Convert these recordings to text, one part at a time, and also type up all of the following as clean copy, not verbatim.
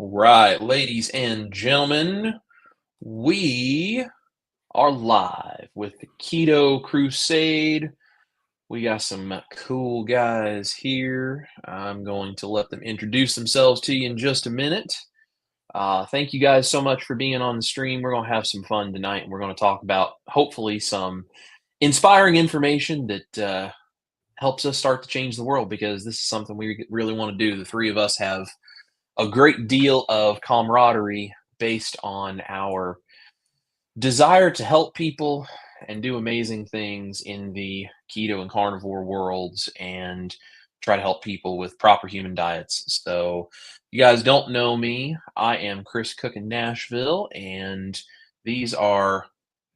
Right, ladies and gentlemen, we are live with the Keto Crusade. We got some cool guys here. I'm going to let them introduce themselves to you in just a minute. Thank you guys so much for being on the stream. We're going to have some fun tonight, and we're going to talk about hopefully some inspiring information that helps us start to change the world because this is something we really want to do. The three of us have a great deal of camaraderie based on our desire to help people and do amazing things in the keto and carnivore worlds and try to help people with proper human diets. So, you guys don't know me. I am Chris Cook in Nashville, and these are a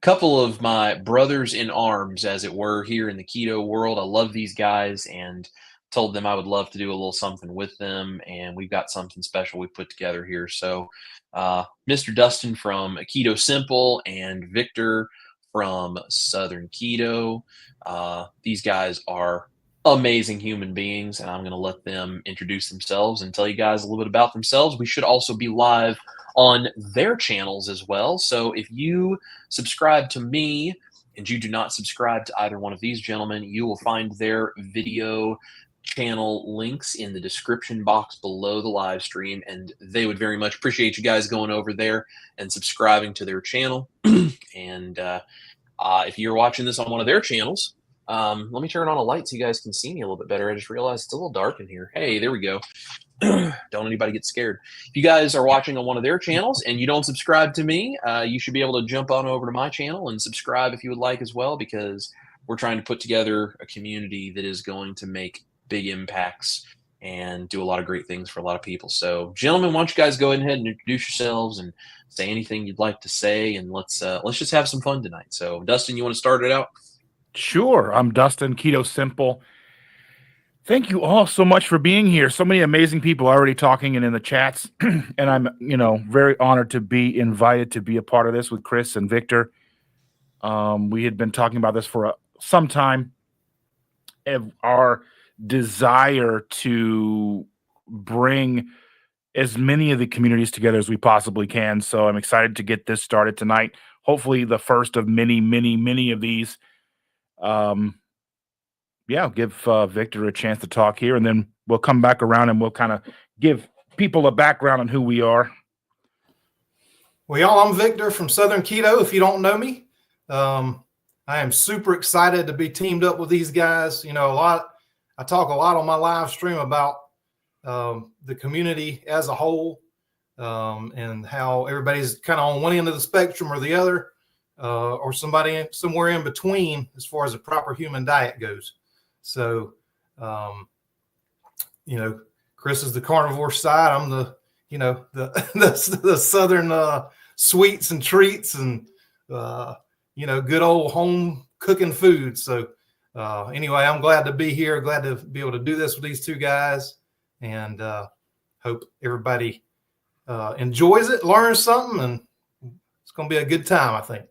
couple of my brothers in arms, as it were, here in the keto world. I love these guys and told them I would love to do a little something with them, and we've got something special we put together here. So, Mr. Dustin from Keto Simple and Victor from Southern Keto. These guys are amazing human beings, and I'm going to let them introduce themselves and tell you guys a little bit about themselves. We should also be live on their channels as well. So if you subscribe to me and you do not subscribe to either one of these gentlemen, you will find their video channel links in the description box below the live stream, and they would very much appreciate you guys going over there and subscribing to their channel. And if you're watching this on one of their channels, let me turn on a light so you guys can see me a little bit better. I just realized it's a little dark in here. Hey, there we go. Don't anybody get scared. If you guys are watching on one of their channels and you don't subscribe to me, you should be able to jump on over to my channel and subscribe if you would like as well, because we're trying to put together a community that is going to make big impacts and do a lot of great things for a lot of people. So, gentlemen, why don't you guys go ahead and introduce yourselves and say anything you'd like to say, and let's just have some fun tonight. So, Dustin, you want to start it out? Sure. I'm Dustin, Keto Simple. Thank you all so much for being here. So many amazing people already talking and in the chats. And I'm, very honored to be invited to be a part of this with Chris and Victor. We had been talking about this for some time. Our desire to bring as many of the communities together as we possibly can. So I'm excited to get this started tonight. Hopefully the first of many, many, many of these. I'll give Victor a chance to talk here, and then we'll come back around and we'll kind of give people a background on who we are. Well, y'all, I'm Victor from Southern Keto. If you don't know me, I am super excited to be teamed up with these guys. I talk a lot on my live stream about the community as a whole, and how everybody's kind of on one end of the spectrum or the other, or somebody somewhere in between as far as a proper human diet goes. So, Chris is the carnivore side. I'm the southern sweets and treats and good old home cooking food. So anyway, I'm glad to be here. Glad to be able to do this with these two guys, and hope everybody enjoys it, learns something, and it's going to be a good time, I think.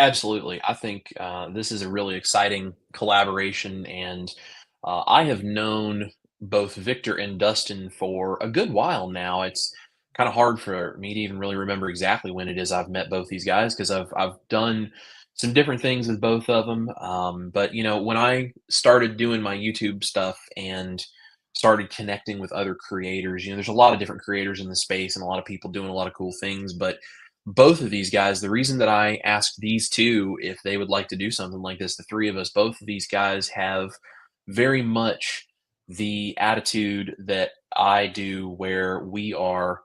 Absolutely. I think this is a really exciting collaboration, and I have known both Victor and Dustin for a good while now. It's kind of hard for me to even really remember exactly when it is I've met both these guys, because I've done some different things with both of them. But when I started doing my YouTube stuff and started connecting with other creators, there's a lot of different creators in the space and a lot of people doing a lot of cool things, but both of these guys, the reason that I asked these two if they would like to do something like this, the three of us, both of these guys have very much the attitude that I do, where we are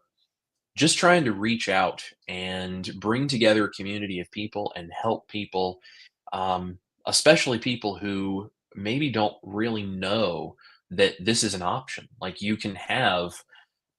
just trying to reach out and bring together a community of people and help people, especially people who maybe don't really know that this is an option. Like, you can have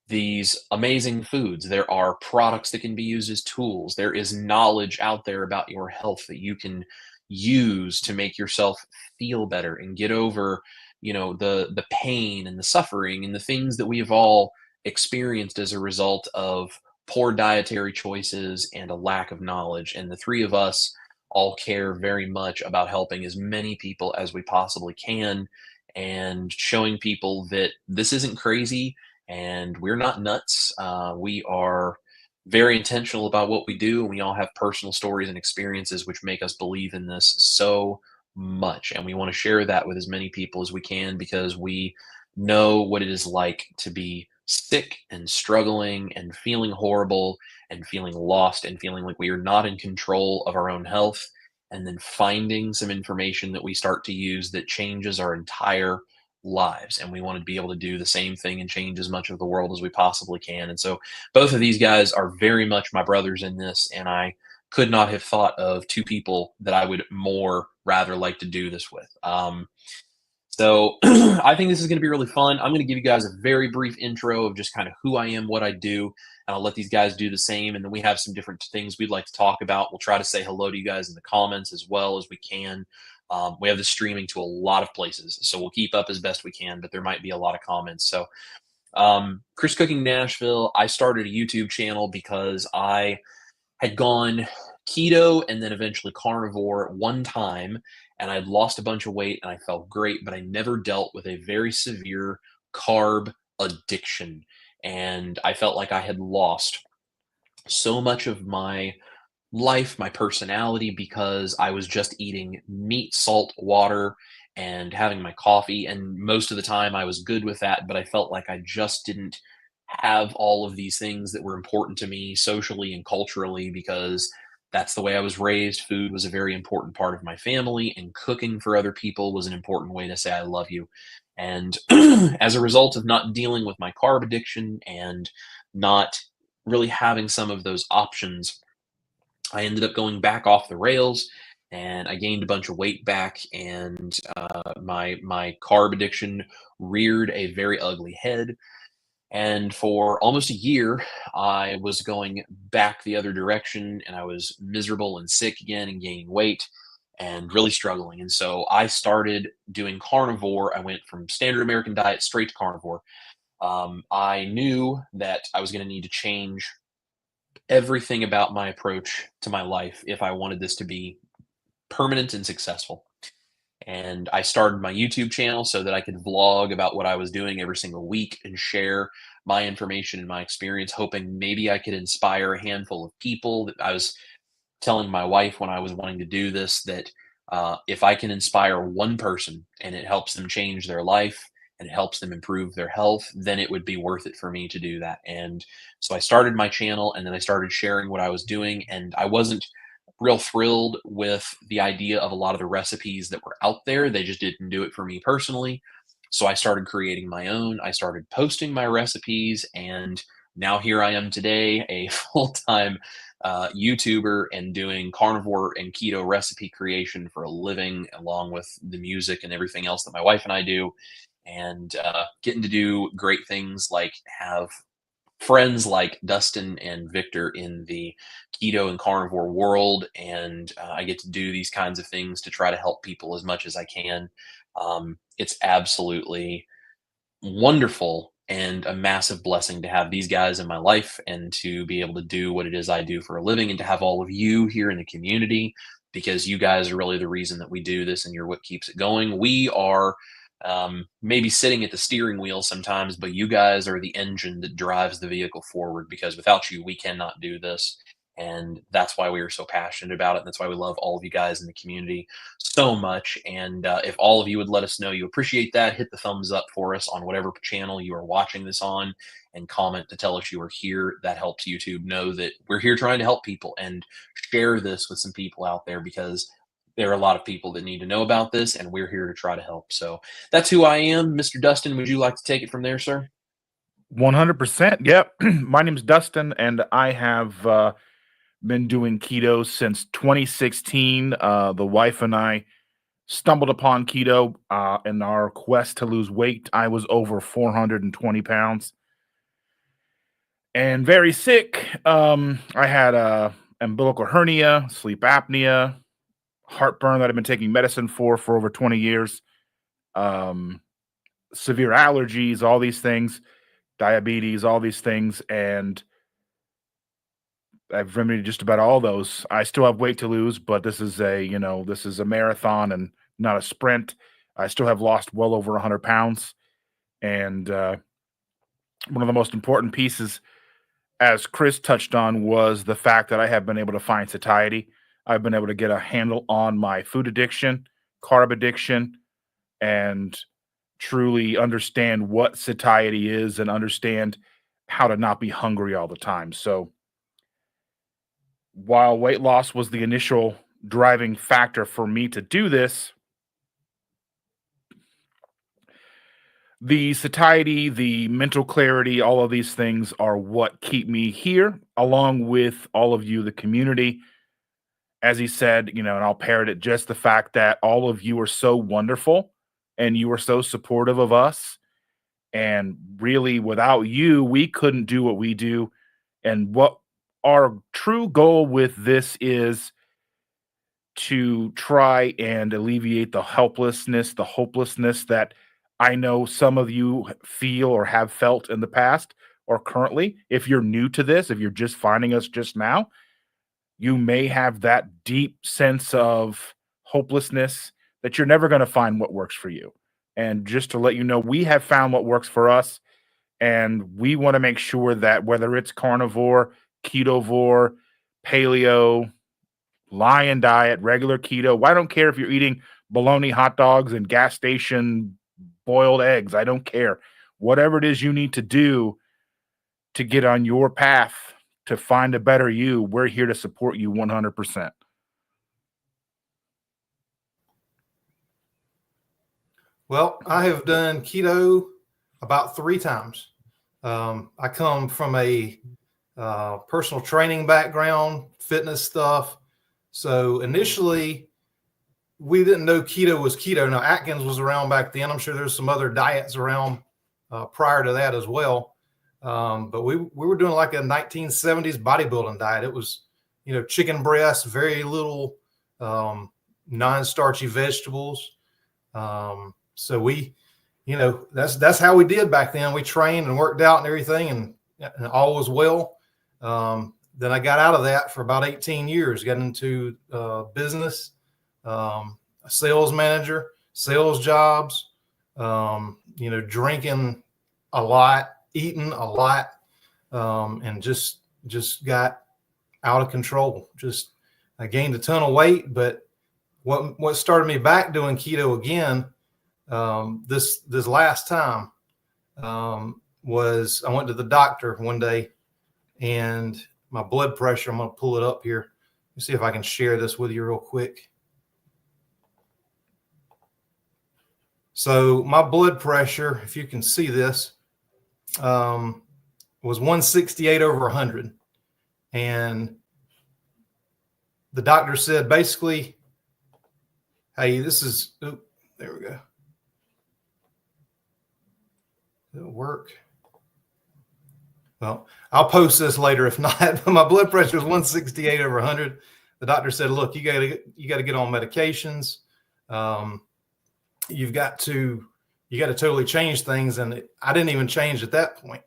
these amazing foods. There are products that can be used as tools. There is knowledge out there about your health that you can use to make yourself feel better and get over, the pain and the suffering and the things that we have all experienced as a result of poor dietary choices and a lack of knowledge. And the three of us all care very much about helping as many people as we possibly can and showing people that this isn't crazy, And we're not nuts. We are very intentional about what we do. And we all have personal stories and experiences which make us believe in this so much. And we want to share that with as many people as we can because we know what it is like to be sick and struggling and feeling horrible and feeling lost and feeling like we are not in control of our own health. And then finding some information that we start to use that changes our entire lives. And we want to be able to do the same thing and change as much of the world as we possibly can. And so both of these guys are very much my brothers in this. And I could not have thought of two people that I would more rather like to do this with. So I think this is going to be really fun. I'm going to give you guys a very brief intro of just kind of who I am, what I do, and I'll let these guys do the same. And then we have some different things we'd like to talk about. We'll try to say hello to you guys in the comments as well as we can. We have this streaming to a lot of places, so we'll keep up as best we can, but there might be a lot of comments. So Chris Cooking Nashville, I started a YouTube channel because I had gone keto and then eventually carnivore at one time, and I'd lost a bunch of weight and I felt great, but I never dealt with a very severe carb addiction. And I felt like I had lost so much of my life, my personality, because I was just eating meat, salt, water, and having my coffee. And most of the time I was good with that, but I felt like I just didn't have all of these things that were important to me socially and culturally because that's the way I was raised. Food was a very important part of my family, and cooking for other people was an important way to say, I love you. And as a result of not dealing with my carb addiction and not really having some of those options, I ended up going back off the rails and I gained a bunch of weight back, and my carb addiction reared a very ugly head. And for almost a year, I was going back the other direction, and I was miserable and sick again and gaining weight and really struggling. And so I started doing carnivore. I went from standard American diet straight to carnivore. I knew that I was going to need to change everything about my approach to my life if I wanted this to be permanent and successful. And I started my YouTube channel so that I could vlog about what I was doing every single week and share my information and my experience, hoping maybe I could inspire a handful of people. That I was telling my wife when I was wanting to do this that if I can inspire one person and it helps them change their life and it helps them improve their health, then it would be worth it for me to do that. And so I started my channel, and then I started sharing what I was doing. And I wasn't real thrilled with the idea of a lot of the recipes that were out there. They just didn't do it for me personally. So I started creating my own. I started posting my recipes, and now here I am today, a full-time YouTuber and doing carnivore and keto recipe creation for a living, along with the music and everything else that my wife and I do, and getting to do great things like have friends like Dustin and Victor in the keto and carnivore world. And I get to do these kinds of things to try to help people as much as I can. It's absolutely wonderful and a massive blessing to have these guys in my life and to be able to do what it is I do for a living, and to have all of you here in the community, because you guys are really the reason that we do this and you're what keeps it going. We are maybe sitting at the steering wheel sometimes, but you guys are the engine that drives the vehicle forward, because without you, we cannot do this. And that's why we are so passionate about it. And that's why we love all of you guys in the community so much. And if all of you would let us know you appreciate that, hit the thumbs up for us on whatever channel you are watching this on, and comment to tell us you are here. That helps YouTube know that we're here trying to help people, and share this with some people out there, because there are a lot of people that need to know about this, and we're here to try to help. So that's who I am. Mr. Dustin, would you like to take it from there, sir? 100%. Yep. My name's Dustin, and I have been doing keto since 2016. The wife and I stumbled upon keto in our quest to lose weight. I was over 420 pounds and very sick. I had a umbilical hernia, sleep apnea, heartburn that I've been taking medicine for over 20 years, severe allergies, all these things, diabetes, all these things. And I've remedied just about all those. I still have weight to lose, but this is a marathon and not a sprint. I still have lost well over 100 pounds. And one of the most important pieces, as Chris touched on, was the fact that I have been able to find satiety. I've been able to get a handle on my food addiction, carb addiction, and truly understand what satiety is and understand how to not be hungry all the time. So while weight loss was the initial driving factor for me to do this, the satiety, the mental clarity, all of these things are what keep me here, along with all of you, the community. As he said, and I'll parrot it, just the fact that all of you are so wonderful and you are so supportive of us. And really, without you, we couldn't do what we do. And what our true goal with this is to try and alleviate the helplessness, the hopelessness that I know some of you feel or have felt in the past or currently. If you're new to this, if you're just finding us just now, you may have that deep sense of hopelessness that you're never going to find what works for you. And just to let you know, we have found what works for us. And we want to make sure that whether it's carnivore, ketovore, paleo, lion diet, regular keto, I don't care if you're eating bologna hot dogs and gas station boiled eggs. I don't care. Whatever it is you need to do to get on your path to find a better you, we're here to support you 100%. Well, I have done keto about 3 times. I come from a personal training background, fitness stuff. So initially, we didn't know keto was keto. Now, Atkins was around back then. I'm sure there's some other diets around prior to that as well. But we were doing like a 1970s bodybuilding diet. It was, chicken breast, very little non-starchy vegetables. So we, that's how we did back then. We trained and worked out and everything, and all was well. Then I got out of that for about 18 years, got into business, a sales manager, sales jobs, drinking a lot, eating a lot, and just got out of control. I gained a ton of weight, but what started me back doing keto again, this last time, was I went to the doctor one day, and my blood pressure, I'm going to pull it up here. Let me see if I can share this with you real quick. So my blood pressure, if you can see this, was 168 over 100. And the doctor said, basically, hey, this is, there we go. It'll work. Well, I'll post this later if not. But my blood pressure was 168 over 100. The doctor said, look, you got to get on medications. You got to totally change things. And I didn't even change at that point.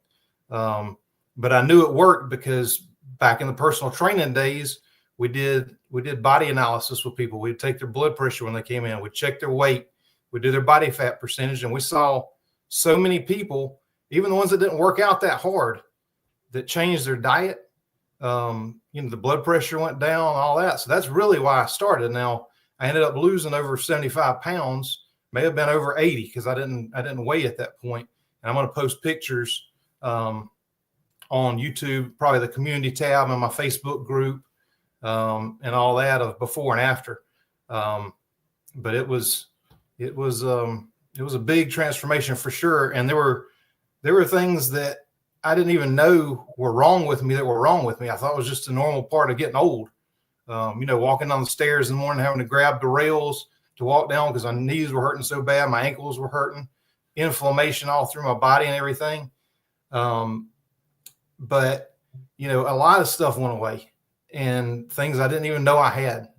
But I knew it worked because back in the personal training days, we did body analysis with people. We'd take their blood pressure when they came in. We'd check their weight. We'd do their body fat percentage. And we saw so many people, even the ones that didn't work out that hard, that changed their diet. The blood pressure went down, all that. So that's really why I started. Now I ended up losing over 75 pounds, may have been over 80 because I didn't weigh at that point. And I'm going to post pictures on YouTube, probably the community tab in my Facebook group, and all that of before and after. But it was a big transformation for sure. And there were things that I didn't even know were wrong with me. I thought it was just a normal part of getting old. Walking down the stairs in the morning, having to grab the rails to walk down because my knees were hurting so bad. My ankles were hurting, inflammation all through my body and everything. But a lot of stuff went away and things I didn't even know I had.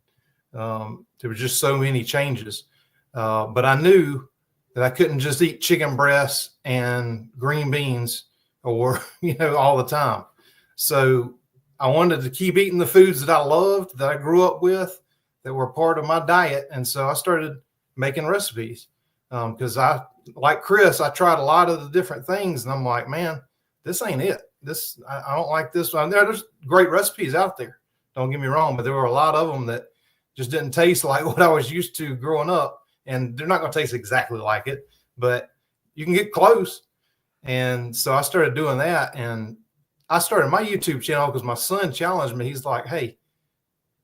There were just so many changes. But I knew that I couldn't just eat chicken breasts and green beans or, all the time. So I wanted to keep eating the foods that I loved, that I grew up with, that were part of my diet. And so I started making recipes because like Chris, I tried a lot of the different things and I'm like, man, this ain't it. I don't like this one. There's great recipes out there. Don't get me wrong, but there were a lot of them that just didn't taste like what I was used to growing up. And they're not going to taste exactly like it, but you can get close. And so I started doing that. And I started my YouTube channel because my son challenged me. He's like, hey,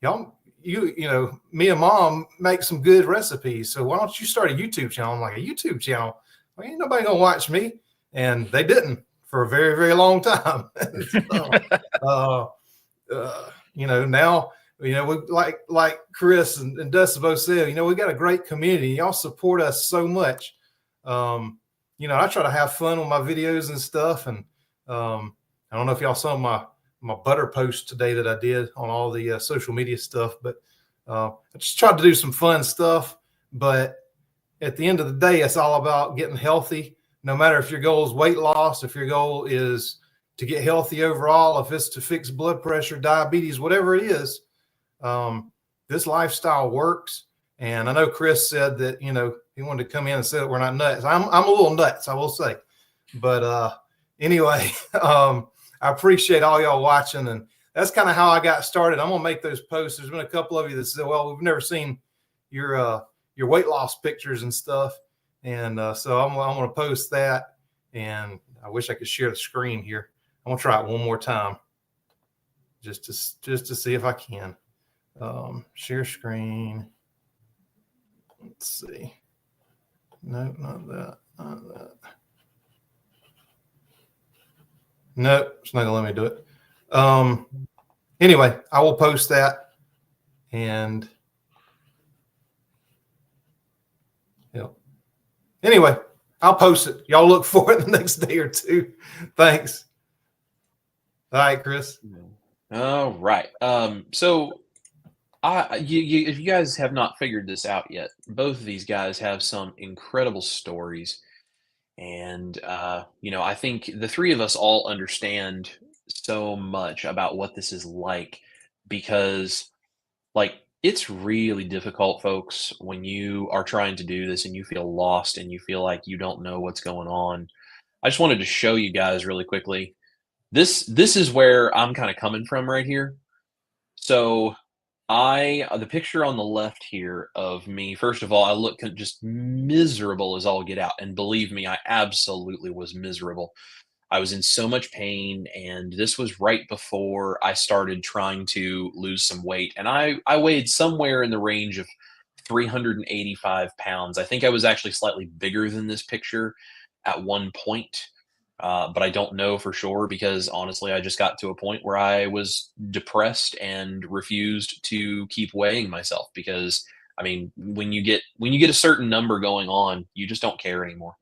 y'all, you know, me and mom make some good recipes. So why don't you start a YouTube channel? I'm like, a YouTube channel? Well, ain't nobody going to watch me. And they didn't for a very, very long time. So, you know, now, you know, we like Chris and Dustin both said, you know, we got a great community. Y'all support us so much. You know, I try to have fun with my videos and stuff. And I don't know if y'all saw my butter post today that I did on all the social media stuff, but I just tried to do some fun stuff. But at the end of the day, it's all about getting healthy. No matter if your goal is weight loss, if your goal is to get healthy overall, if it's to fix blood pressure, diabetes, whatever it is, this lifestyle works. And I know Chris said that, you know, he wanted to come in and say that we're not nuts. I'm a little nuts, I will say. But anyway, I appreciate all y'all watching. And that's kind of how I got started. I'm going to make those posts. There's been a couple of you that said, well, we've never seen your weight loss pictures and stuff. And so I'm going to post that. And I wish I could share the screen here. I'm going to try it one more time just to see if I can. Share screen. Let's see. No, not that. Not that. No, it's not going to let me do it. Anyway, I will post that. And yeah. Anyway, I'll post it. Y'all look for it the next day or two. Thanks. All right, Chris. All right. So if you guys have not figured this out yet, both of these guys have some incredible stories. And, you know, I think the three of us all understand so much about what this is like because, like, it's really difficult, folks, when you are trying to do this and you feel lost and you feel like you don't know what's going on. I just wanted to show you guys really quickly. This is where I'm kind of coming from right here. So the picture on the left here of me, first of all, I look just miserable as all get out. And believe me, I absolutely was miserable. I was in so much pain, and this was right before I started trying to lose some weight. And I weighed somewhere in the range of 385 pounds. I think I was actually slightly bigger than this picture at one point. But I don't know for sure because honestly, I just got to a point where I was depressed and refused to keep weighing myself because I mean, when you get a certain number going on, you just don't care anymore.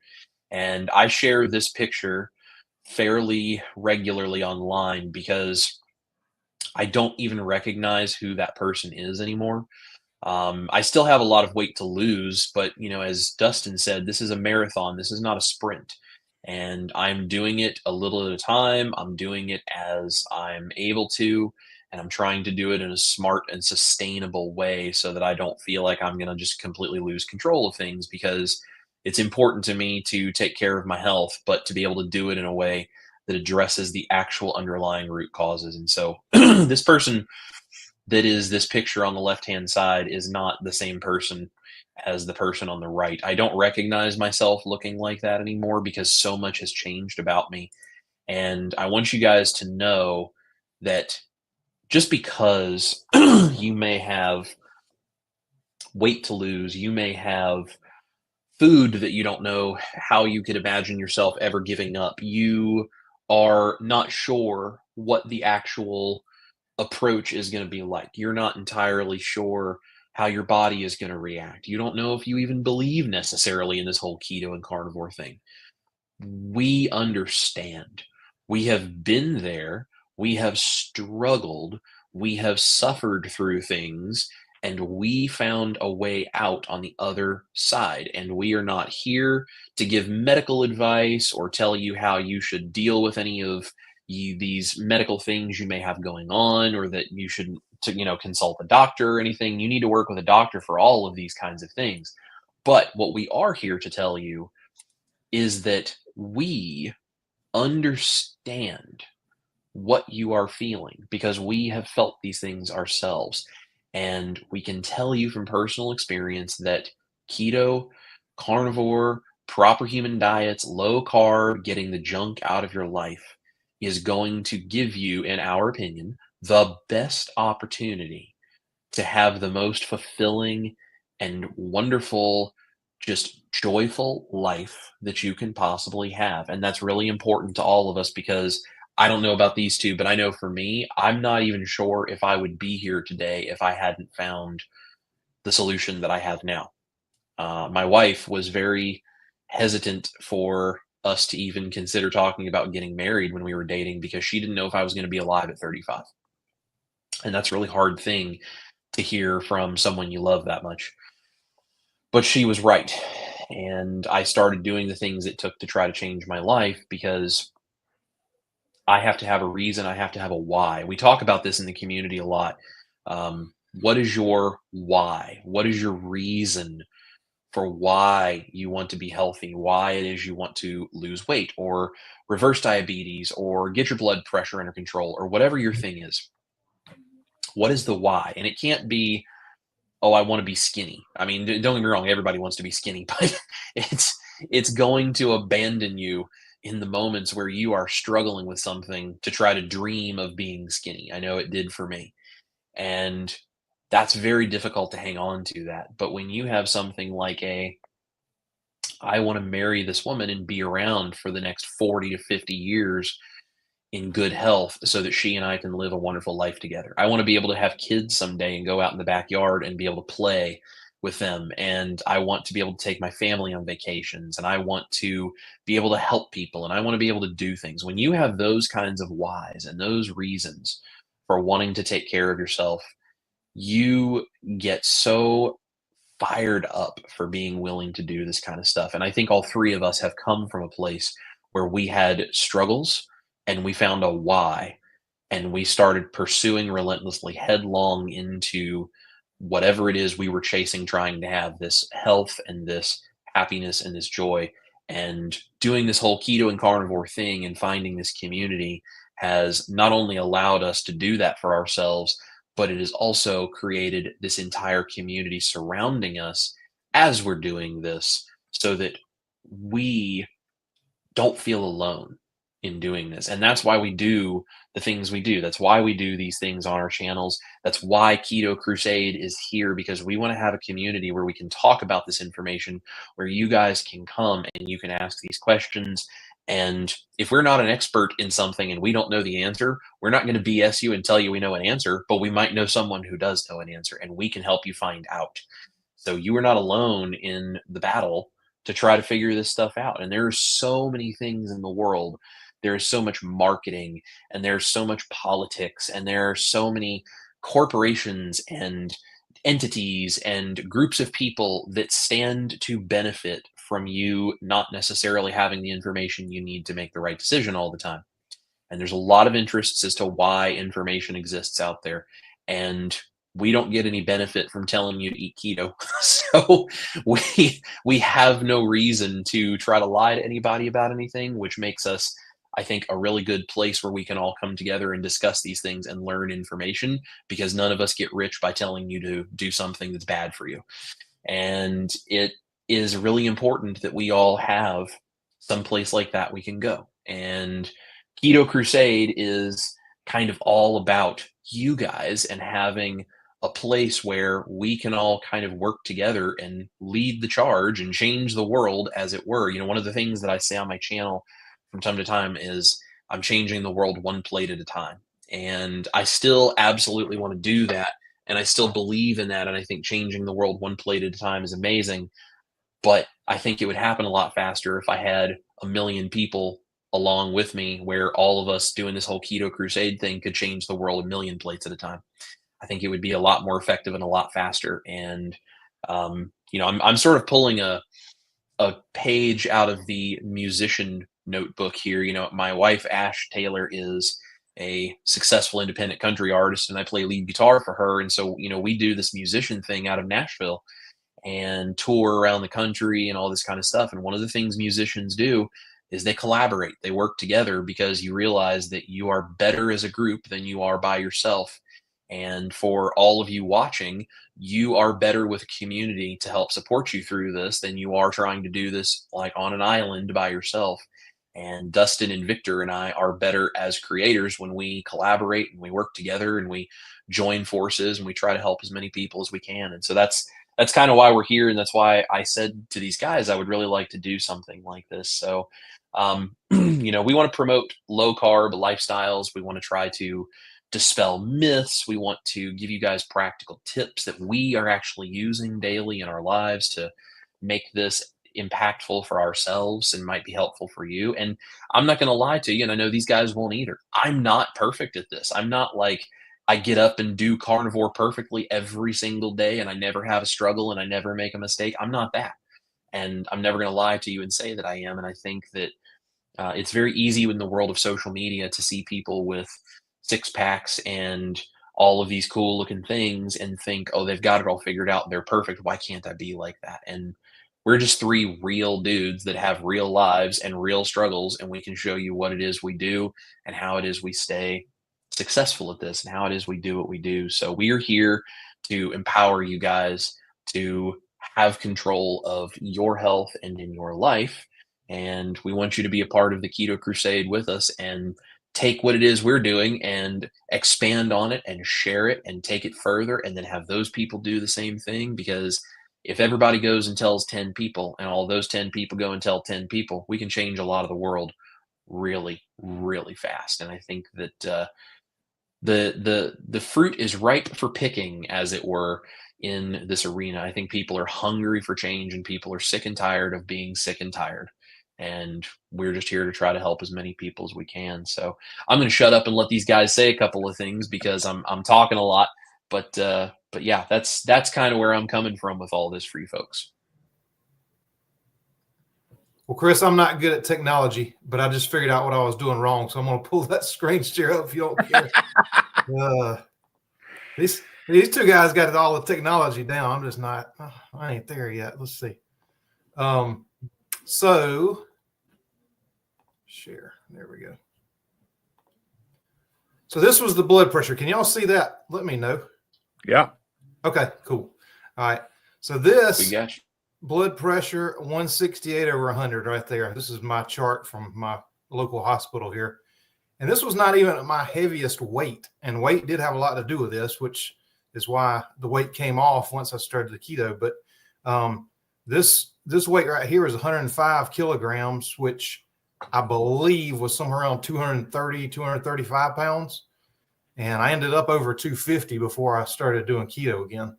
And I share this picture fairly regularly online because I don't even recognize who that person is anymore. I still have a lot of weight to lose, but you know, as Dustin said, this is a marathon. This is not a sprint. And I'm doing it a little at a time. I'm doing it as I'm able to, and I'm trying to do it in a smart and sustainable way so that I don't feel like I'm going to just completely lose control of things because it's important to me to take care of my health, but to be able to do it in a way that addresses the actual underlying root causes. And so this person that is this picture on the left-hand side is not the same person as the person on the right. I don't recognize myself looking like that anymore because so much has changed about me. And I want you guys to know that just because you may have weight to lose, you may have food that you don't know how you could imagine yourself ever giving up, you are not sure what the actual approach is going to be like. You're not entirely sure how your body is going to react. You don't know if you even believe necessarily in this whole keto and carnivore thing. We understand. We have been there. We have struggled. We have suffered through things, and we found a way out on the other side. And we are not here to give medical advice or tell you how you should deal with any of these medical things you may have going on, or that you should consult a doctor or anything. You need to work with a doctor for all of these kinds of things. But what we are here to tell you is that we understand what you are feeling because we have felt these things ourselves. And we can tell you from personal experience that keto, carnivore, proper human diets, low carb, getting the junk out of your life is going to give you, in our opinion, the best opportunity to have the most fulfilling and wonderful, just joyful life that you can possibly have. And that's really important to all of us because I don't know about these two, but I know for me, I'm not even sure if I would be here today if I hadn't found the solution that I have now. My wife was very hesitant for us to even consider talking about getting married when we were dating because she didn't know if I was going to be alive at 35. And that's a really hard thing to hear from someone you love that much. But she was right. And I started doing the things it took to try to change my life because I have to have a reason. I have to have a why. We talk about this in the community a lot. What is your why? What is your reason for why you want to be healthy? Why it is you want to lose weight or reverse diabetes or get your blood pressure under control or whatever your thing is? What is the why? And it can't be, oh, I want to be skinny. I mean, don't get me wrong, everybody wants to be skinny, but it's going to abandon you in the moments where you are struggling with something to try to dream of being skinny. I know it did for me. And that's very difficult to hang on to that. But when you have something like I want to marry this woman and be around for the next 40 to 50 years in good health so that she and I can live a wonderful life together. I want to be able to have kids someday and go out in the backyard and be able to play with them. And I want to be able to take my family on vacations and I want to be able to help people and I want to be able to do things. When you have those kinds of whys and those reasons for wanting to take care of yourself, you get so fired up for being willing to do this kind of stuff. And I think all three of us have come from a place where we had struggles and we found a why and we started pursuing relentlessly headlong into whatever it is we were chasing, trying to have this health and this happiness and this joy. And doing this whole keto and carnivore thing and finding this community has not only allowed us to do that for ourselves, but it has also created this entire community surrounding us as we're doing this so that we don't feel alone in doing this. And that's why we do the things we do. That's why we do these things on our channels. That's why Keto Crusade is here because we want to have a community where we can talk about this information, where you guys can come and you can ask these questions. And if we're not an expert in something and we don't know the answer, we're not going to BS you and tell you we know an answer, but we might know someone who does know an answer and we can help you find out. So you are not alone in the battle to try to figure this stuff out. And there are so many things in the world. There is so much marketing and there's so much politics and there are so many corporations and entities and groups of people that stand to benefit from you not necessarily having the information you need to make the right decision all the time. And there's a lot of interests as to why information exists out there. And we don't get any benefit from telling you to eat keto. So we have no reason to try to lie to anybody about anything, which makes us, I think, a really good place where we can all come together and discuss these things and learn information because none of us get rich by telling you to do something that's bad for you. And it is really important that we all have some place like that we can go. And Keto Crusade is kind of all about you guys and having a place where we can all kind of work together and lead the charge and change the world, as it were. You know, one of the things that I say on my channel from time to time is I'm changing the world one plate at a time. And I still absolutely want to do that. And I still believe in that. And I think changing the world one plate at a time is amazing. But I think it would happen a lot faster if I had a million people along with me where all of us doing this whole Keto Crusade thing could change the world a million plates at a time. I think it would be a lot more effective and a lot faster. And, you know, I'm sort of pulling a page out of the musician notebook here. You know, my wife, Ash Taylor, is a successful independent country artist and I play lead guitar for her. And so, you know, we do this musician thing out of Nashville and tour around the country and all this kind of stuff. And one of the things musicians do is they collaborate, they work together, because you realize that you are better as a group than you are by yourself. And for all of you watching, you are better with a community to help support you through this than you are trying to do this like on an island by yourself. And Dustin and Victor and I are better as creators when we collaborate and we work together and we join forces and we try to help as many people as we can. And so that's kind of why we're here, and that's why I said to these guys I would really like to do something like this. So we want to promote low carb lifestyles. We want to try to dispel myths. We want to give you guys practical tips that we are actually using daily in our lives to make this impactful for ourselves and might be helpful for you. And I'm not going to lie to you, and I know these guys won't either. I'm not perfect at this. I'm not like I get up and do carnivore perfectly every single day and I never have a struggle and I never make a mistake. I'm not that. And I'm never going to lie to you and say that I am. And I think that it's very easy in the world of social media to see people with six packs and all of these cool looking things and think, oh, they've got it all figured out. They're perfect. Why can't I be like that? And we're just three real dudes that have real lives and real struggles. And we can show you what it is we do and how it is we stay successful at this and how it is we do what we do. So we are here to empower you guys to have control of your health and in your life. And we want you to be a part of the Keto Crusade with us and take what it is we're doing and expand on it and share it and take it further, and then have those people do the same thing. Because if everybody goes and tells 10 people and all those 10 people go and tell 10 people, we can change a lot of the world really, really fast. And I think that the fruit is ripe for picking, as it were, in this arena. I think people are hungry for change and people are sick and tired of being sick and tired. And we're just here to try to help as many people as we can. So I'm going to shut up and let these guys say a couple of things because I'm talking a lot. But yeah, that's kind of where I'm coming from with all this for you folks. Well, Chris, I'm not good at technology, but I just figured out what I was doing wrong. So I'm going to pull that screen share up if you don't care. These two guys got all the technology down. I'm just not. I ain't there yet. Let's see. So share. There we go. So this was the blood pressure. Can y'all see that? Let me know. Yeah. Okay, cool. All right. So this We got you. Blood pressure 168 over 100 right there. This is my chart from my local hospital here. And this was not even my heaviest weight. And weight did have a lot to do with this, which is why the weight came off once I started the keto. But this weight right here is 105 kilograms, which I believe was somewhere around 230, 235 pounds. And I ended up over 250 before I started doing keto again.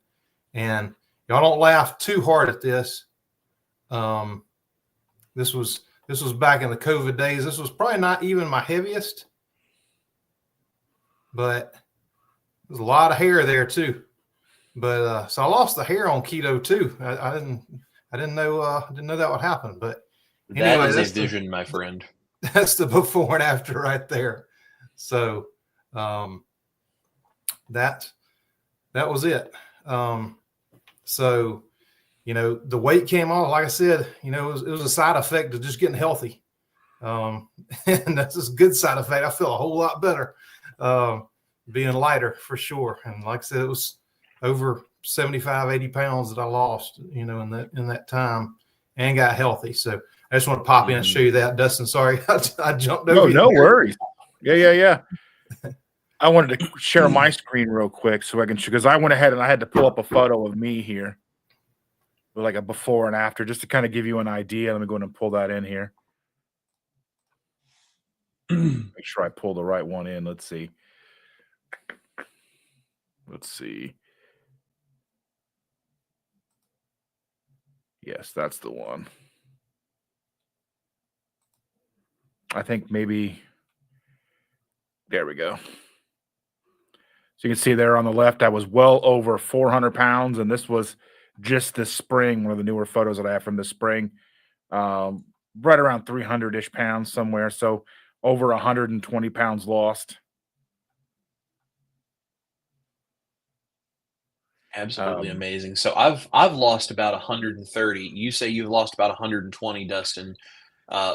And y'all don't laugh too hard at this. This was back in the COVID days. This was probably not even my heaviest, but there's a lot of hair there too. But so I lost the hair on keto too. I didn't know that would happen. But anyway, that is a vision, my friend. That's the before and after right there. So that was it. So, the weight came off. Like I said, it was a side effect of just getting healthy. And that's a good side effect. I feel a whole lot better being lighter for sure. And like I said, it was over 75, 80 pounds that I lost, in that time and got healthy. So I just want to pop in and show you that. Dustin, sorry, I jumped over. No worries. Yeah. I wanted to share my screen real quick so I can, because I went ahead and I had to pull up a photo of me here, with like a before and after, just to kind of give you an idea. Let me go ahead and pull that in here. Make sure I pull the right one in. Let's see. Yes, that's the one. I think maybe, there we go. So you can see there on the left, I was well over 400 pounds, and this was just this spring, one of the newer photos that I have from this spring, right around 300-ish pounds somewhere. So over 120 pounds lost. Absolutely amazing. So I've lost about 130. You say you've lost about 120, Dustin.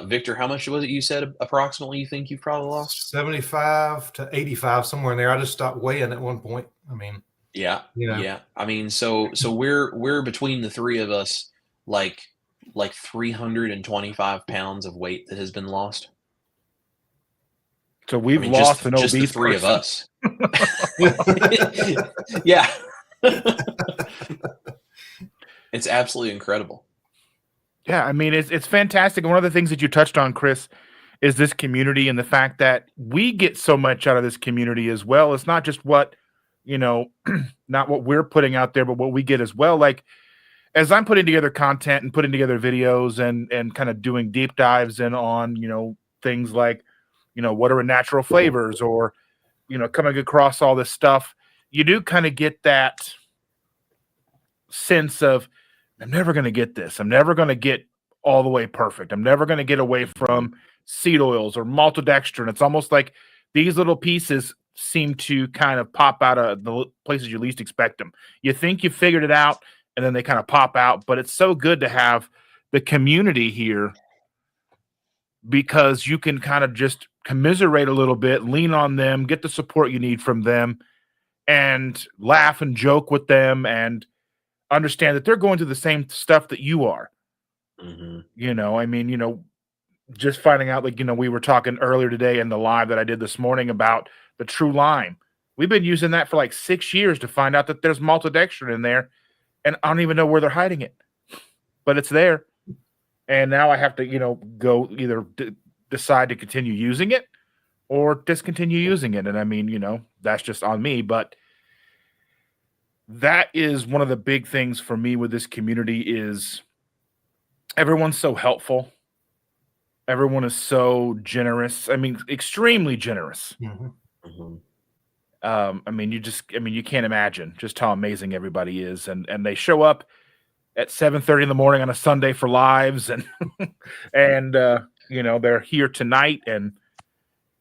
Victor, how much was it you said approximately you think you've probably lost? 75 to 85, somewhere in there. I just stopped weighing at one point. I mean, Yeah, you know, yeah. I mean, so we're between the three of us, like 325 pounds of weight that has been lost. So I we've mean, lost an just the obese three of person. us. Yeah. It's absolutely incredible. Yeah, I mean it's fantastic. And one of the things that you touched on, Chris, is this community and the fact that we get so much out of this community as well. It's not just what, you know, not what we're putting out there, but what we get as well. Like as I'm putting together content and putting together videos and kind of doing deep dives in on, things like, what are natural flavors or, coming across all this stuff, you do kind of get that sense of I'm never going to get this. I'm never going to get all the way perfect. I'm never going to get away from seed oils or maltodextrin. It's almost like these little pieces seem to kind of pop out of the places you least expect them. You think you figured it out, and then they kind of pop out. But it's so good to have the community here because you can kind of just commiserate a little bit, lean on them, get the support you need from them, and laugh and joke with them and understand that they're going through the same stuff that you are. I mean, just finding out, like, we were talking earlier today in the live that I did this morning about the True Lime. We've been using that for like 6 years to find out that there's maltodextrin in there, and I don't even know where they're hiding it, but it's there. And now I have to, go either decide to continue using it or discontinue using it. And I mean, that's just on me, but that is one of the big things for me with this community is everyone's so helpful. Everyone is so generous. I mean, extremely generous. I mean, you can't imagine just how amazing everybody is. And they show up at 7:30 in the morning on a Sunday for lives and, they're here tonight and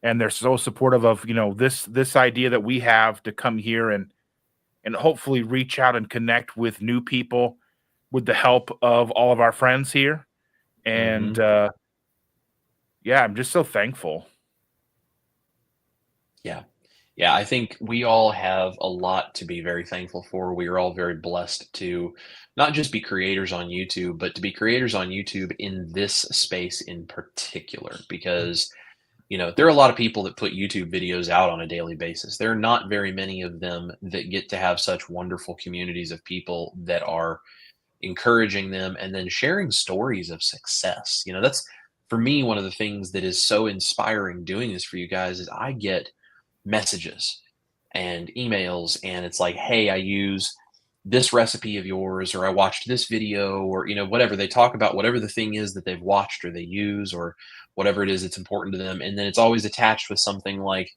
they're so supportive of, this idea that we have to come here and hopefully reach out and connect with new people with the help of all of our friends here. And, yeah, I'm just so thankful. Yeah. Yeah, I think we all have a lot to be very thankful for. We are all very blessed to not just be creators on YouTube, but to be creators on YouTube in this space in particular, because there are a lot of people that put YouTube videos out on a daily basis. There are not very many of them that get to have such wonderful communities of people that are encouraging them and then sharing stories of success. That's for me one of the things that is so inspiring doing this for you guys is I get messages and emails and it's like, hey, I use this recipe of yours, or I watched this video, or whatever. They talk about whatever the thing is that they've watched or they use or whatever it is that's important to them, and then it's always attached with something like,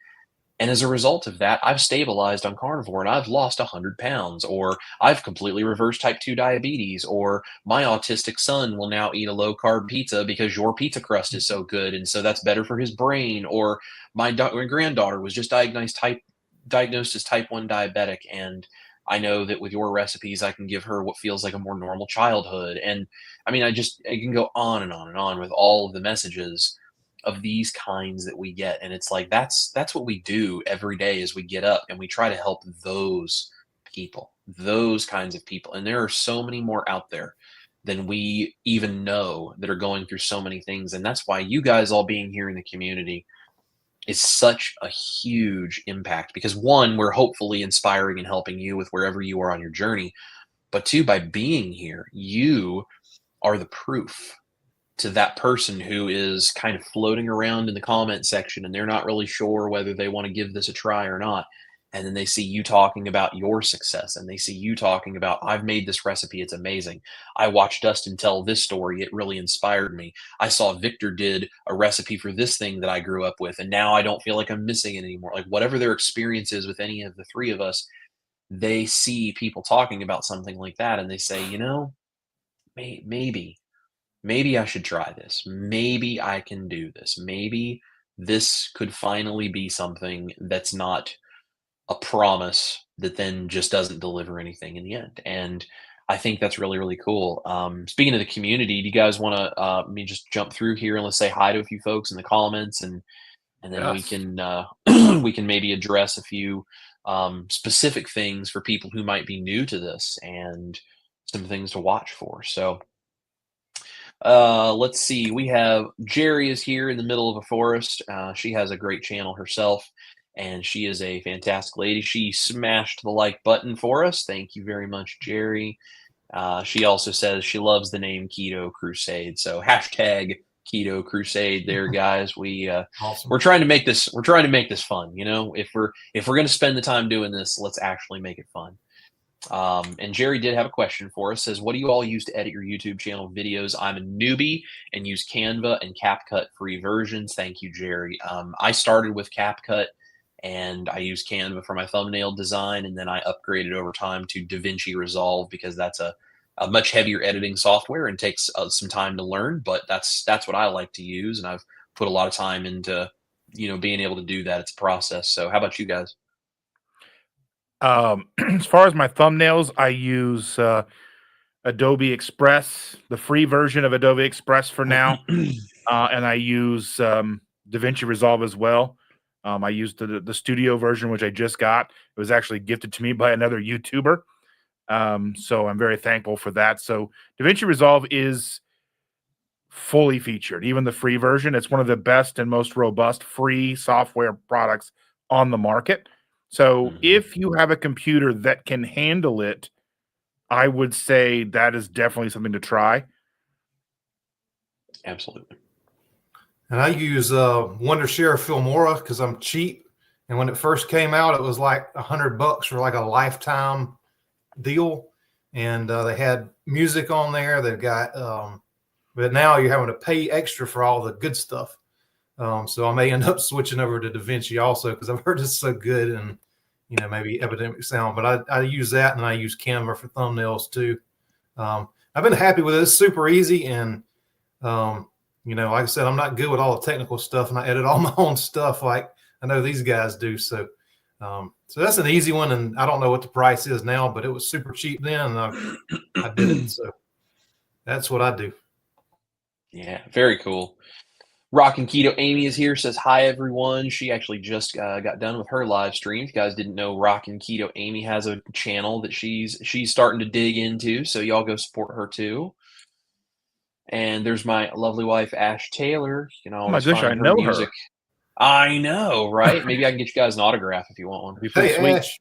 and as a result of that, I've stabilized on carnivore and I've lost 100 pounds, or I've completely reversed type 2 diabetes, or my autistic son will now eat a low carb pizza because your pizza crust is so good. And so that's better for his brain. Or my granddaughter was just diagnosed as type 1 diabetic. And I know that with your recipes, I can give her what feels like a more normal childhood. And I mean, I can go on and on and on with all of the messages of these kinds that we get. And it's like, that's what we do every day is we get up and we try to help those people, those kinds of people. And there are so many more out there than we even know that are going through so many things. And that's why you guys all being here in the community is such a huge impact, because one, we're hopefully inspiring and helping you with wherever you are on your journey. But two, by being here, you are the proof to that person who is kind of floating around in the comment section and they're not really sure whether they want to give this a try or not. And then they see you talking about your success and they see you talking about, I've made this recipe. It's amazing. I watched Dustin tell this story. It really inspired me. I saw Victor did a recipe for this thing that I grew up with, and now I don't feel like I'm missing it anymore. Like whatever their experience is with any of the three of us, they see people talking about something like that and they say, maybe I should try this. Maybe I can do this. Maybe this could finally be something that's not a promise that then just doesn't deliver anything in the end. And I think that's really, really cool. Speaking of the community, do you guys want to me just jump through here and let's say hi to a few folks in the comments, and then we Yes. can we can maybe address a few specific things for people who might be new to this and some things to watch for. So let's see. We have Jerry is here in the middle of a forest. She has a great channel herself, and she is a fantastic lady. She smashed the like button for us. Thank you very much, Jerry. She also says she loves the name Keto Crusade. So hashtag Keto Crusade there, guys. Awesome. We're trying to make this fun. You know, if we're going to spend the time doing this, let's actually make it fun. And Jerry did have a question for us. Says, what do you all use to edit your YouTube channel videos? I'm a newbie and use Canva and CapCut free versions. Thank you, Jerry. I started with CapCut and I use Canva for my thumbnail design, and then I upgraded over time to DaVinci Resolve because that's a much heavier editing software and takes some time to learn. But that's what I like to use, and I've put a lot of time into being able to do that. It's a process. So, how about you guys? As far as my thumbnails, I use Adobe Express, the free version of Adobe Express for now, and I use DaVinci Resolve as well. I used the studio version, which I just got. It was actually gifted to me by another YouTuber. So I'm very thankful for that. So DaVinci Resolve is fully featured, even the free version. It's one of the best and most robust free software products on the market. So if you have a computer that can handle it, I would say that is definitely something to try. Absolutely. And I use Wondershare Filmora because I'm cheap. And when it first came out, it was like $100 for like a lifetime deal. And they had music on there. They've got, but now you're having to pay extra for all the good stuff. So I may end up switching over to DaVinci also because I've heard it's so good, and maybe Epidemic Sound. But I use that, and I use Canva for thumbnails too. I've been happy with it. It's super easy, and like I said, I'm not good with all the technical stuff, and I edit all my own stuff like I know these guys do. So, so that's an easy one, and I don't know what the price is now, but it was super cheap then, and I did it. So that's what I do. Yeah, very cool. Rockin' Keto Amy is here, says hi everyone. She actually just got done with her live stream. If you guys didn't know, Rockin' Keto Amy has a channel that she's starting to dig into, so y'all go support her too. And there's my lovely wife, Ash Taylor. You can Oh my always gosh, I find her know music. her. I know, right? Maybe I can get you guys an autograph if you want one. That'd be pretty Hey, sweet. Ash.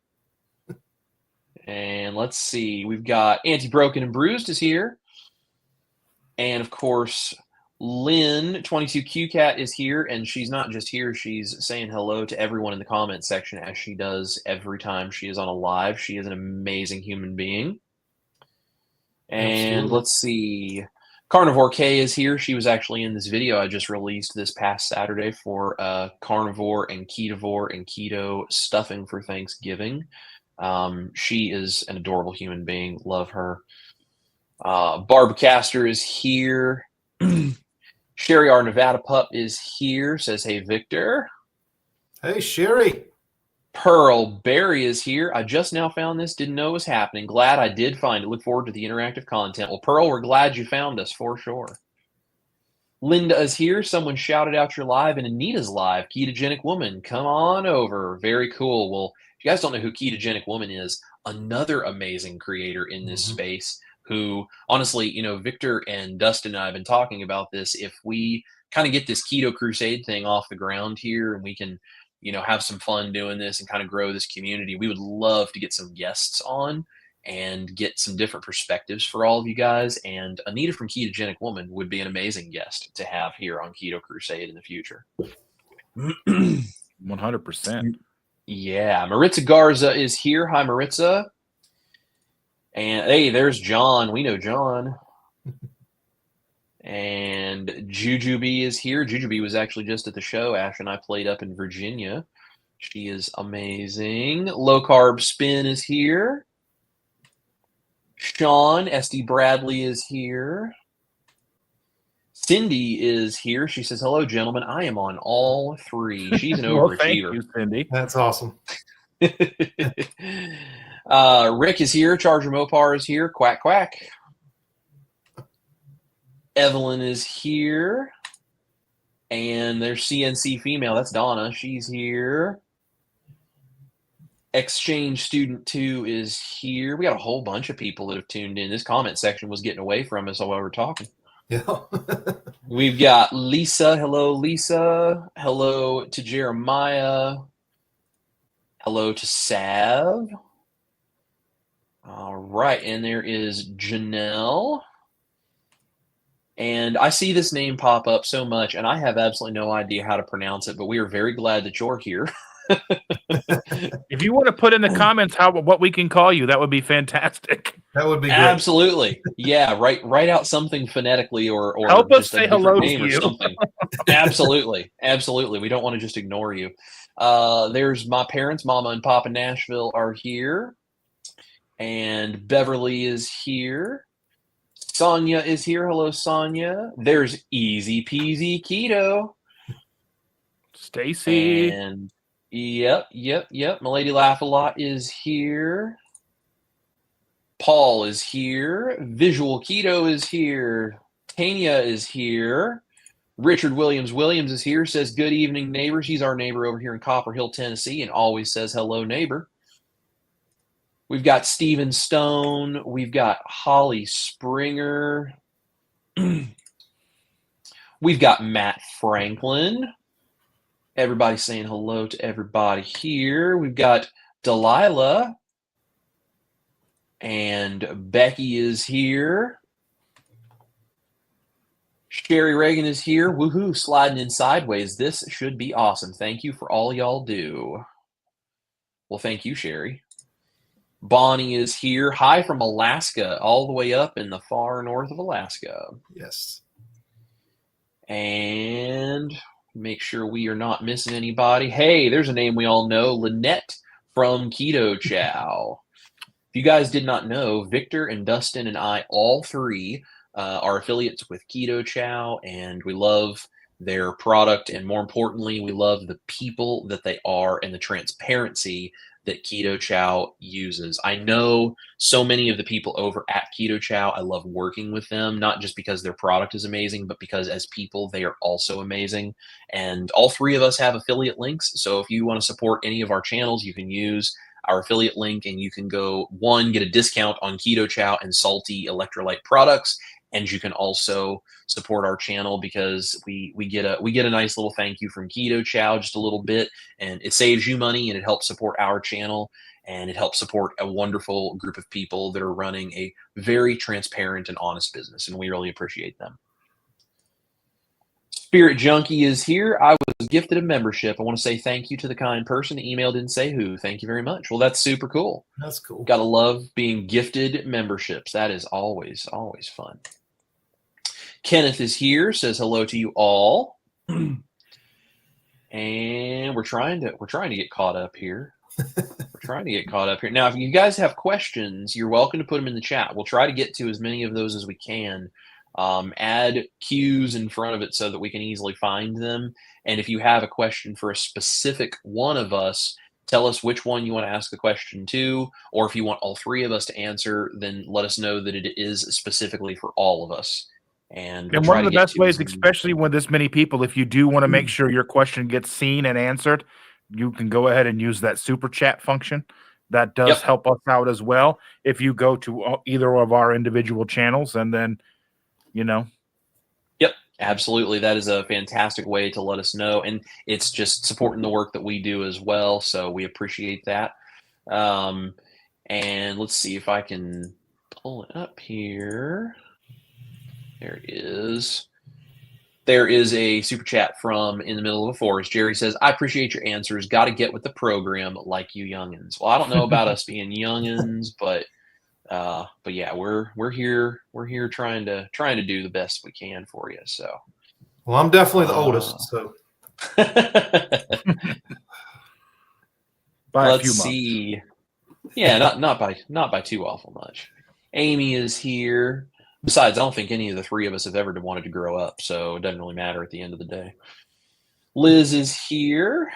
And let's see. We've got Auntie Broken and Bruised is here. And of course, Lynn 22Q Cat is here, and she's not just here, she's saying hello to everyone in the comments section as she does every time she is on a live. She is an amazing human being. And Absolutely. let's see. Carnivore K is here. She was actually in this video I just released this past Saturday for carnivore and keto stuffing for Thanksgiving. She is an adorable human being. Love her. Barb Caster is here. Sherry, our Nevada pup, is here. Says, hey, Victor. Hey, Sherry. Pearl Barry is here. I just now found this. Didn't know it was happening. Glad I did find it. Look forward to the interactive content. Well, Pearl, we're glad you found us for sure. Linda is here. Someone shouted out your live, and Anita's live. Ketogenic Woman, come on over. Very cool. Well, if you guys don't know who Ketogenic Woman is, another amazing creator in this space who, honestly, Victor and Dustin and I have been talking about this. If we kind of get this Keto Crusade thing off the ground here and we can, have some fun doing this and kind of grow this community, we would love to get some guests on and get some different perspectives for all of you guys. And Anita from Ketogenic Woman would be an amazing guest to have here on Keto Crusade in the future. 100%. Yeah. Maritza Garza is here. Hi, Maritza. And hey, there's John. We know John. And Jujubee is here. Jujubee was actually just at the show. Ash and I played up in Virginia. She is amazing. Low Carb Spin is here. Sean SD Bradley is here. Cindy is here. She says, hello, gentlemen. I am on all three. She's an overachiever. Thank you, Cindy. That's awesome. Rick is here. Charger Mopar is here. Quack, quack. Evelyn is here. And there's CNC Female. That's Donna. She's here. Exchange Student 2 is here. We got a whole bunch of people that have tuned in. This comment section was getting away from us while we were talking. Yeah. We've got Lisa. Hello, Lisa. Hello to Jeremiah. Hello to Sav. All right, and there is Janelle. And I see this name pop up so much, and I have absolutely no idea how to pronounce it, but we are very glad that you're here. If you want to put in the comments what we can call you, that would be fantastic. That would be great. Absolutely. Yeah, write out something phonetically or help us just say hello to name or you. something. Absolutely. Absolutely. We don't want to just ignore you. There's my parents, Mama and Papa Nashville are here. And Beverly is here. Sonia is here. Hello, Sonia. There's Easy Peasy Keto. Stacy. And yep. My Lady Laugh a Lot is here. Paul is here. Visual Keto is here. Tanya is here. Richard Williams is here. Says, good evening, neighbors. He's our neighbor over here in Copper Hill, Tennessee, and always says hello, neighbor. We've got Stephen Stone. We've got Holly Springer. We've got Matt Franklin. Everybody's saying hello to everybody here. We've got Delilah. And Becky is here. Sherry Reagan is here. Woohoo, sliding in sideways. This should be awesome. Thank you for all y'all do. Well, thank you, Sherry. Bonnie is here. Hi from Alaska, all the way up in the far north of Alaska. Yes. And make sure we are not missing anybody. Hey, there's a name we all know, Lynette from Keto Chow. If you guys did not know, Victor and Dustin and I, all three, are affiliates with Keto Chow, and we love their product, and more importantly, we love the people that they are and the transparency that Keto Chow uses. I know so many of the people over at Keto Chow. I love working with them, not just because their product is amazing, but because as people, they are also amazing. And all three of us have affiliate links. So if you want to support any of our channels, you can use our affiliate link and you can go, one, get a discount on Keto Chow and salty electrolyte products. And you can also support our channel because we get a nice little thank you from Keto Chow, just a little bit, and it saves you money and it helps support our channel and it helps support a wonderful group of people that are running a very transparent and honest business, and we really appreciate them. Spirit Junkie is here. I was gifted a membership. I want to say thank you to the kind person. The email didn't say who. Thank you very much. Well, that's super cool. That's cool. Gotta love being gifted memberships. That is always fun. Kenneth is here, says hello to you all. And we're trying to get caught up here. Now, if you guys have questions, you're welcome to put them in the chat. We'll try to get to as many of those as we can. Add cues in front of it so that we can easily find them. And if you have a question for a specific one of us, tell us which one you want to ask the question to, or if you want all three of us to answer, then let us know that it is specifically for all of us. And one of the best ways, especially when this many people, if you do want to make sure your question gets seen and answered, you can go ahead and use that super chat function. That does help us out as well. If you go to either of our individual channels and then, Yep, absolutely. That is a fantastic way to let us know. And it's just supporting the work that we do as well. So we appreciate that. And let's see if I can pull it up here. There it is. There is a super chat from In the Middle of a Forest. Jerry says, I appreciate your answers. Got to get with the program like you youngins. Well, I don't know about us being youngins, but yeah, we're here trying to do the best we can for you. So, well, I'm definitely the oldest. So let's see. Yeah, not by too awful much. Amy is here. Besides, I don't think any of the three of us have ever wanted to grow up, so it doesn't really matter at the end of the day. Liz is here,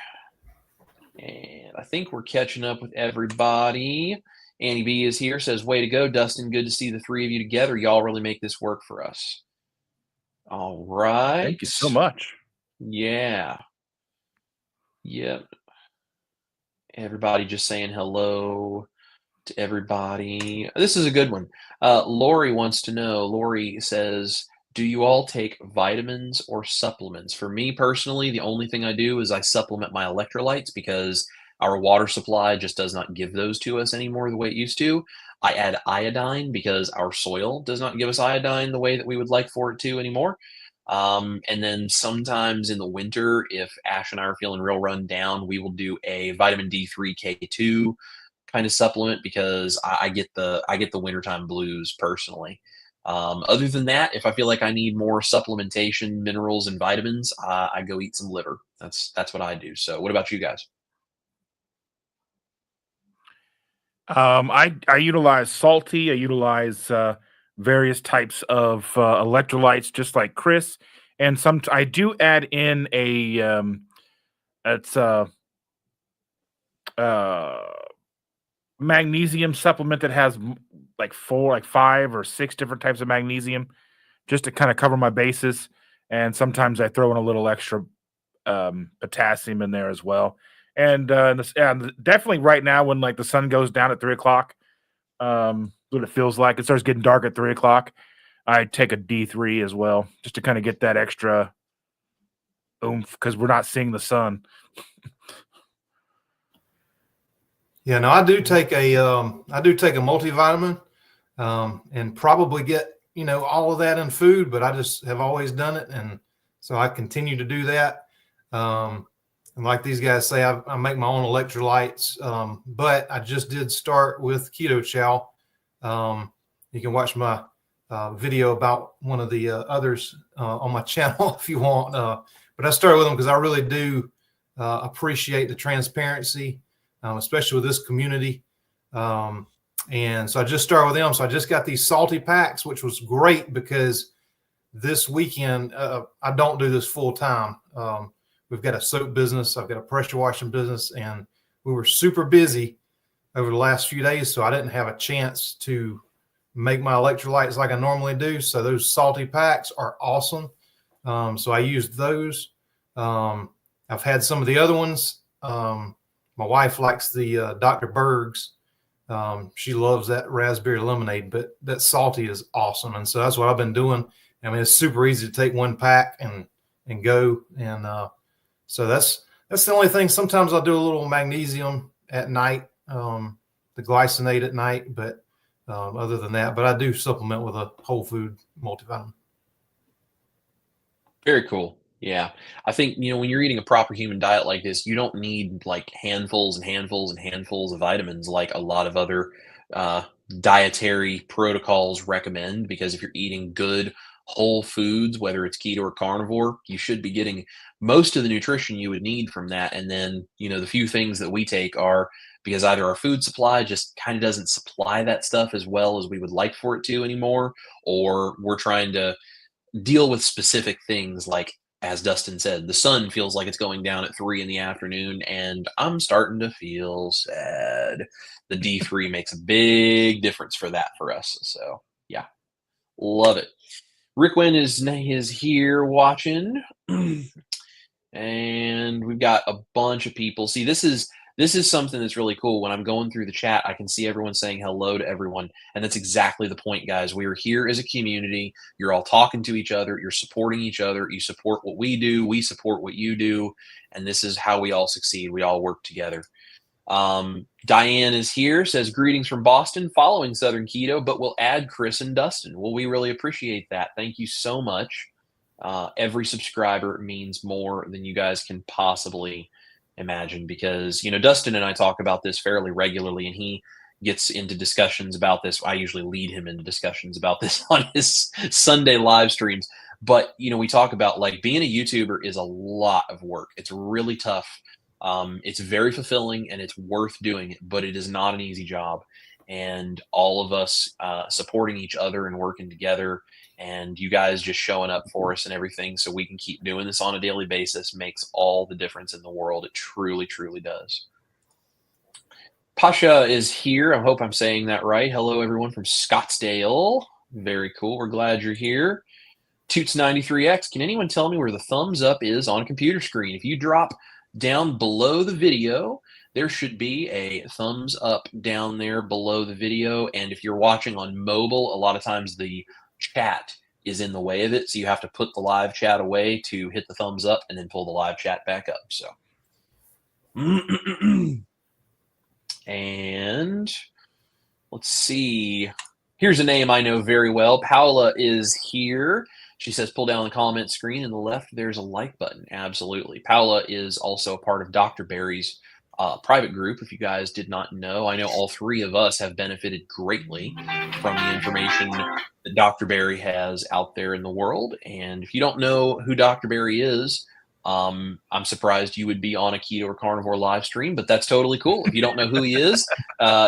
and I think we're catching up with everybody. Annie B is here, says, way to go, Dustin. Good to see the three of you together. Y'all really make this work for us. All right. Thank you so much. Yeah. Yep. Everybody just saying hello to everybody. This is a good one. Lori wants to know, Lori says, do you all take vitamins or supplements? For me personally, the only thing I do is I supplement my electrolytes because our water supply just does not give those to us anymore the way it used to. I add iodine because our soil does not give us iodine the way that we would like for it to anymore. And then sometimes in the winter, if Ash and I are feeling real run down, we will do a vitamin D3 K2 kind of supplement because I get the wintertime blues personally. Other than that, if I feel like I need more supplementation, minerals, and vitamins, I go eat some liver. That's what I do. So, what about you guys? I utilize salty. I utilize various types of electrolytes, just like Chris. And I do add in a it's magnesium supplement that has like 5 or 6 different types of magnesium, just to kind of cover my bases. And sometimes I throw in a little extra potassium in there as well. And definitely right now, when like the sun goes down at 3 o'clock, what it feels like, it starts getting dark at 3 o'clock, I take a D3 as well, just to kind of get that extra oomph because we're not seeing the sun. Yeah, no, I do take a multivitamin, and probably get all of that in food, but I just have always done it, and so I continue to do that. And like these guys say, I make my own electrolytes, but I just did start with Keto Chow. You can watch my video about one of the others on my channel if you want. But I started with them because I really do appreciate the transparency, especially with this community. And so I just started with them. So I just got these salty packs, which was great because this weekend, I don't do this full time. We've got a soap business. I've got a pressure washing business, and we were super busy over the last few days. So I didn't have a chance to make my electrolytes like I normally do. So those salty packs are awesome. So I used those. I've had some of the other ones. My wife likes the Dr. Berg's. She loves that raspberry lemonade, but that salty is awesome. And so that's what I've been doing. I mean, it's super easy to take one pack and go. And so that's the only thing. Sometimes I'll do a little magnesium at night, the glycinate at night, but other than that, but I do supplement with a whole food multivitamin. Very cool. Yeah. I think, when you're eating a proper human diet like this, you don't need like handfuls and handfuls and handfuls of vitamins like a lot of other dietary protocols recommend, because if you're eating good whole foods, whether it's keto or carnivore, you should be getting most of the nutrition you would need from that. And then, the few things that we take are because either our food supply just kind of doesn't supply that stuff as well as we would like for it to anymore, or we're trying to deal with specific things like, as Dustin said, the sun feels like it's going down at 3 in the afternoon, and I'm starting to feel sad. The D3 makes a big difference for that for us. So, yeah, love it. Rick Wynn is here watching, and we've got a bunch of people. See, this is something that's really cool. When I'm going through the chat, I can see everyone saying hello to everyone. And that's exactly the point, guys. We are here as a community. You're all talking to each other. You're supporting each other. You support what we do. We support what you do. And this is how we all succeed. We all work together. Diane is here, says, greetings from Boston, following Southern Keto, but we'll add Chris and Dustin. Well, we really appreciate that. Thank you so much. Every subscriber means more than you guys can possibly imagine, because Dustin and I talk about this fairly regularly, and he gets into discussions about this. I usually lead him into discussions about this on his Sunday live streams. But we talk about, like, being a YouTuber is a lot of work. It's really tough. It's very fulfilling and it's worth doing it, but it is not an easy job. And all of us supporting each other and working together, and you guys just showing up for us and everything so we can keep doing this on a daily basis makes all the difference in the world. It truly, truly does. Pasha is here. I hope I'm saying that right. Hello, everyone from Scottsdale. Very cool. We're glad you're here. Toots93X, can anyone tell me where the thumbs up is on a computer screen? If you drop down below the video, there should be a thumbs up down there below the video. And if you're watching on mobile, a lot of times the chat is in the way of it. So you have to put the live chat away to hit the thumbs up and then pull the live chat back up. So. And let's see. Here's a name I know very well. Paula is here. She says, pull down the comment screen and the left, there's a like button. Absolutely. Paula is also a part of Dr. Barry's private group. If you guys did not know, I know all three of us have benefited greatly from the information that Dr. Barry has out there in the world. And if you don't know who Dr. Barry is, I'm surprised you would be on a keto or carnivore live stream, but that's totally cool. If you don't know who he is,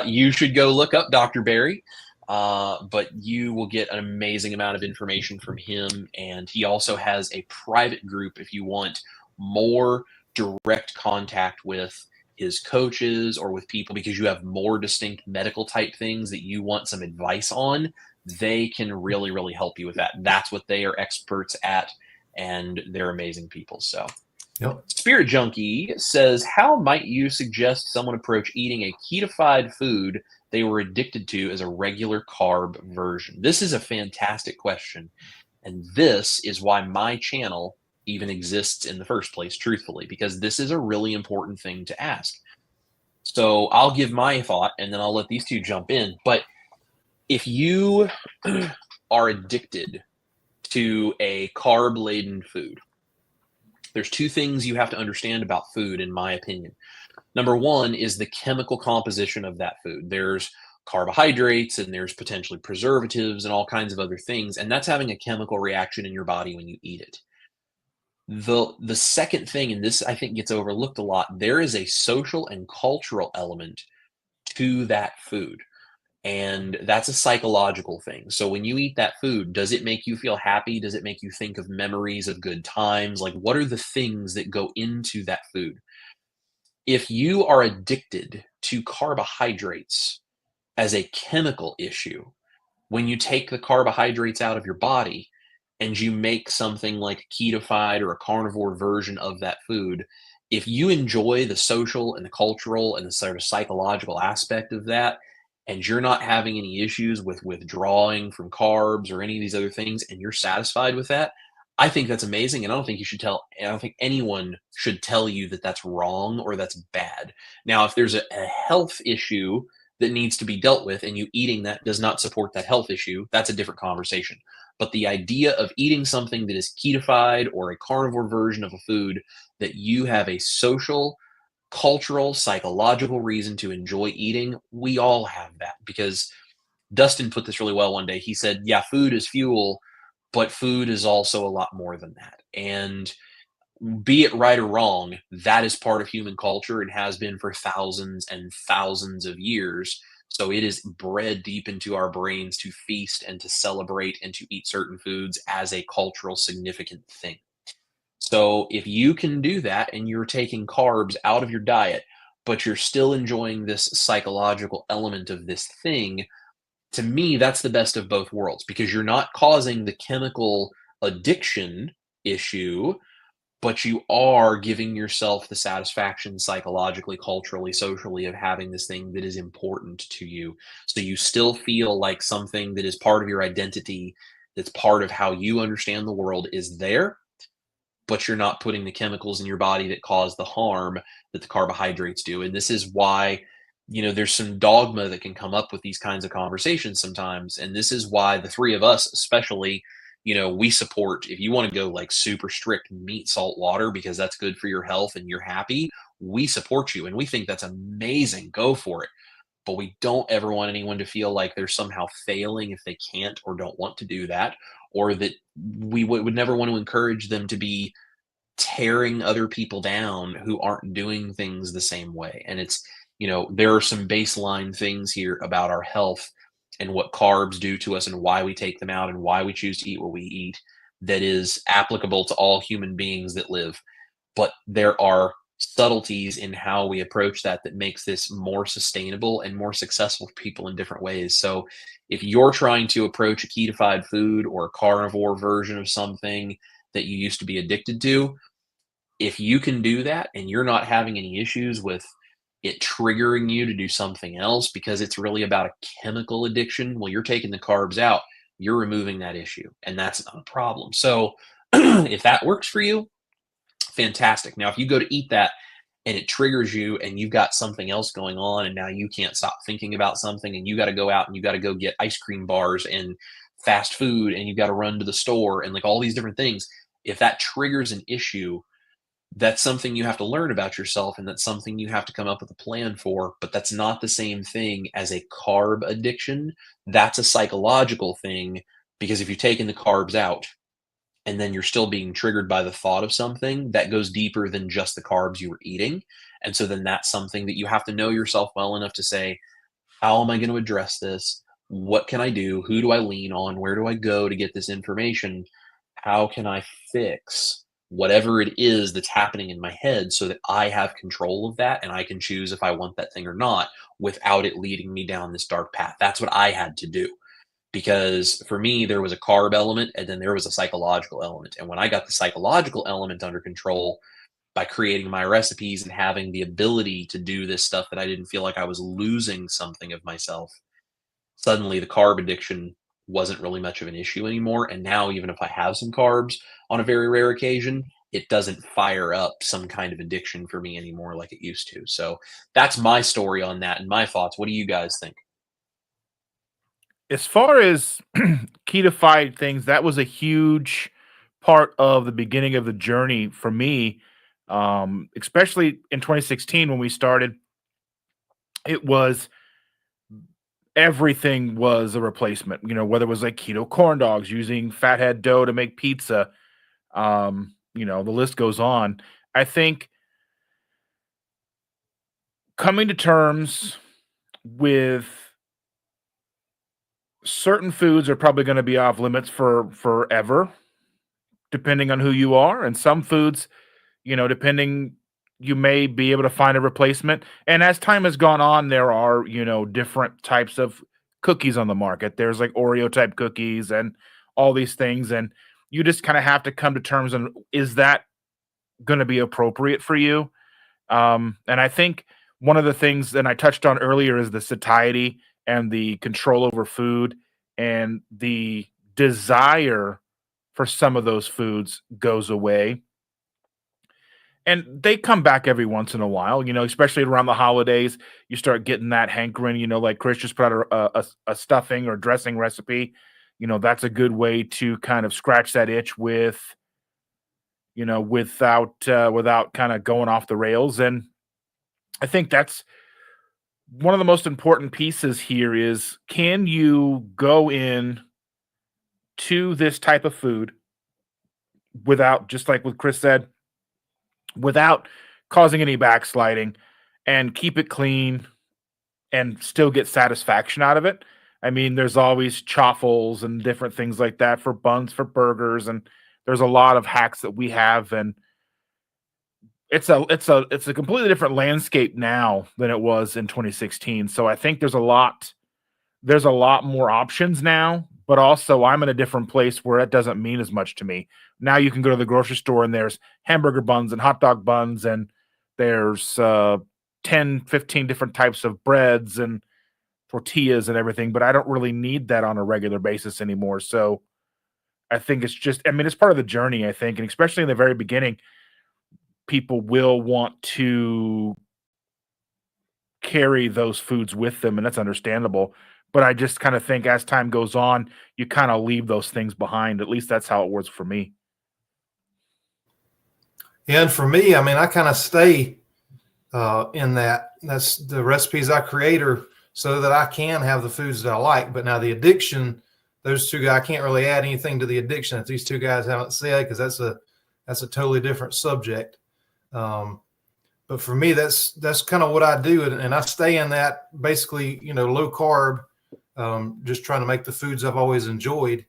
you should go look up Dr. Barry. But you will get an amazing amount of information from him. And he also has a private group if you want more direct contact with his coaches or with people because you have more distinct medical type things that you want some advice on. They can really, really help you with that. That's what they are experts at, and they're amazing people. So Yep. Spirit Junkie says, how might you suggest someone approach eating a ketofied food they were addicted to as a regular carb version? This is a fantastic question. And this is why my channel even exists in the first place, truthfully, because this is a really important thing to ask. So I'll give my thought and then I'll let these two jump in. But if you are addicted to a carb-laden food, there's two things you have to understand about food, in my opinion. Number one is the chemical composition of that food. There's carbohydrates and there's potentially preservatives and all kinds of other things, and that's having a chemical reaction in your body when you eat it. The second thing, and this I think gets overlooked a lot, there is a social and cultural element to that food. And that's a psychological thing. So when you eat that food, does it make you feel happy? Does it make you think of memories of good times? Like, what are the things that go into that food? If you are addicted to carbohydrates as a chemical issue, when you take the carbohydrates out of your body and you make something like a ketofied or a carnivore version of that food, if you enjoy the social and the cultural and the sort of psychological aspect of that, and you're not having any issues with withdrawing from carbs or any of these other things, and you're satisfied with that, I think that's amazing. And I don't think anyone should tell you that that's wrong or that's bad. Now, if there's a health issue that needs to be dealt with and you eating that does not support that health issue, that's a different conversation. But the idea of eating something that is ketofied or a carnivore version of a food that you have a social, cultural, psychological reason to enjoy eating, we all have that. Because Dustin put this really well one day. He said, yeah, food is fuel, but food is also a lot more than that. And be it right or wrong, that is part of human culture and has been for thousands and thousands of years. So it is bred deep into our brains to feast and to celebrate and to eat certain foods as a cultural significant thing. So if you can do that and you're taking carbs out of your diet, but you're still enjoying this psychological element of this thing, to me, that's the best of both worlds, because you're not causing the chemical addiction issue, but you are giving yourself the satisfaction psychologically, culturally, socially of having this thing that is important to you. So you still feel like something that is part of your identity, that's part of how you understand the world, is there, but you're not putting the chemicals in your body that cause the harm that the carbohydrates do. And this is why, there's some dogma that can come up with these kinds of conversations sometimes. And this is why the three of us, especially, we support, if you want to go like super strict meat, salt, water, because that's good for your health and you're happy, we support you. And we think that's amazing. Go for it. But we don't ever want anyone to feel like they're somehow failing if they can't or don't want to do that, or that we would never want to encourage them to be tearing other people down who aren't doing things the same way. And it's, there are some baseline things here about our health and what carbs do to us and why we take them out and why we choose to eat what we eat that is applicable to all human beings that live. But there are subtleties in how we approach that makes this more sustainable and more successful for people in different ways. So if you're trying to approach a ketofied food or a carnivore version of something that you used to be addicted to, if you can do that and you're not having any issues with it triggering you to do something else because it's really about a chemical addiction, well, you're taking the carbs out, you're removing that issue, and that's not a problem. So if that works for you, fantastic. Now, if you go to eat that and it triggers you and you've got something else going on and now you can't stop thinking about something and you got to go out and you got to go get ice cream bars and fast food and you got to run to the store and like all these different things, if that triggers an issue, that's something you have to learn about yourself and that's something you have to come up with a plan for. But that's not the same thing as a carb addiction. That's a psychological thing, because if you're taking the carbs out and then you're still being triggered by the thought of something that goes deeper than just the carbs you were eating. And so then that's something that you have to know yourself well enough to say, how am I going to address this? What can I do? Who do I lean on? Where do I go to get this information? How can I fix whatever it is that's happening in my head so that I have control of that and I can choose if I want that thing or not without it leading me down this dark path? That's what I had to do. Because for me, there was a carb element and then there was a psychological element. And when I got the psychological element under control by creating my recipes and having the ability to do this stuff that I didn't feel like I was losing something of myself, suddenly the carb addiction wasn't really much of an issue anymore. And now, even if I have some carbs on a very rare occasion, it doesn't fire up some kind of addiction for me anymore like it used to. So that's my story on that and my thoughts. What do you guys think? As far as ketofied things, that was a huge part of the beginning of the journey for me, especially in 2016 when we started. It was everything was a replacement, whether it was like keto corn dogs, using fathead dough to make pizza, the list goes on. I think coming to terms with certain foods are probably going to be off limits for forever, depending on who you are. And some foods, depending, you may be able to find a replacement. And as time has gone on, there are, different types of cookies on the market. There's like Oreo type cookies and all these things. And you just kind of have to come to terms on, is that going to be appropriate for you? And I think one of the things that I touched on earlier is the satiety and the control over food, and the desire for some of those foods goes away. And they come back every once in a while, especially around the holidays. You start getting that hankering, like Chris just put out a stuffing or dressing recipe. That's a good way to kind of scratch that itch without kind of going off the rails. And I think that's one of the most important pieces here is, can you go in to this type of food without, just like what Chris said, without causing any backsliding, and keep it clean and still get satisfaction out of it? I mean, there's always chaffles and different things like that for buns, for burgers, and there's a lot of hacks that we have, and it's a completely different landscape now than it was in 2016. So I think there's a lot more options now, but also I'm in a different place where it doesn't mean as much to me. Now you can go to the grocery store and there's hamburger buns and hot dog buns, and there's 10, 15 different types of breads and tortillas and everything, but I don't really need that on a regular basis anymore. So I think it's part of the journey, I think, and especially in the very beginning, people will want to carry those foods with them, and that's understandable. But I just kind of think as time goes on, you kind of leave those things behind. At least that's how it works for me. And for me, I kind of stay in that. That's the recipes I create are so that I can have the foods that I like. But now the addiction, those two guys, I can't really add anything to the addiction that these two guys haven't said, because that's a totally different subject. But for me, that's kind of what I do. And I stay in that basically, low carb, just trying to make the foods I've always enjoyed.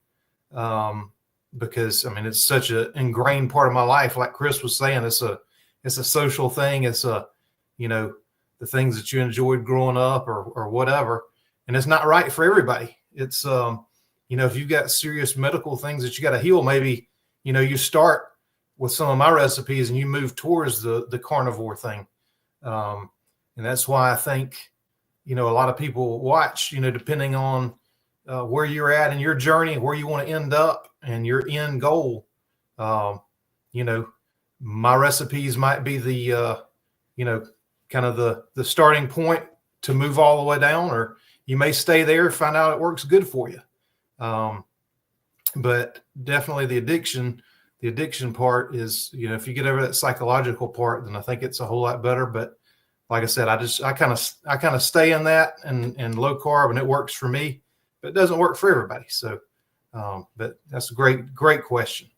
Because it's such an ingrained part of my life. Like Chris was saying, it's a social thing. It's a, you know, the things that you enjoyed growing up or whatever. And it's not right for everybody. It's, you know, if you've got serious medical things that you got to heal, maybe, you know, you start with some of my recipes and you move towards the carnivore thing. And that's why I think, you know, a lot of people watch, you know, depending on where you're at in your journey, where you want to end up and your end goal. You know, my recipes might be the, you know, kind of the starting point to move all the way down, or you may stay there, find out it works good for you. But definitely the addiction part is, you know, if you get over that psychological part, then I think it's a whole lot better. But like I said, I kind of stay in that and low carb, and it works for me, but it doesn't work for everybody. So, but that's a great question.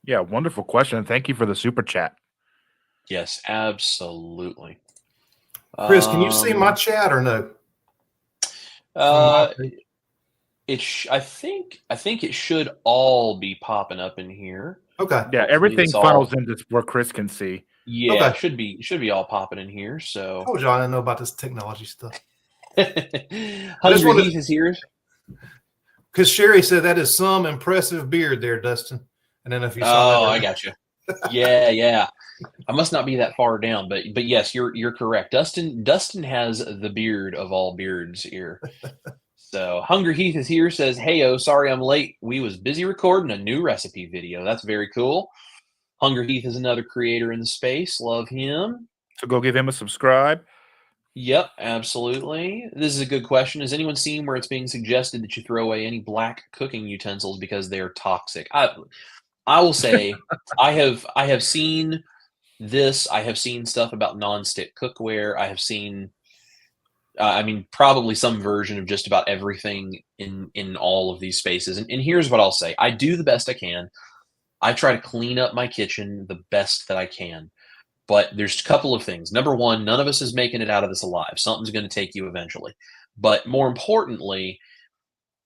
Yeah, wonderful question. Thank you for the super chat. Yes, absolutely. Chris, can you see my chat or no? I think it should all be popping up in here. Okay. Yeah, everything funnels into where Chris can see. Yeah, okay. it should be all popping in here. So I told you I didn't know about this technology stuff. Hungry Heath is here. Because Sherry said that is some impressive beard there, Dustin. And then if you saw that. I got you. Yeah. I must not be that far down, but yes, you're correct. Dustin has the beard of all beards here. So Hungry Heath is here, says, "Heyo, sorry I'm late. We was busy recording a new recipe video." That's very cool. Hungry Heath is another creator in the space. Love him. So go give him a subscribe. Yep, absolutely. This is a good question. Has anyone seen where it's being suggested that you throw away any black cooking utensils because they are toxic? I will say I have seen this. I have seen stuff about nonstick cookware. I have seen probably some version of just about everything in all of these spaces. And here's what I'll say. I do the best I can. I try to clean up my kitchen the best that I can. But there's a couple of things. Number one, none of us is making it out of this alive. Something's going to take you eventually. But more importantly,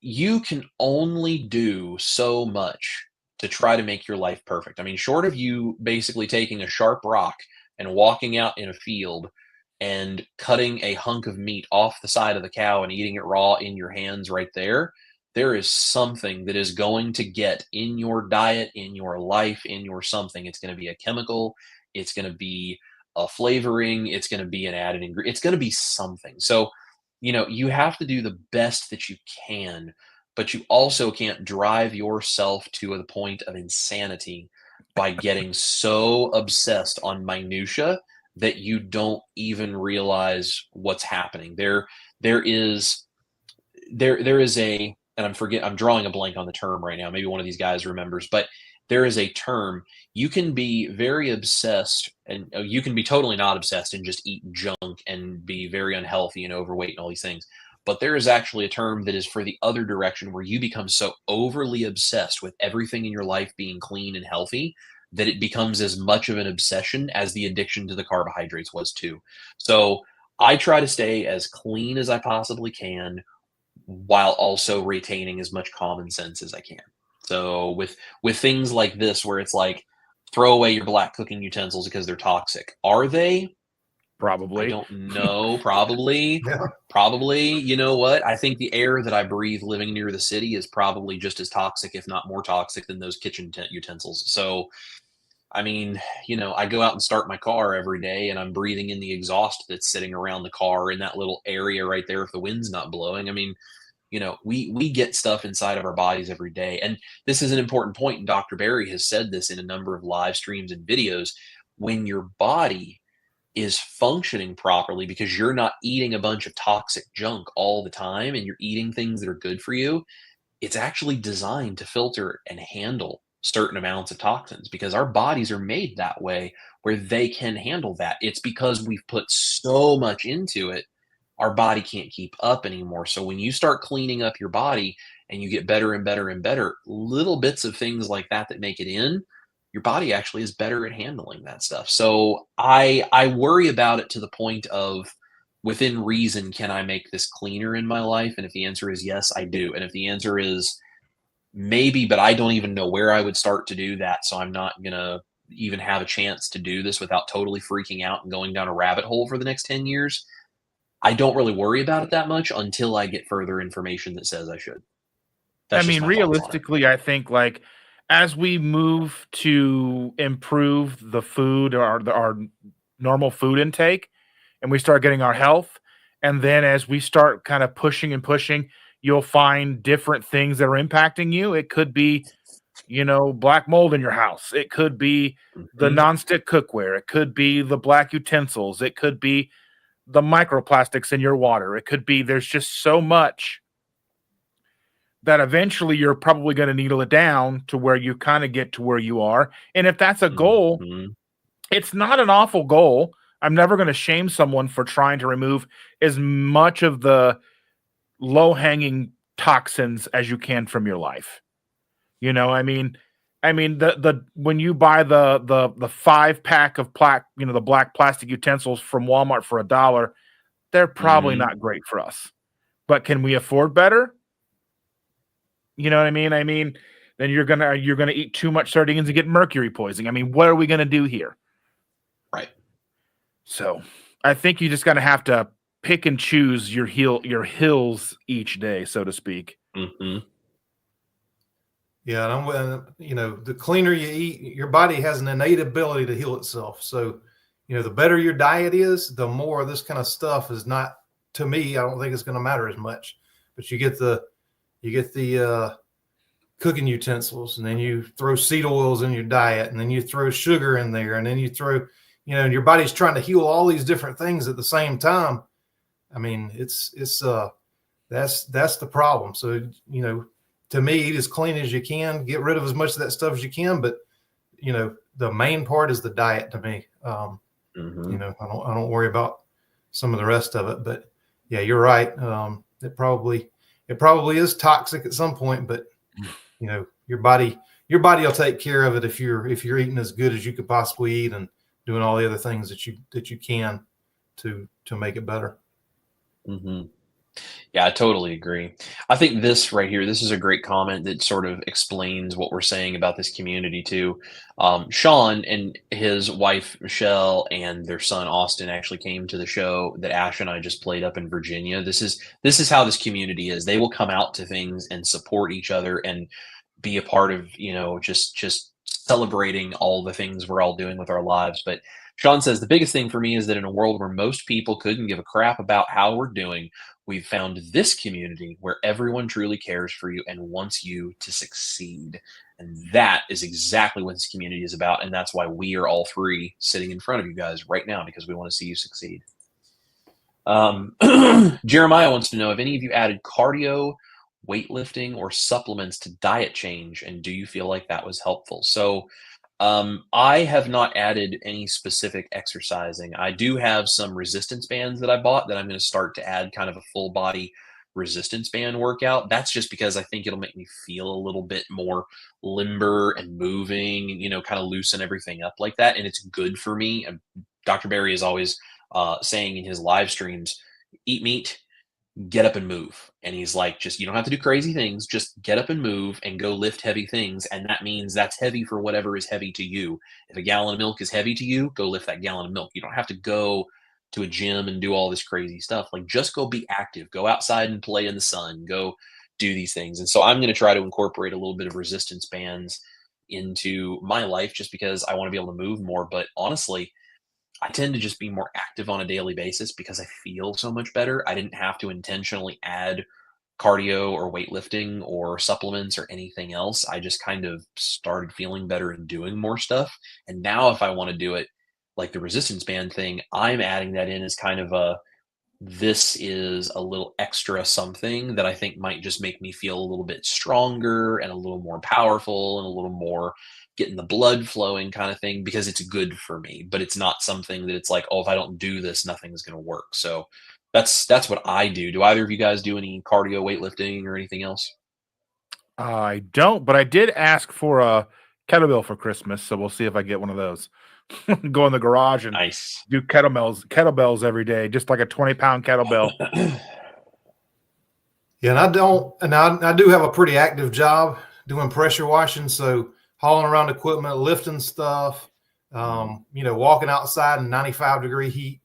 you can only do so much to try to make your life perfect. I mean, short of you basically taking a sharp rock and walking out in a field and cutting a hunk of meat off the side of the cow and eating it raw in your hands right there, there is something that is going to get in your diet, in your life, in your something. It's going to be a chemical. It's going to be a flavoring. It's going to be an added ingredient. It's going to be something. So, you know, you have to do the best that you can, but you also can't drive yourself to the point of insanity by getting so obsessed on minutia that you don't even realize what's happening. There is a, and I'm drawing a blank on the term right now. Maybe one of these guys remembers, but there is a term. You can be very obsessed, and you can be totally not obsessed and just eat junk and be very unhealthy and overweight and all these things. But there is actually a term that is for the other direction, where you become so overly obsessed with everything in your life being clean and healthy that it becomes as much of an obsession as the addiction to the carbohydrates was too. So I try to stay as clean as I possibly can while also retaining as much common sense as I can. So with things like this, where it's like, throw away your black cooking utensils because they're toxic. Are they? Probably. I don't know. Probably. Yeah. Probably. You know what? I think the air that I breathe living near the city is probably just as toxic, if not more toxic, than those kitchen utensils. So, I mean, you know, I go out and start my car every day and I'm breathing in the exhaust that's sitting around the car in that little area right there if the wind's not blowing. I mean, you know, we get stuff inside of our bodies every day. And this is an important point, and Dr. Barry has said this in a number of live streams and videos. When your body is functioning properly, because you're not eating a bunch of toxic junk all the time and you're eating things that are good for you, it's actually designed to filter and handle certain amounts of toxins, because our bodies are made that way, where they can handle that. It's because we've put so much into it, our body can't keep up anymore. So when you start cleaning up your body and you get better and better and better, little bits of things like that make it in, your body actually is better at handling that stuff. So I worry about it to the point of, within reason, can I make this cleaner in my life? And if the answer is yes, I do. And if the answer is maybe, but I don't even know where I would start to do that, so I'm not gonna, even have a chance to do this without totally freaking out and going down a rabbit hole for the next 10 years, I don't really worry about it that much until I get further information that says I should. I That's just mean, my thoughts on it. realistically, I think like as we move to improve the food or our normal food intake, and we start getting our health, and then as we start kind of pushing and pushing, you'll find different things that are impacting you. It could be, black mold in your house. It could be the Mhm. nonstick cookware. It could be the black utensils. It could be the microplastics in your water. It could be there's just so much that eventually you're probably going to needle it down to where you kind of get to where you are. And if that's a goal, Mhm. it's not an awful goal. I'm never going to shame someone for trying to remove as much of the low-hanging toxins as you can from your life. The when you buy the 5-pack of the black plastic utensils from Walmart for $1, they're probably Mhm. not great for us. But can we afford better? You know what I mean? Then you're gonna eat too much sardines and get mercury poisoning. I mean, what are we gonna do here? Right. So I think you just gotta have to pick and choose your hills each day, so to speak. Mhm. Yeah, the cleaner you eat, your body has an innate ability to heal itself. So, the better your diet is, the more this kind of stuff is not. To me, I don't think it's going to matter as much. But you get the cooking utensils, and then you throw seed oils in your diet, and then you throw sugar in there, and then you throw, and your body's trying to heal all these different things at the same time. I mean, that's the problem. So, to me, eat as clean as you can, get rid of as much of that stuff as you can. But, the main part is the diet to me. Mhm. I don't worry about some of the rest of it, but yeah, you're right. It probably is toxic at some point, but your body will take care of it if you're eating as good as you could possibly eat and doing all the other things that you can to make it better. Mhm. Yeah, I totally agree. I think this right here, this is a great comment that sort of explains what we're saying about this community too. Sean and his wife Michelle and their son Austin actually came to the show that Ash and I just played up in Virginia. This is how this community is. They will come out to things and support each other and be a part of, just celebrating all the things we're all doing with our lives. But Sean says the biggest thing for me is that in a world where most people couldn't give a crap about how we're doing, we've found this community where everyone truly cares for you and wants you to succeed. And that is exactly what this community is about. And that's why we are all three sitting in front of you guys right now, because we want to see you succeed. Jeremiah wants to know if any of you added cardio, weightlifting, or supplements to diet change, and do you feel like that was helpful? So, I have not added any specific exercising. I do have some resistance bands that I bought that I'm going to start to add kind of a full body resistance band workout. That's just because I think it'll make me feel a little bit more limber and moving, kind of loosen everything up like that. And it's good for me. And Dr. Barry is always saying in his live streams, eat meat, get up and move. And he's like, just you don't have to do crazy things, just get up and move and go lift heavy things. And that means that's heavy for whatever is heavy to you. If a gallon of milk is heavy to you, go lift that gallon of milk. You don't have to go to a gym and do all this crazy stuff. Like, just go be active, go outside and play in the sun, go do these things. And so I'm going to try to incorporate a little bit of resistance bands into my life just because I want to be able to move more. But honestly, I tend to just be more active on a daily basis because I feel so much better. I didn't have to intentionally add cardio or weightlifting or supplements or anything else. I just kind of started feeling better and doing more stuff. And now, if I want to do it like the resistance band thing, I'm adding that in as kind of this is a little extra something that I think might just make me feel a little bit stronger and a little more powerful and a little more getting the blood flowing kind of thing, because it's good for me. But it's not something that it's like, oh, if I don't do this, nothing's going to work. So that's what I do. Do either of you guys do any cardio, weightlifting, or anything else? I don't, but I did ask for a kettlebell for Christmas, so we'll see if I get one of those. Go in the garage and Nice. do kettlebells every day, just like a 20-pound kettlebell. Yeah, and I do have a pretty active job doing pressure washing, so hauling around equipment, lifting stuff, walking outside in 95-degree heat,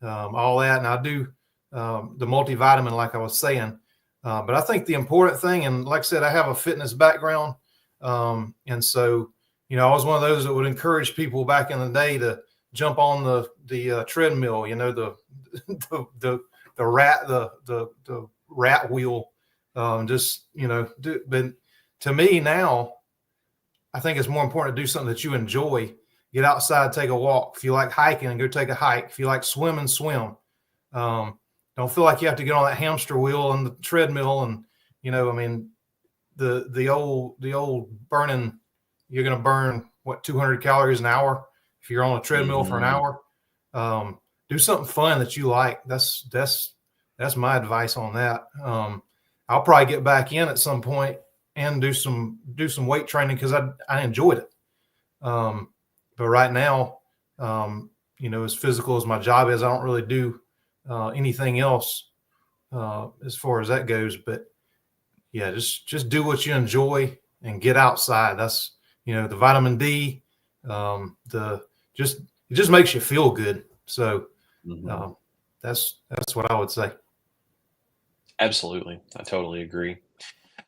all that. And I do the multivitamin, like I was saying. But I think the important thing, and like I said, I have a fitness background. And so, I was one of those that would encourage people back in the day to jump on the treadmill, the rat wheel, but to me now, I think it's more important to do something that you enjoy. Get outside, take a walk. If you like hiking, go take a hike. If you like swimming, swim. Don't feel like you have to get on that hamster wheel and the treadmill. And, the old burning, you're going to burn 200 calories an hour if you're on a treadmill for an hour. Do something fun that you like. That's my advice on that. I'll probably get back in at some point and do some weight training because I enjoyed it. But right now, as physical as my job is, I don't really do anything else as far as that goes. But yeah, just do what you enjoy and get outside. That's the vitamin D. It just makes you feel good. So that's what I would say. Absolutely, I totally agree.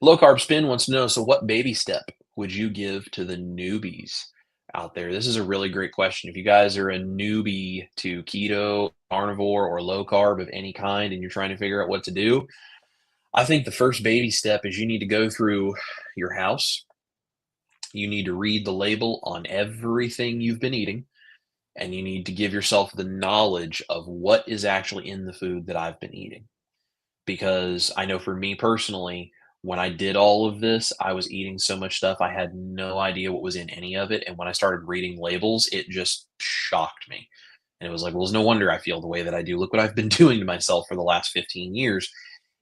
Low Carb Spin wants to know, so what baby step would you give to the newbies out there? This is a really great question. If you guys are a newbie to keto, carnivore, or low carb of any kind, and you're trying to figure out what to do, I think the first baby step is you need to go through your house. You need to read the label on everything you've been eating, and you need to give yourself the knowledge of what is actually in the food that I've been eating. Because I know for me personally, when I did all of this, I was eating so much stuff, I had no idea what was in any of it. And when I started reading labels, it just shocked me. And it was like, well, it's no wonder I feel the way that I do. Look what I've been doing to myself for the last 15 years.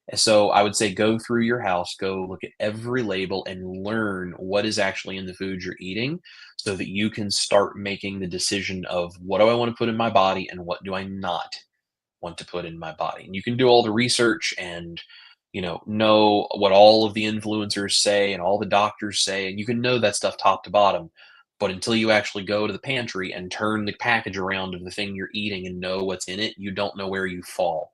And so I would say go through your house, go look at every label and learn what is actually in the food you're eating so that you can start making the decision of what do I want to put in my body and what do I not want to put in my body. And you can do all the research and know what all of the influencers say and all the doctors say, and you can know that stuff top to bottom. But until you actually go to the pantry and turn the package around of the thing you're eating and know what's in it, you don't know where you fall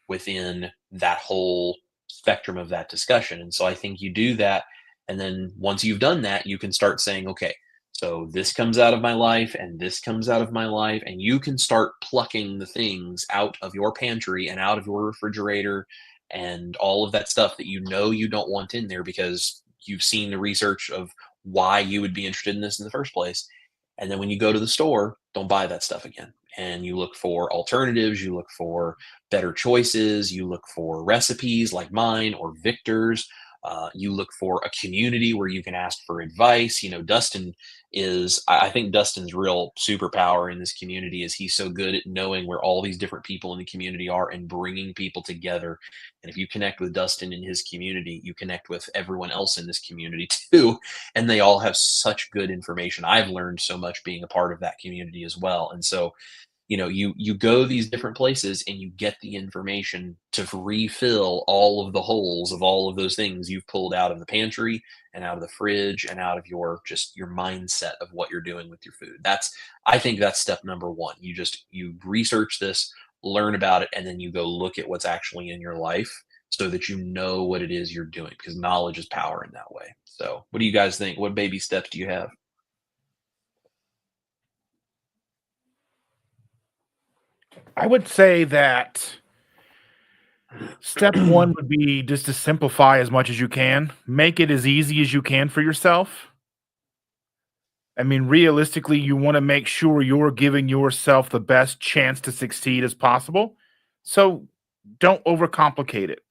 within that whole spectrum of that discussion. And so I think you do that. And then once you've done that, you can start saying, okay, so this comes out of my life and this comes out of my life. And you can start plucking the things out of your pantry and out of your refrigerator and all of that stuff that you don't want in there because you've seen the research of why you would be interested in this in the first place. And then when you go to the store, don't buy that stuff again. And you look for alternatives, you look for better choices, you look for recipes like mine or Victor's. You look for a community where you can ask for advice. Dustin I think Dustin's real superpower in this community is he's so good at knowing where all these different people in the community are and bringing people together. And if you connect with Dustin in his community, you connect with everyone else in this community too. And they all have such good information. I've learned so much being a part of that community as well. And so you go these different places and you get the information to refill all of the holes of all of those things you've pulled out of the pantry and out of the fridge and out of your mindset of what you're doing with your food. I think that's step number one. You research this, learn about it, and then you go look at what's actually in your life so that you know what it is you're doing, because knowledge is power in that way. So what do you guys think? What baby steps do you have? I would say that step one would be just to simplify as much as you can. Make it as easy as you can for yourself. I mean, realistically, you want to make sure you're giving yourself the best chance to succeed as possible. So don't overcomplicate it.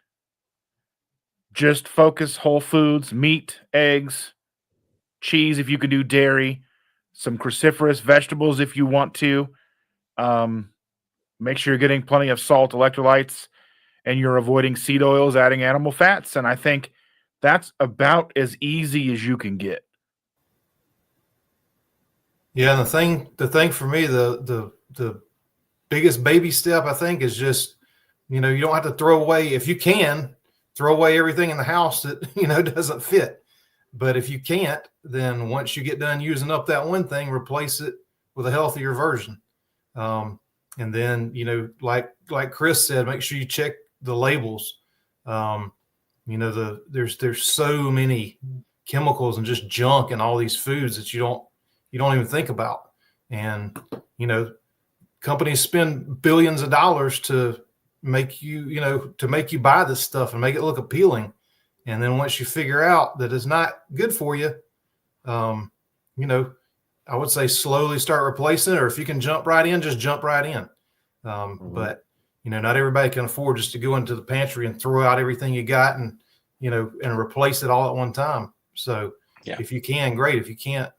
Just focus whole foods, meat, eggs, cheese if you can do dairy, some cruciferous vegetables if you want to. Make sure you're getting plenty of salt, electrolytes, and you're avoiding seed oils, adding animal fats. And I think that's about as easy as you can get. Yeah, and the thing for me, the biggest baby step, I think, is just, you don't have to throw away, if you can, throw away everything in the house that, doesn't fit. But if you can't, then once you get done using up that one thing, replace it with a healthier version. And then, you know, like Chris said, make sure you check the labels. You know, there's so many chemicals and just junk in all these foods that you don't even think about. And, you know, companies spend billions of dollars to make you buy this stuff and make it look appealing. And then once you figure out that it's not good for you, you know, I would say slowly start replacing it, or if you can jump right in, just jump right in. But, you know, not everybody can afford just to go into the pantry and throw out everything you got and, you know, and replace it all at one time. So if you can, great. If you can't,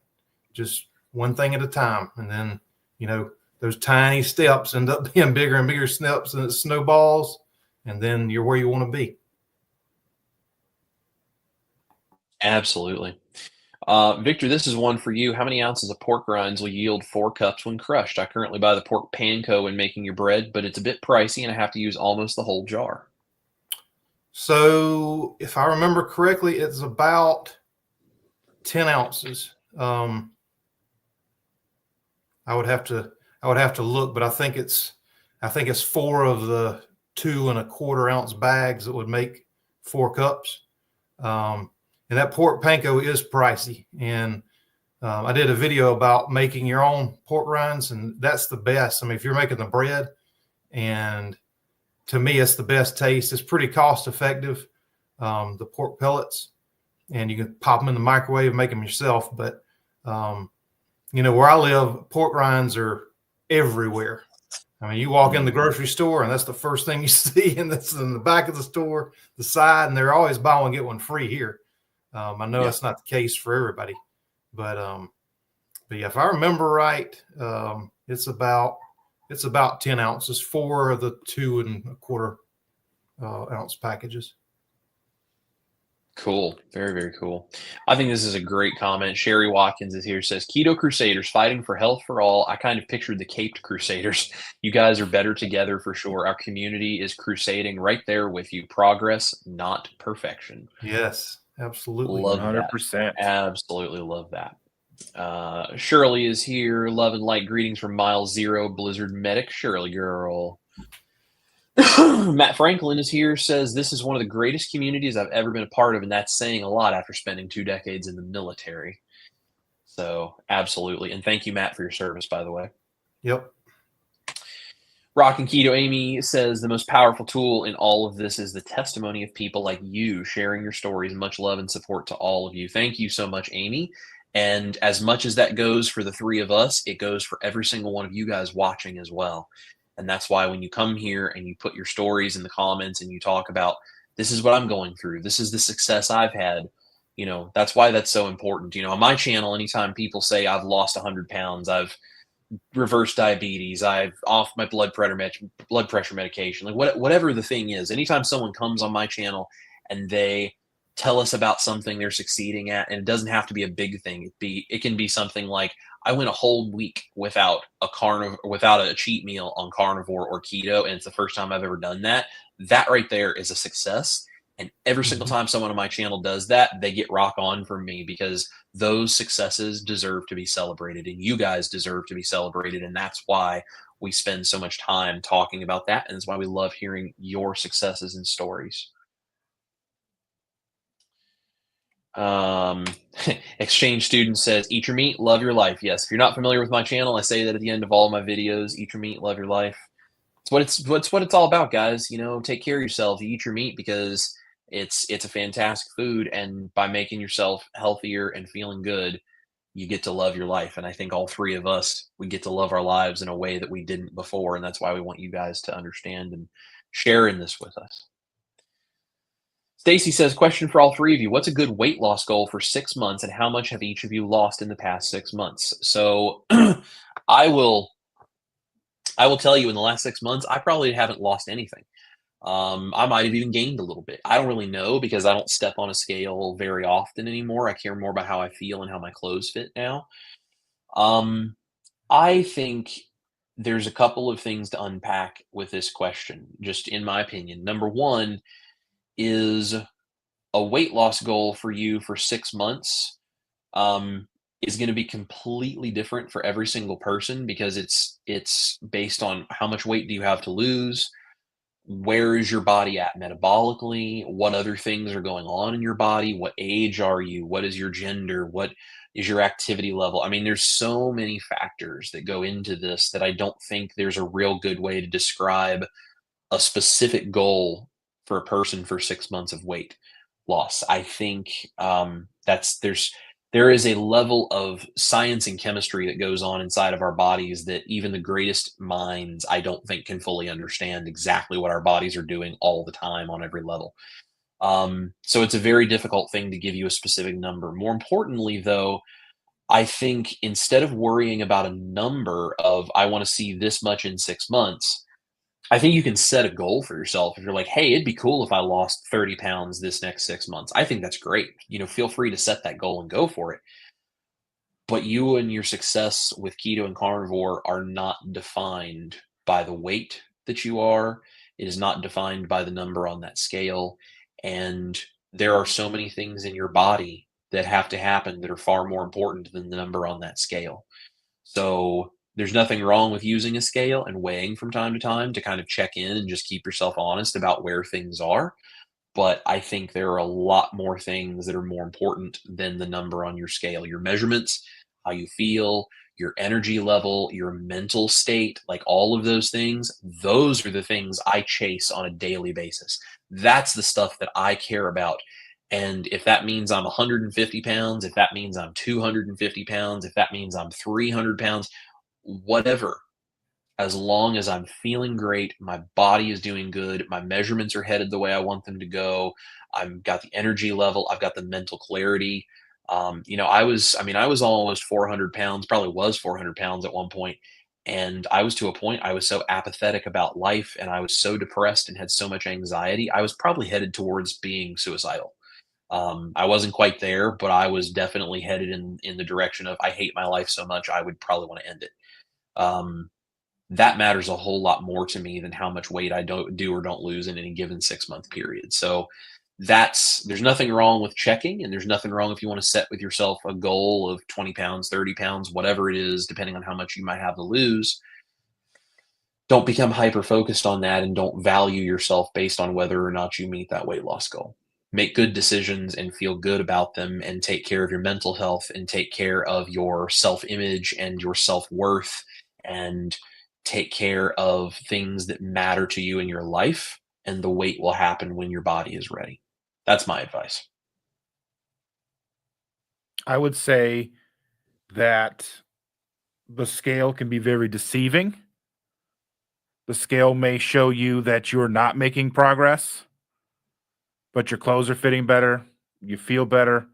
just one thing at a time. And then, you know, those tiny steps end up being bigger and bigger steps, and it snowballs, and then you're where you want to be. Absolutely. Victor, this is one for you. How many ounces of pork rinds will yield 4 cups when crushed? I currently buy the pork panko when making your bread, but it's a bit pricey and I have to use almost the whole jar. So if I remember correctly, it's about 10 ounces. I would have to look, but I think it's 4 of the 2 1/4 ounce bags that would make 4 cups. And that pork panko is pricey. And I did a video about making your own pork rinds, and that's the best. I mean, if you're making the bread, and to me, it's the best taste. It's pretty cost effective. The pork pellets, and you can pop them in the microwave and make them yourself. But you know, where I live, pork rinds are everywhere. I mean, you walk in the grocery store, and that's the first thing you see, and that's in the back of the store, the side, and they're always buy one get one free here. I know that's not the case for everybody, but yeah, if I remember right, it's about 10 ounces, 4 of the 2 1/4 ounce packages. Cool. Very, very cool. I think this is a great comment. Sherry Watkins is here, says, Keto Crusaders fighting for health for all. I kind of pictured the Caped Crusaders. You guys are better together for sure. Our community is crusading right there with you. Progress, not perfection. Yes, absolutely. Love 100%. that. Absolutely love that. Shirley is here. Love and light greetings from Mile Zero Blizzard Medic. Shirley girl. Matt Franklin is here, says this is one of the greatest communities I've ever been a part of, and that's saying a lot after spending 2 decades in the military. So absolutely. And thank you, Matt, for your service, by the way. Yep. Rock and Keto Amy says the most powerful tool in all of this is the testimony of people like you sharing your stories. Much love and support to all of you. Thank you so much, Amy. And as much as that goes for the 3 of us, it goes for every single one of you guys watching as well. And that's why when you come here and you put your stories in the comments and you talk about, this is what I'm going through, this is the success I've had, you know, that's why that's so important. You know, on my channel, anytime people say I've lost 100 pounds, I've reversed diabetes, I've off my blood pressure medication, like whatever the thing is, anytime someone comes on my channel and they tell us about something they're succeeding at, and it doesn't have to be a big thing. It can be something like, I went a whole week without a cheat meal on carnivore or keto, and it's the first time I've ever done that. That right there is a success. And every single time someone on my channel does that, they get rock on from me, because those successes deserve to be celebrated, and you guys deserve to be celebrated. And that's why we spend so much time talking about that. And that's why we love hearing your successes and stories. Exchange student says, eat your meat, love your life. Yes, if you're not familiar with my channel, I say that at the end of all of my videos. Eat your meat, love your life. It's what it's all about, guys. You know, take care of yourself. You eat your meat because it's a fantastic food, and by making yourself healthier and feeling good, you get to love your life. And I think all 3 of us, we get to love our lives in a way that we didn't before, and that's why we want you guys to understand and share in this with us. Stacy says, question for all 3 of you. What's a good weight loss goal for 6 months, and how much have each of you lost in the past 6 months? So I will tell you, in the last 6 months, I probably haven't lost anything. I might have even gained a little bit. I don't really know, because I don't step on a scale very often anymore. I care more about how I feel and how my clothes fit now. I think there's a couple of things to unpack with this question, just in my opinion. Number one is a weight loss goal for you for 6 months is going to be completely different for every single person because it's based on how much weight do you have to lose, where is your body at metabolically, what other things are going on in your body, what age are you, what is your gender, what is your activity level. I mean, there's so many factors that go into this that I don't think there's a real good way to describe a specific goal for a person for 6 months of weight loss. I think there is a level of science and chemistry that goes on inside of our bodies that even the greatest minds, I don't think, can fully understand exactly what our bodies are doing all the time on every level. So it's a very difficult thing to give you a specific number. More importantly, though, I think instead of worrying about a number of I want to see this much in 6 months, I think you can set a goal for yourself. If you're like, hey, it'd be cool if I lost 30 pounds this next 6 months. I think that's great. Feel free to set that goal and go for it. But you and your success with keto and carnivore are not defined by the weight that you are. It is not defined by the number on that scale. And there are so many things in your body that have to happen that are far more important than the number on that scale. So there's nothing wrong with using a scale and weighing from time to kind of check in and just keep yourself honest about where things are. But I think there are a lot more things that are more important than the number on your scale. Your measurements, how you feel, your energy level, your mental state, like all of those things, those are the things I chase on a daily basis. That's the stuff that I care about. And if that means I'm 150 pounds, if that means I'm 250 pounds, if that means I'm 300 pounds, whatever, as long as I'm feeling great, my body is doing good, my measurements are headed the way I want them to go, I've got the energy level, I've got the mental clarity. I was almost 400 pounds, probably was 400 pounds at one point, and I was to a point I was so apathetic about life, and I was so depressed and had so much anxiety. I was probably headed towards being suicidal. I wasn't quite there, but I was definitely headed in the direction of I hate my life so much I would probably want to end it. Um, that matters a whole lot more to me than how much weight I don't do or don't lose in any given 6 month period. So there's nothing wrong with checking, and there's nothing wrong if you want to set with yourself a goal of 20 pounds, 30 pounds, whatever it is, depending on how much you might have to lose. Don't become hyper focused on that and don't value yourself based on whether or not you meet that weight loss goal. Make good decisions and feel good about them and take care of your mental health and take care of your self image and your self worth and take care of things that matter to you in your life. And the weight will happen when your body is ready. That's my advice. I would say that the scale can be very deceiving. The scale may show you that you're not making progress, but your clothes are fitting better, you feel better,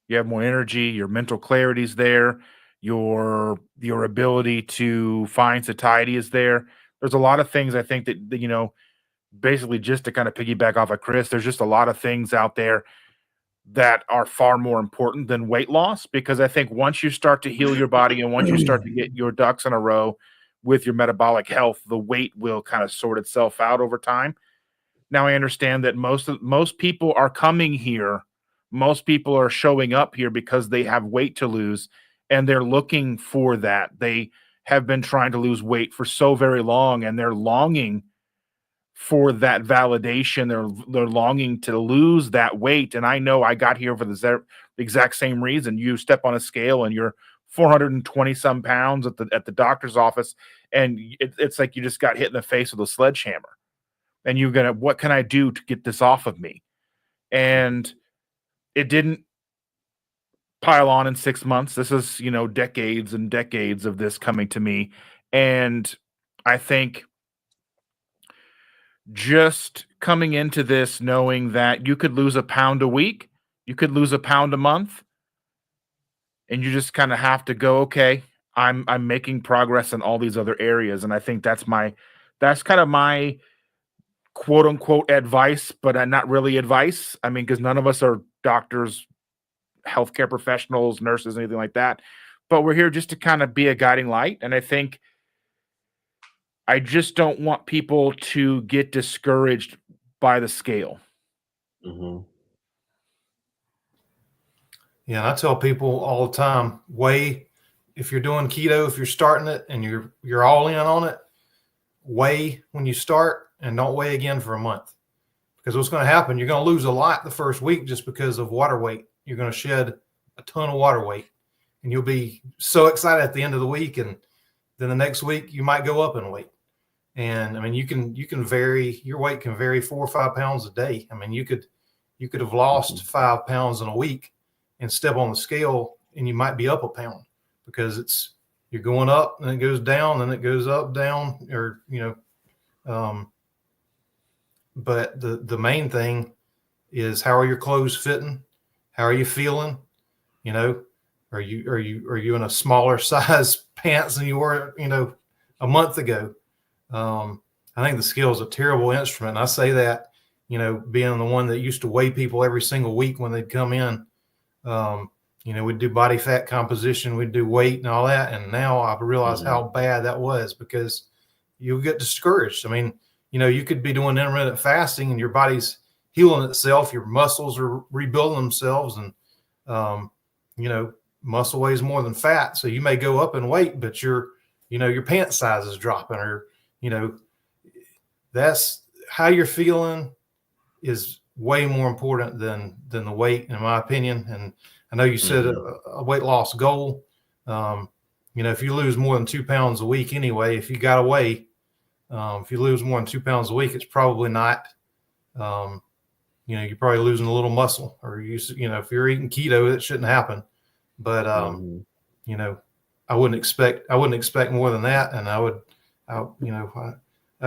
you have more energy, your mental clarity's there, your ability to find satiety is there. There's a lot of things I think that basically just to kind of piggyback off of Chris, there's just a lot of things out there that are far more important than weight loss because I think once you start to heal your body and once you start to get your ducks in a row with your metabolic health, the weight will kind of sort itself out over time. Now I understand that most people are coming here, most people are showing up here because they have weight to lose and they're looking for that. They have been trying to lose weight for so very long and they're longing for that validation. They're longing to lose that weight. And I know I got here for the exact same reason. You step on a scale and you're 420 some pounds at the doctor's office, and it's like you just got hit in the face with a sledgehammer. And you're gonna, what can I do to get this off of me? And it didn't pile on in 6 months. This is decades and decades of this coming to me, and I think just coming into this knowing that you could lose a pound a week, you could lose a pound a month, and you just kind of have to go, okay, I'm making progress in all these other areas. And I think that's kind of my quote unquote advice, but not really advice. I mean, because none of us are doctors, healthcare professionals, nurses, anything like that. But we're here just to kind of be a guiding light. And I think I just don't want people to get discouraged by the scale. Mm-hmm. Yeah, and I tell people all the time, weigh if you're doing keto, if you're starting it and you're all in on it, weigh when you start and don't weigh again for a month. Because what's going to happen, you're going to lose a lot the first week just because of water weight. You're going to shed a ton of water weight, and you'll be so excited at the end of the week, and then the next week you might go up in weight. And I mean, you can vary, your weight can vary 4 or 5 pounds a day. I mean, you could have lost 5 pounds in a week and step on the scale, and you might be up a pound because you're going up and it goes down and it goes up, down, or but the main thing is, how are your clothes fitting? How are you feeling? You know, are you in a smaller size pants than you were, a month ago? I think the scale is a terrible instrument. And I say that, being the one that used to weigh people every single week when they'd come in. We'd do body fat composition, we'd do weight and all that. And now I realize how bad that was, because you get discouraged. I mean, you could be doing intermittent fasting and your body's healing itself. Your muscles are rebuilding themselves, and, muscle weighs more than fat. So you may go up in weight, but your pant size is dropping, or, that's how you're feeling is way more important than the weight, in my opinion. And I know you said a weight loss goal. If you lose more than 2 pounds a week anyway, if you got to weigh, if you lose more than 2 pounds a week, it's probably not, you're probably losing a little muscle, or if you're eating keto, it shouldn't happen. But, I wouldn't expect more than that. And I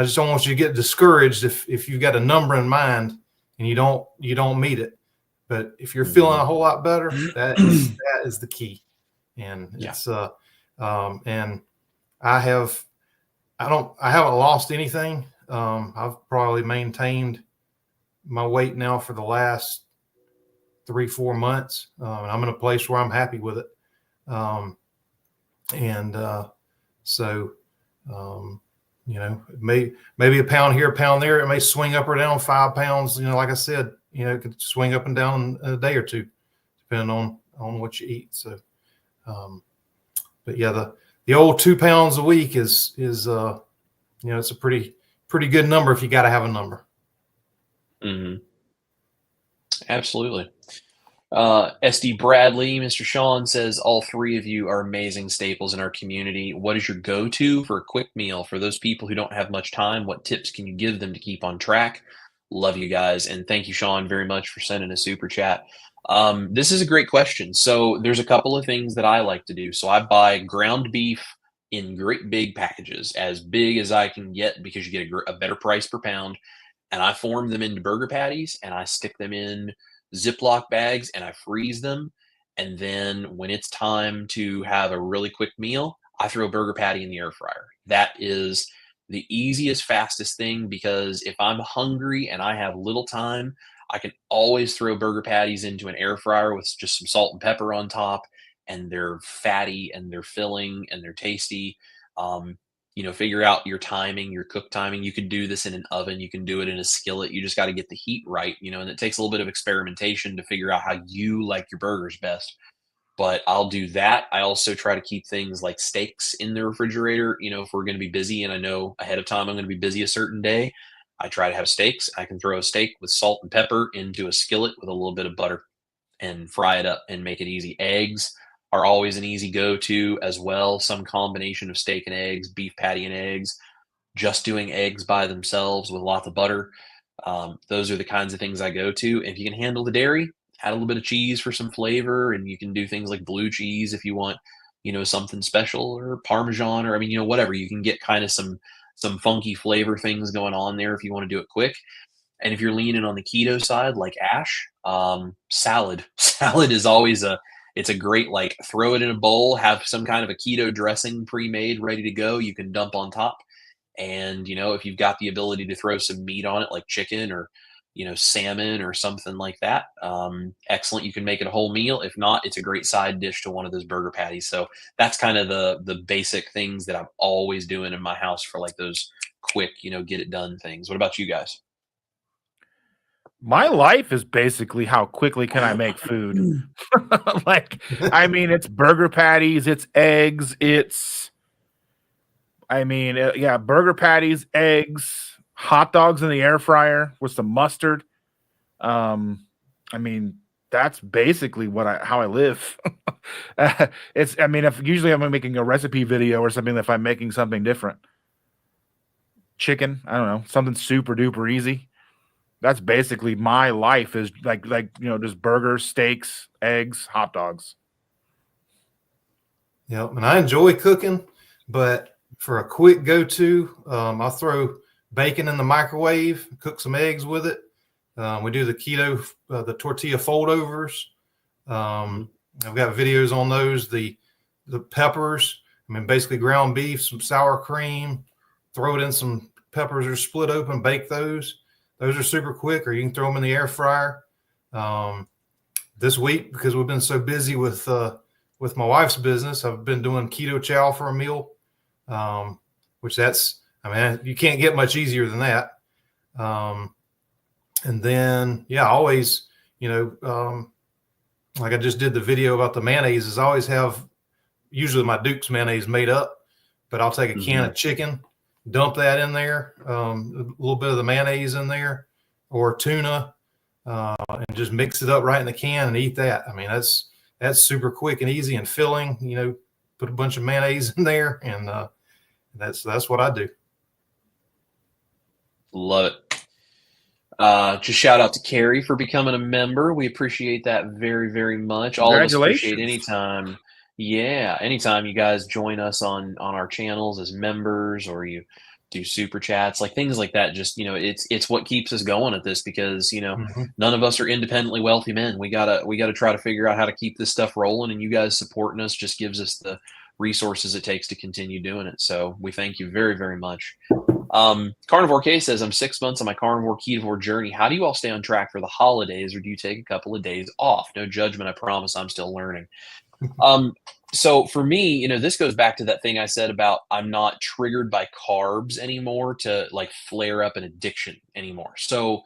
just don't want you to get discouraged if you've got a number in mind and you don't meet it. But if you're feeling a whole lot better, that is the key. And it's and I haven't lost anything. I've probably maintained my weight now for the last 3-4 months, and I'm in a place where I'm happy with it. Maybe a pound here, a pound there. It may swing up or down 5 pounds. Like I said, it could swing up and down in a day or two, depending on what you eat. So, but yeah, the old 2 pounds a week is it's a pretty good number if you got to have a number. Absolutely. SD Bradley, Mr. Sean says, all three of you are amazing staples in our community. What is your go-to for a quick meal for those people who don't have much time? What tips can you give them to keep on track? Love you guys. And thank you, Sean, very much for sending a super chat. This is a great question. So there's a couple of things that I like to do. So I buy ground beef in great big packages, as big as I can get, because you get a better price per pound. And I form them into burger patties, and I stick them in Ziploc bags, and I freeze them. And then when it's time to have a really quick meal, I throw a burger patty in the air fryer. That is the easiest, fastest thing, because if I'm hungry and I have little time, I can always throw burger patties into an air fryer with just some salt and pepper on top, and they're fatty and they're filling and they're tasty. Figure out your timing, your cook timing. You can do this in an oven. You can do it in a skillet. You just got to get the heat right, and it takes a little bit of experimentation to figure out how you like your burgers best. But I'll do that. I also try to keep things like steaks in the refrigerator, if we're going to be busy and I know ahead of time I'm going to be busy a certain day. I try to have steaks. I can throw a steak with salt and pepper into a skillet with a little bit of butter and fry it up and make it easy. Eggs are always an easy go-to as well. Some combination of steak and eggs, beef patty and eggs, just doing eggs by themselves with lots of butter. Those are the kinds of things I go to. If you can handle the dairy, add a little bit of cheese for some flavor, and you can do things like blue cheese if you want, something special, or Parmesan, or whatever. You can get kind of some funky flavor things going on there if you want to do it quick. And if you're leaning on the keto side, like Ash, salad. Salad is always it's a great, like, throw it in a bowl, have some kind of a keto dressing pre-made, ready to go. You can dump on top. And, if you've got the ability to throw some meat on it, like chicken or, salmon or something like that, excellent. You can make it a whole meal. If not, it's a great side dish to one of those burger patties. So that's kind of the basic things that I'm always doing in my house for, like, those quick, get it done things. What about you guys? My life is basically how quickly can I make food. Like, I mean, it's burger patties, it's eggs, yeah, burger patties, eggs, hot dogs in the air fryer with some mustard. I mean, that's basically how I live. If usually I'm making a recipe video or something, if I'm making something different, chicken, I don't know, something super duper easy. That's basically my life is like just burgers, steaks, eggs, hot dogs. Yep, and I enjoy cooking, but for a quick go-to, I'll throw bacon in the microwave, cook some eggs with it. We do the keto, the tortilla foldovers. I've got videos on those. The peppers, basically ground beef, some sour cream, throw it in some peppers or split open, bake those. Those are super quick, or you can throw them in the air fryer. This week, because we've been so busy with my wife's business, I've been doing keto chow for a meal, which you can't get much easier than that. And then, yeah, always, like I just did the video about the mayonnaise, I always have usually my Duke's mayonnaise made up, but I'll take a can of chicken, dump that in there, a little bit of the mayonnaise in there, or tuna, and just mix it up right in the can and eat that. That's super quick and easy and filling. Put a bunch of mayonnaise in there, and that's what I do. Love it. Just shout out to Carrie for becoming a member. We appreciate that very, very much. All of us appreciate anytime. Yeah, anytime you guys join us on our channels as members, or you do super chats, like things like that. Just it's what keeps us going at this, because none of us are independently wealthy men. We gotta try to figure out how to keep this stuff rolling, and you guys supporting us just gives us the resources it takes to continue doing it. So we thank you very, very much. Carnivore K says, I'm 6 months on my carnivore ketovore journey. How do you all stay on track for the holidays, or do you take a couple of days off? No judgment, I promise. I'm still learning. So for me, this goes back to that thing I said about I'm not triggered by carbs anymore to like flare up an addiction anymore. So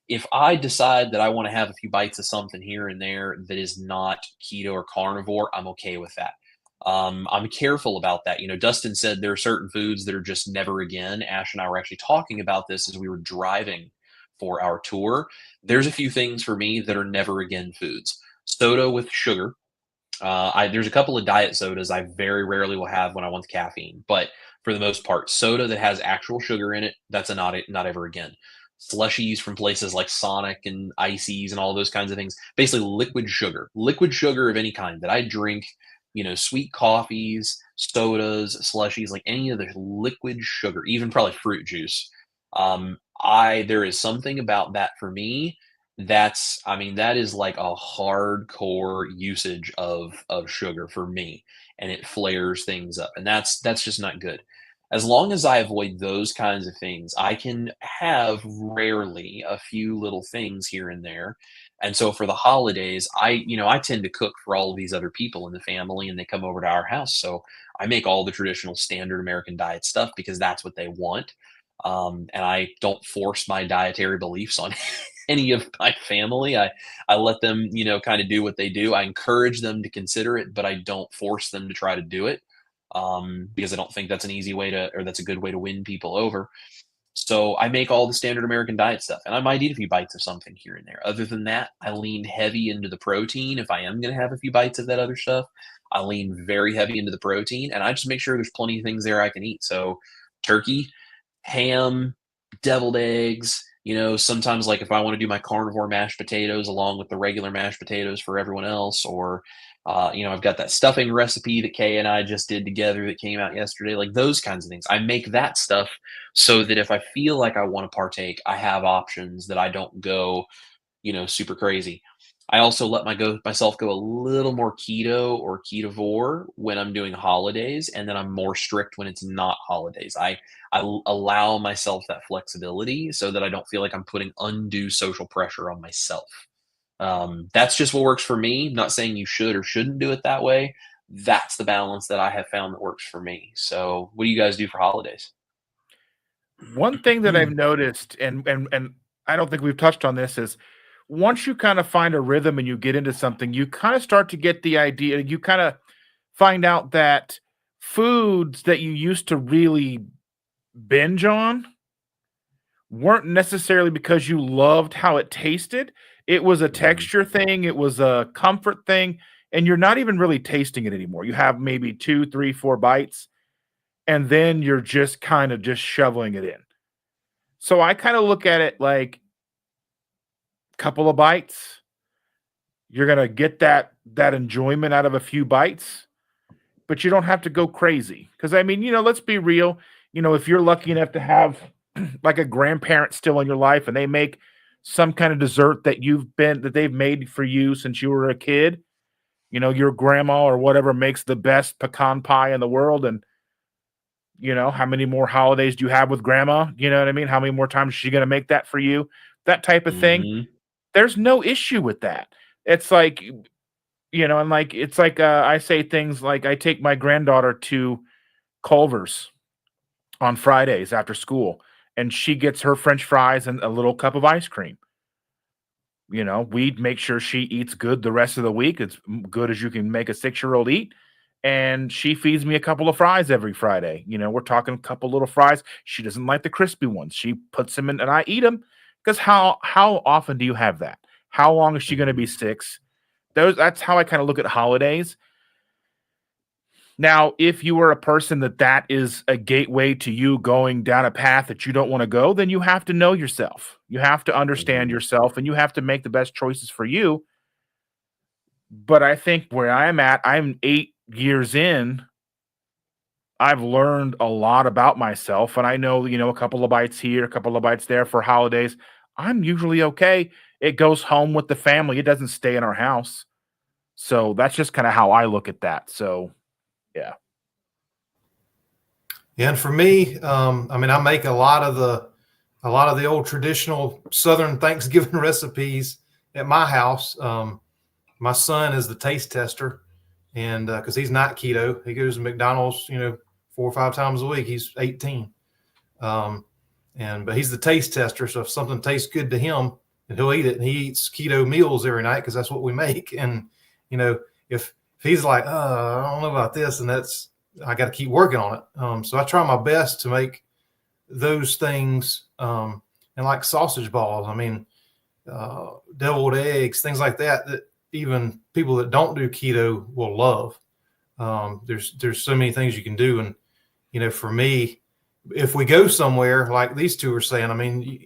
if I decide that I want to have a few bites of something here and there that is not keto or carnivore, I'm okay with that. I'm careful about that. Dustin said there are certain foods that are just never again. Ash and I were actually talking about this as we were driving for our tour. There's a few things for me that are never again foods. Soda with sugar. There's a couple of diet sodas I very rarely will have when I want the caffeine, but for the most part, soda that has actual sugar in it, that's a not ever again. Slushies from places like Sonic and Ices and all those kinds of things. Basically, liquid sugar of any kind that I drink. Sweet coffees, sodas, slushies, like any of the liquid sugar, even probably fruit juice. There is something about that for me. That is like a hardcore usage of sugar for me, and it flares things up, and that's just not good. As long as I avoid those kinds of things, I can have rarely a few little things here and there. And so for the holidays, I tend to cook for all of these other people in the family, and they come over to our house. So I make all the traditional standard American diet stuff because that's what they want. And I don't force my dietary beliefs on any of my family. I let them, kind of do what they do. I encourage them to consider it, but I don't force them to try to do it, because I don't think that's an easy way or that's a good way to win people over. So I make all the standard American diet stuff, and I might eat a few bites of something here and there. Other than that, I lean heavy into the protein. If I am going to have a few bites of that other stuff, I lean very heavy into the protein, and I just make sure there's plenty of things there I can eat. So turkey, ham, deviled eggs, sometimes like if I want to do my carnivore mashed potatoes along with the regular mashed potatoes for everyone else, or I've got that stuffing recipe that Kay and I just did together that came out yesterday, like those kinds of things. I make that stuff so that if I feel like I want to partake, I have options, that I don't go, super crazy. I also let myself go a little more keto or ketovore when I'm doing holidays, and then I'm more strict when it's not holidays. I allow myself that flexibility so that I don't feel like I'm putting undue social pressure on myself. That's just what works for me. I'm not saying you should or shouldn't do it that way. That's the balance that I have found that works for me. So what do you guys do for holidays? One thing that I've noticed, and I don't think we've touched on this, is once you kind of find a rhythm and you get into something, you kind of start to get the idea. You kind of find out that foods that you used to really binge on weren't necessarily because you loved how it tasted. It was a Mhm. texture thing, it was a comfort thing, and you're not even really tasting it anymore. You have maybe 2, 3, 4 bites, and then you're just kind of just shoveling it in. So I kind of look at it like couple of bites, you're gonna get that enjoyment out of a few bites, but you don't have to go crazy. Because I mean, let's be real. If you're lucky enough to have like a grandparent still in your life and they make some kind of dessert that they've made for you since you were a kid, your grandma or whatever makes the best pecan pie in the world. And how many more holidays do you have with grandma? You know what I mean? How many more times is she gonna make that for you? That type of thing. Mhm. There's no issue with that. It's like, and like it's like I say things like I take my granddaughter to Culver's on Fridays after school, and she gets her French fries and a little cup of ice cream. We make sure she eats good the rest of the week. It's good as you can make a 6-year-old eat. And she feeds me a couple of fries every Friday. We're talking a couple little fries. She doesn't like the crispy ones. She puts them in, and I eat them because how often do you have that? How long is she going to be Mhm. 6? That's how I kind of look at holidays. Now, if you are a person that is a gateway to you going down a path that you don't want to go, then you have to know yourself. You have to understand Mhm. yourself and you have to make the best choices for you. But I think where I'm at, I'm 8 years in. I've learned a lot about myself and I know, a couple of bites here, a couple of bites there for holidays. I'm usually okay. It goes home with the family. It doesn't stay in our house. So that's just kind of how I look at that. So, yeah. And for me, I mean, I make a lot of the old traditional Southern Thanksgiving recipes at my house. My son is the taste tester, and because he's not keto, he goes to McDonald's, 4 or 5 times a week. He's 18, um, but he's the taste tester. So if something tastes good to him, and he'll eat it, and he eats keto meals every night because that's what we make. And if he's like, I don't know about this, and I got to keep working on it. So I try my best to make those things, and like sausage balls. I mean, deviled eggs, things like that. That even people that don't do keto will love. There's so many things you can do, and for me, if we go somewhere like these two are saying, I mean,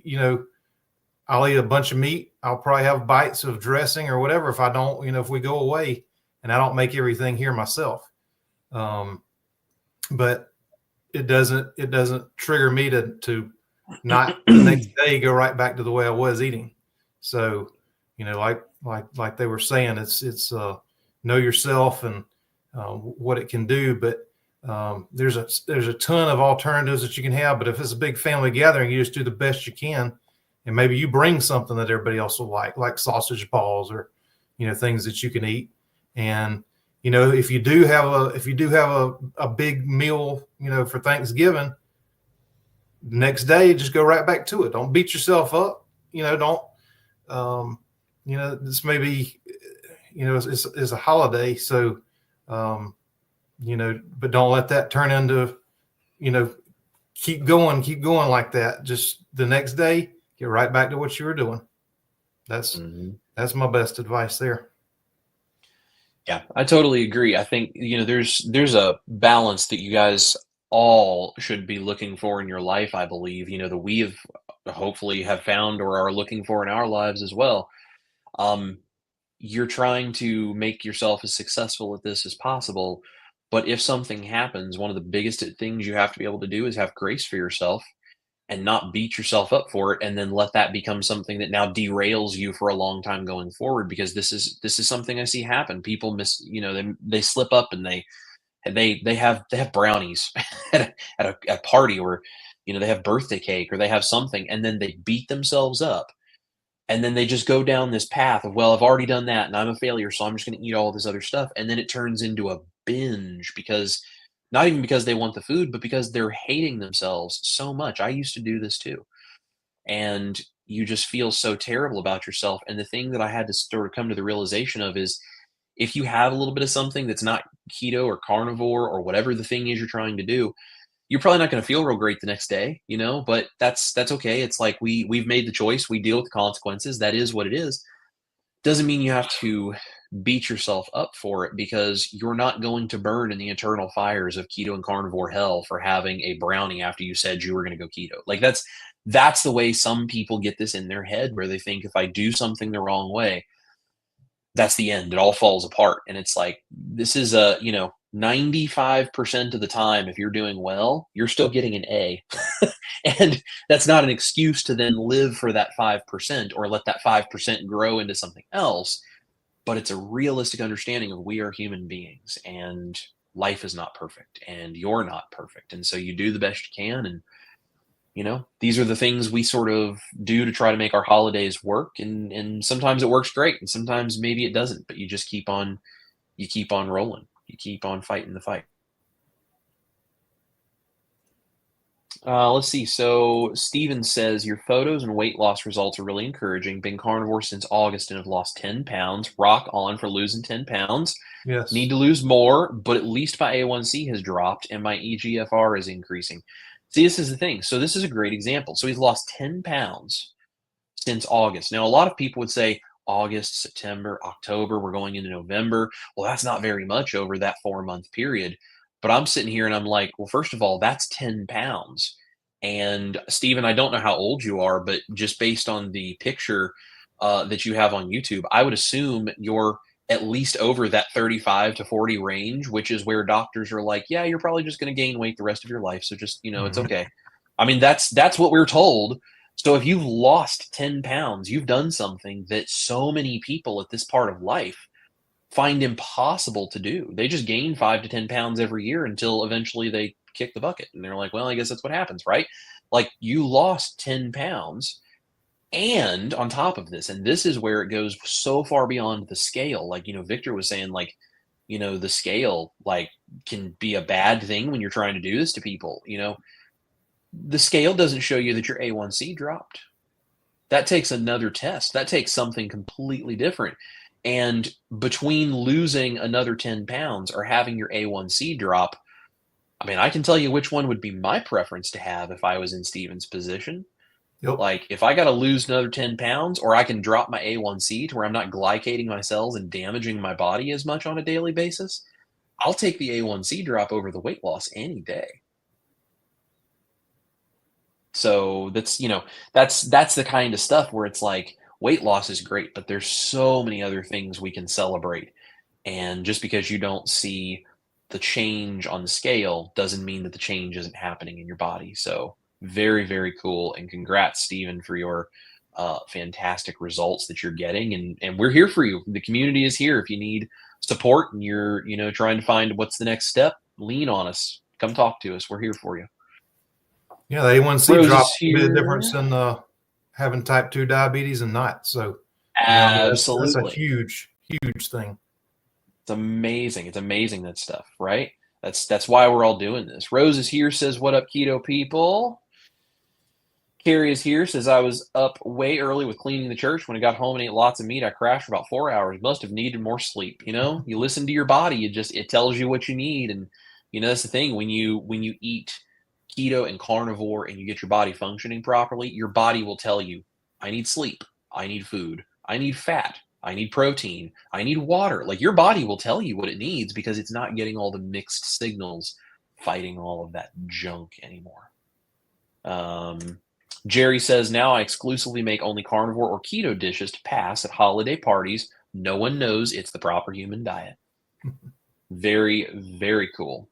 I'll eat a bunch of meat. I'll probably have bites of dressing or whatever. If I don't, if we go away and I don't make everything here myself, but it doesn't trigger me to not the next day go right back to the way I was eating. So, like they were saying, it's know yourself and what it can do. But there's a ton of alternatives that you can have. But if it's a big family gathering, you just do the best you can, and maybe you bring something that everybody else will like sausage balls or things that you can eat. And if you do have a big meal, for Thanksgiving, next day just go right back to it. Don't beat yourself up. Don't um, this may be it's a holiday, so but don't let that turn into you know keep going like that. Just the next day, get right back to what you were doing. That's Mhm. that's my best advice there. Yeah, I totally agree. I think, there's a balance that you guys all should be looking for in your life, I believe, that we have hopefully have found or are looking for in our lives as well. Um, you're trying to make yourself as successful at this as possible, but if something happens, one of the biggest things you have to be able to do is have grace for yourself and not beat yourself up for it and then let that become something that now derails you for a long time going forward, because this is something I see happen. People they slip up and they have brownies at a party, or they have birthday cake, or they have something, and then they beat themselves up, and then they just go down this path of, well, I've already done that and I'm a failure, so I'm just going to eat all this other stuff, and then it turns into a binge, because not even because they want the food, but because they're hating themselves so much. I used to do this too. And you just feel so terrible about yourself. And the thing that I had to sort of come to the realization of is, if you have a little bit of something that's not keto or carnivore or whatever the thing is you're trying to do, you're probably not going to feel real great the next day, but that's okay. It's like we've made the choice. We deal with the consequences. That is what it is. Doesn't mean you have to beat yourself up for it, because you're not going to burn in the eternal fires of keto and carnivore hell for having a brownie after you said you were going to go keto. Like that's the way some people get this in their head, where they think if I do something the wrong way, that's the end. It all falls apart. And it's like, this is 95% of the time, if you're doing well, you're still getting an A. And that's not an excuse to then live for that 5% or let that 5% grow into something else. But it's a realistic understanding of, we are human beings and life is not perfect and you're not perfect. And so you do the best you can. And these are the things we sort of do to try to make our holidays work. And sometimes it works great, and sometimes maybe it doesn't, but you just keep on rolling. You keep on fighting the fight. Let's see. So Steven says, your photos and weight loss results are really encouraging. Been carnivore since August and have lost 10 pounds. Rock on for losing 10 pounds. Yes. Need to lose more, but at least my A1C has dropped and my EGFR is increasing. See, this is the thing. So this is a great example. So he's lost 10 pounds since August. Now, a lot of people would say August, September, October, we're going into November. Well, that's not very much over that 4-month period. But I'm sitting here and I'm like, well, first of all, that's 10 pounds. And Stephen, I don't know how old you are, but just based on the picture that you have on YouTube, I would assume you're at least over that 35 to 40 range, which is where doctors are like, yeah, you're probably just going to gain weight the rest of your life. So just, it's okay. I mean, that's what we're told. So if you've lost 10 pounds, you've done something that so many people at this part of life find impossible to do. They just gain 5 to 10 pounds every year until eventually they kick the bucket. And they're like, well, I guess that's what happens, right? Like, you lost 10 pounds. And on top of this, and this is where it goes so far beyond the scale. Like, Victor was saying, like, the scale, like, can be a bad thing when you're trying to do this to people. The scale doesn't show you that your A1C dropped. That takes another test. That takes something completely different. And between losing another 10 pounds or having your A1C drop, I mean, I can tell you which one would be my preference to have if I was in Steven's position. Yep. Like, if I got to lose another 10 pounds, or I can drop my A1C to where I'm not glycating my cells and damaging my body as much on a daily basis, I'll take the A1C drop over the weight loss any day. So that's the kind of stuff where it's like, weight loss is great, but there's so many other things we can celebrate. And just because you don't see the change on the scale doesn't mean that the change isn't happening in your body. So very, very cool. And congrats, Stephen, for your fantastic results that you're getting. And we're here for you. The community is here. If you need support and you're, trying to find what's the next step, lean on us. Come talk to us. We're here for you. Yeah, the A1C drop made a difference in having type 2 diabetes and not. So absolutely, that's a huge, huge thing. It's amazing. It's amazing, that stuff, right? That's why we're all doing this. Rose is here, says, what up, keto people? Carrie is here, says, I was up way early with cleaning the church. When I got home and ate lots of meat, I crashed for about 4 hours. Must have needed more sleep. You listen to your body. It tells you what you need. And, that's the thing. When you eat keto and carnivore and you get your body functioning properly, your body will tell you, I need sleep, I need food, I need fat, I need protein, I need water. Like, your body will tell you what it needs because it's not getting all the mixed signals fighting all of that junk anymore. Jerry says, now I exclusively make only carnivore or keto dishes to pass at holiday parties. No one knows it's the proper human diet. Very, very cool.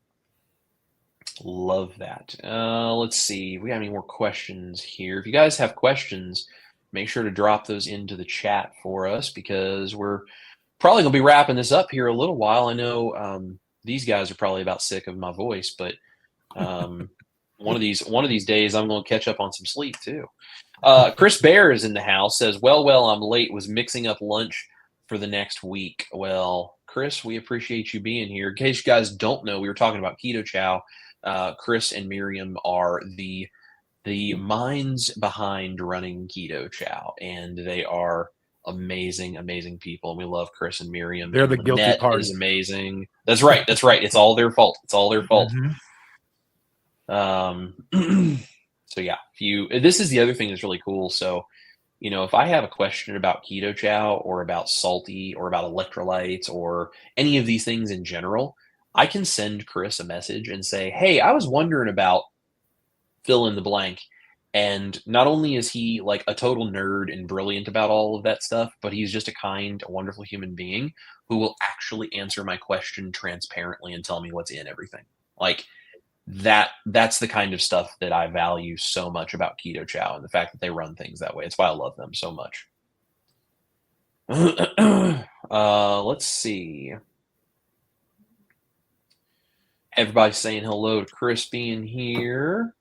Love that. Let's see. We got any more questions here? If you guys have questions, make sure to drop those into the chat for us, because we're probably going to be wrapping this up here a little while. I know these guys are probably about sick of my voice, but one of these days I'm going to catch up on some sleep too. Chris Bear is in the house, says, well, I'm late. Was mixing up lunch for the next week. Well, Chris, we appreciate you being here. In case you guys don't know, we were talking about Keto Chow. Chris and Miriam are the the minds behind running Keto Chow, and they are amazing, amazing people. And we love Chris and Miriam, They're and the guilty Lynette party. is amazing. That's right. That's right. It's all their fault. It's all their fault. So yeah, this is the other thing that's really cool. So, if I have a question about Keto Chow or about salty or about electrolytes or any of these things in general, I can send Chris a message and say, hey, I was wondering about fill in the blank. And not only is he like a total nerd and brilliant about all of that stuff, but he's just a kind, wonderful human being who will actually answer my question transparently and tell me what's in everything. Like that's the kind of stuff that I value so much about Keto Chow, and the fact that they run things that way. It's why I love them so much. Let's see. Everybody's saying hello to Chris being here.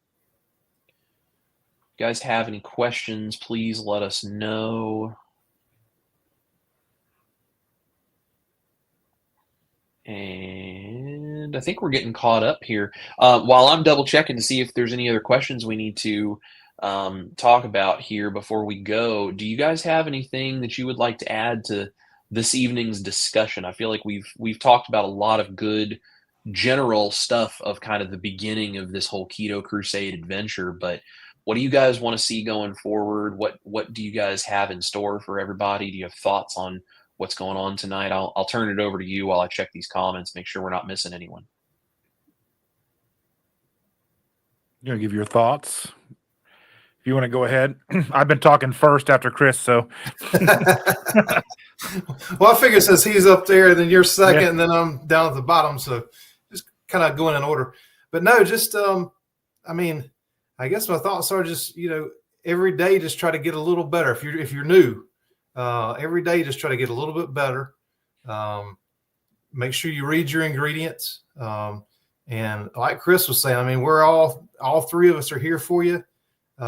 If you guys have any questions, please let us know. And I think we're getting caught up here. While I'm double checking to see if there's any other questions we need to talk about here before we go, do you guys have anything that you would like to add to this evening's discussion? I feel like we've talked about a lot of good general stuff of kind of the beginning of this whole Keto Crusade adventure, but what do you guys want to see going forward? What do you guys have in store for everybody? Do you have thoughts on what's going on tonight? I'll turn it over to you while I check these comments, make sure we're not missing anyone. You want to give your thoughts? If you want to go ahead. I've been talking first after Chris, so. Well, I figure since he's up there, then you're second, and then I'm down at the bottom, so just kind of going in order. But no, just I guess my thoughts are just, every day just try to get a little better. If you're new, every day just try to get a little bit better. Make sure you read your ingredients. And like Chris was saying, we're all three of us are here for you. We're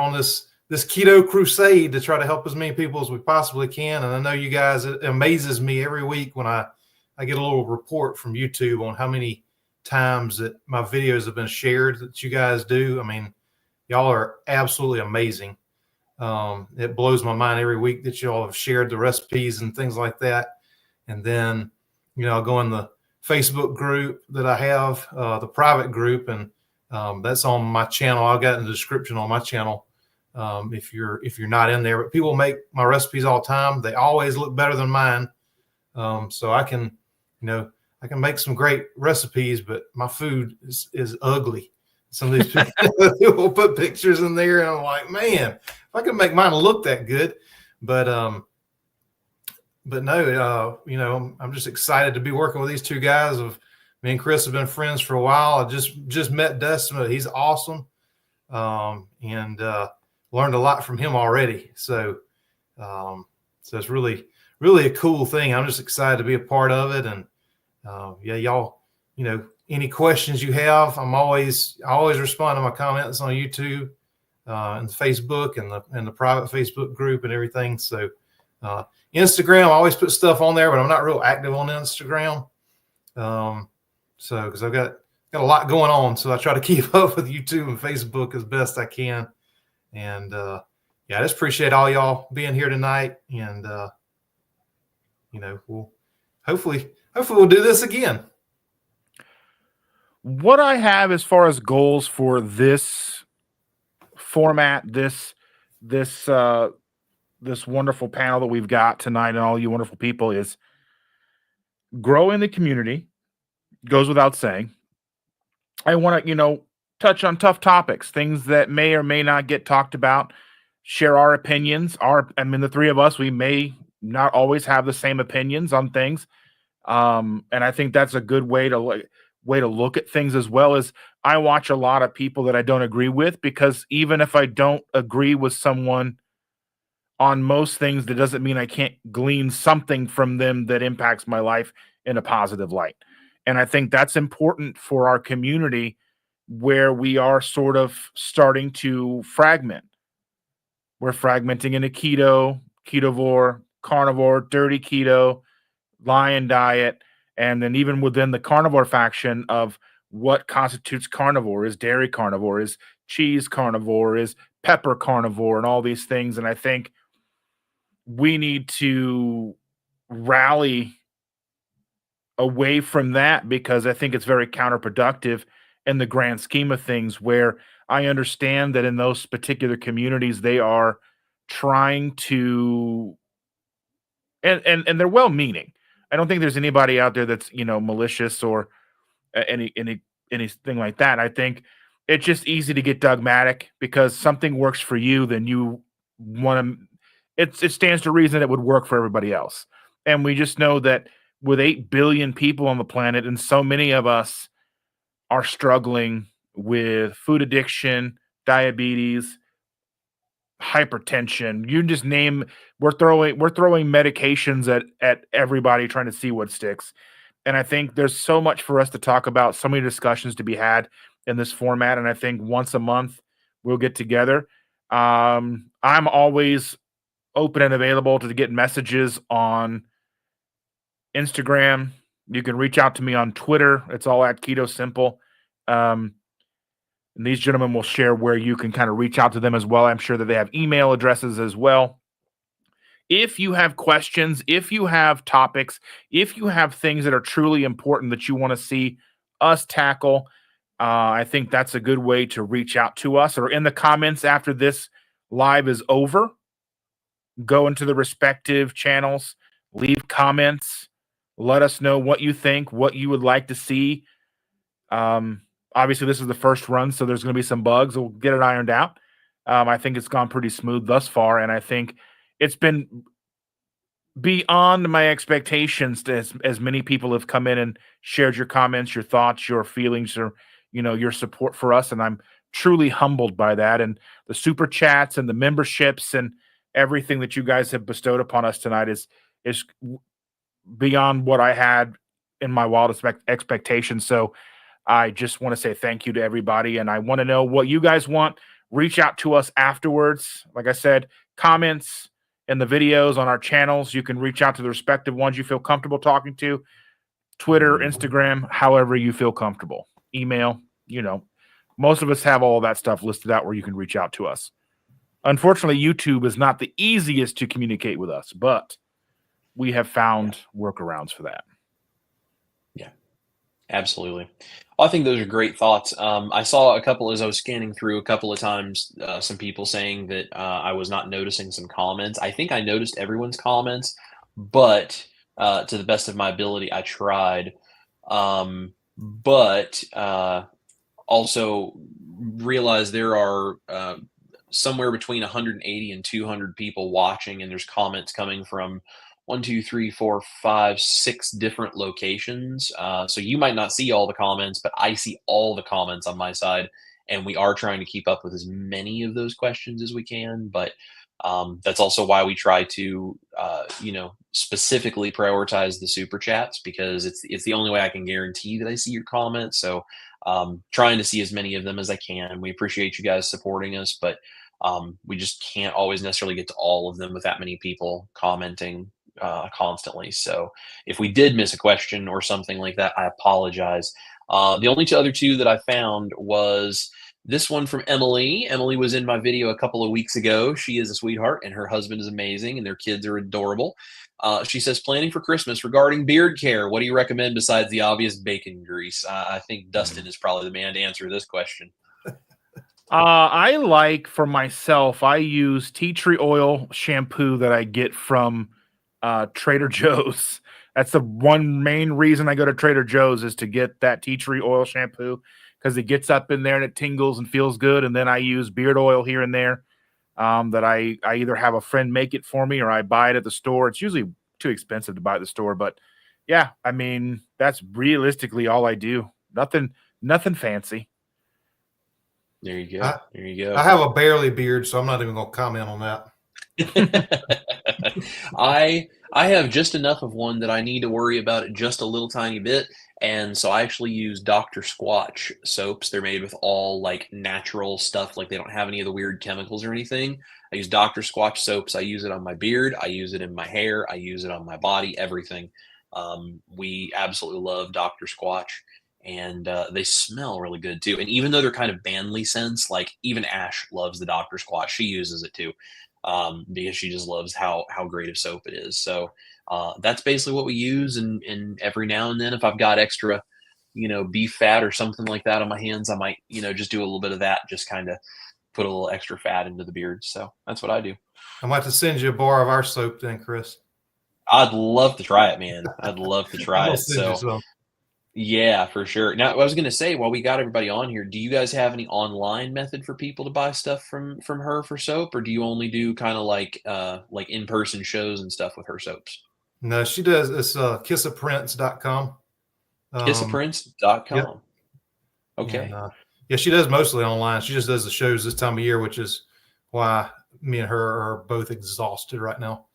on this Keto Crusade to try to help as many people as we possibly can. And I know you guys, it amazes me every week when I get a little report from YouTube on how many times that my videos have been shared that you guys do. Y'all are absolutely amazing. It blows my mind every week that y'all have shared the recipes and things like that. And then, I'll go in the Facebook group that I have, the private group, and that's on my channel. I'll get in the description on my channel if you're not in there. But people make my recipes all the time. They always look better than mine. So I can make some great recipes, but my food is ugly. Some of these people put pictures in there, and I'm like, man, if I could make mine look that good. But no, I'm just excited to be working with these two guys. Me and Chris have been friends for a while. I just met Dustin, but he's awesome, and learned a lot from him already. So it's really, really a cool thing. I'm just excited to be a part of it. And y'all, any questions you have, I always respond to my comments on YouTube, and Facebook, and the private Facebook group and everything. So Instagram, I always put stuff on there, but I'm not real active on Instagram. Because I've got a lot going on, so I try to keep up with YouTube and Facebook as best I can. And I just appreciate all y'all being here tonight. And we'll hopefully we'll do this again. What I have as far as goals for this format, this wonderful panel that we've got tonight, and all you wonderful people, is grow in the community. Goes without saying. I want to, touch on tough topics, things that may or may not get talked about, share our opinions. The three of us, we may not always have the same opinions on things. And I think that's a good way to look at things, as well as I watch a lot of people that I don't agree with, because even if I don't agree with someone on most things, that doesn't mean I can't glean something from them that impacts my life in a positive light. And I think that's important for our community, where we are sort of starting to fragment. We're fragmenting into keto, ketovore, carnivore, dirty keto, lion diet, and then even within the carnivore faction of what constitutes carnivore. Is dairy carnivore? Is cheese carnivore? Is pepper carnivore? And all these things. And I think we need to rally away from that, because I think it's very counterproductive in the grand scheme of things, where I understand that in those particular communities, they are trying to, and they're well-meaning. I don't think there's anybody out there that's, malicious or anything like that. I think it's just easy to get dogmatic, because something works for you, then you want to. It stands to reason it would work for everybody else, and we just know that with 8 billion people on the planet, and so many of us are struggling with food addiction, diabetes, hypertension. You just name. We're throwing medications at everybody, trying to see what sticks. And I think there's so much for us to talk about, so many discussions to be had in this format. And I think once a month we'll get together. I'm always open and available to get messages on Instagram. You can reach out to me on Twitter. It's all at Keto Simple. And these gentlemen will share where you can kind of reach out to them as well. I'm sure that they have email addresses as well. If you have questions, if you have topics, if you have things that are truly important that you want to see us tackle, I think that's a good way to reach out to us, or in the comments after this live is over. Go into the respective channels, leave comments, let us know what you think, what you would like to see. Obviously, this is the first run, so there's going to be some bugs. We'll get it ironed out. I think it's gone pretty smooth thus far, and I think it's been beyond my expectations, as many people have come in and shared your comments, your thoughts, your feelings, or your support for us, and I'm truly humbled by that. And the super chats and the memberships and everything that you guys have bestowed upon us tonight is beyond what I had in my wildest expectations. So I just want to say thank you to everybody, and I want to know what you guys want. Reach out to us afterwards. Like I said, comments in the videos on our channels. You can reach out to the respective ones you feel comfortable talking to. Twitter, Instagram, however you feel comfortable. Email, most of us have all of that stuff listed out where you can reach out to us. Unfortunately, YouTube is not the easiest to communicate with us, but we have found workarounds for that. Yeah, absolutely. Well, I think those are great thoughts. I saw a couple, as I was scanning through a couple of times, some people saying that I was not noticing some comments. I think I noticed everyone's comments, but to the best of my ability, I tried. But also realized there are somewhere between 180 and 200 people watching, and there's comments coming from 1, 2, 3, 4, 5, 6 different locations. So you might not see all the comments, but I see all the comments on my side, and we are trying to keep up with as many of those questions as we can. But that's also why we try to, specifically prioritize the super chats, because it's the only way I can guarantee that I see your comments. So trying to see as many of them as I can. We appreciate you guys supporting us, but we just can't always necessarily get to all of them with that many people commenting constantly. So if we did miss a question or something like that, I apologize. The only other two that I found was this one from Emily. Emily was in my video a couple of weeks ago. She is a sweetheart, and her husband is amazing, and their kids are adorable. She says, planning for Christmas regarding beard care. What do you recommend besides the obvious bacon grease? I think Dustin is probably the man to answer this question. I like, for myself, I use tea tree oil shampoo that I get from Trader Joe's. That's the one main reason I go to Trader Joe's, is to get that tea tree oil shampoo, because it gets up in there and it tingles and feels good. And then I use beard oil here and there that I either have a friend make it for me, or I buy it at the store. It's usually too expensive to buy at the store, but yeah, I mean, that's realistically all I do. Nothing fancy. There you go. There you go. I have a barely beard, so I'm not even going to comment on that. I have just enough of one that I need to worry about it just a little tiny bit, and so I actually use Dr. Squatch soaps. They're made with all like natural stuff, like they don't have any of the weird chemicals or anything. I use Dr. Squatch soaps. I use it on my beard. I use it in my hair. I use it on my body. Everything. We absolutely love Dr. Squatch. and they smell really good too. And even though they're kind of manly scents, like even Ash loves the Dr. Squatch. She uses it too, because she just loves how great of soap it is. So that's basically what we use. And every now and then, if I've got extra, beef fat or something like that on my hands, I might, just do a little bit of that, just kind of put a little extra fat into the beard. So that's what I do. I might have to send you a bar of our soap then, Chris. I'd love to try it, man. I'd love to I'm try gonna it. send you So some. yeah, for sure. Now, I was gonna say, while we got everybody on here, do you guys have any online method for people to buy stuff from her for soap, or do you only do kind of like in-person shows and stuff with her soaps? No, she does. It's kissaprince.com. Yep. Kissaprince.com. And Okay. yeah, she does mostly online. She just does the shows this time of year, which is why me and her are both exhausted right now.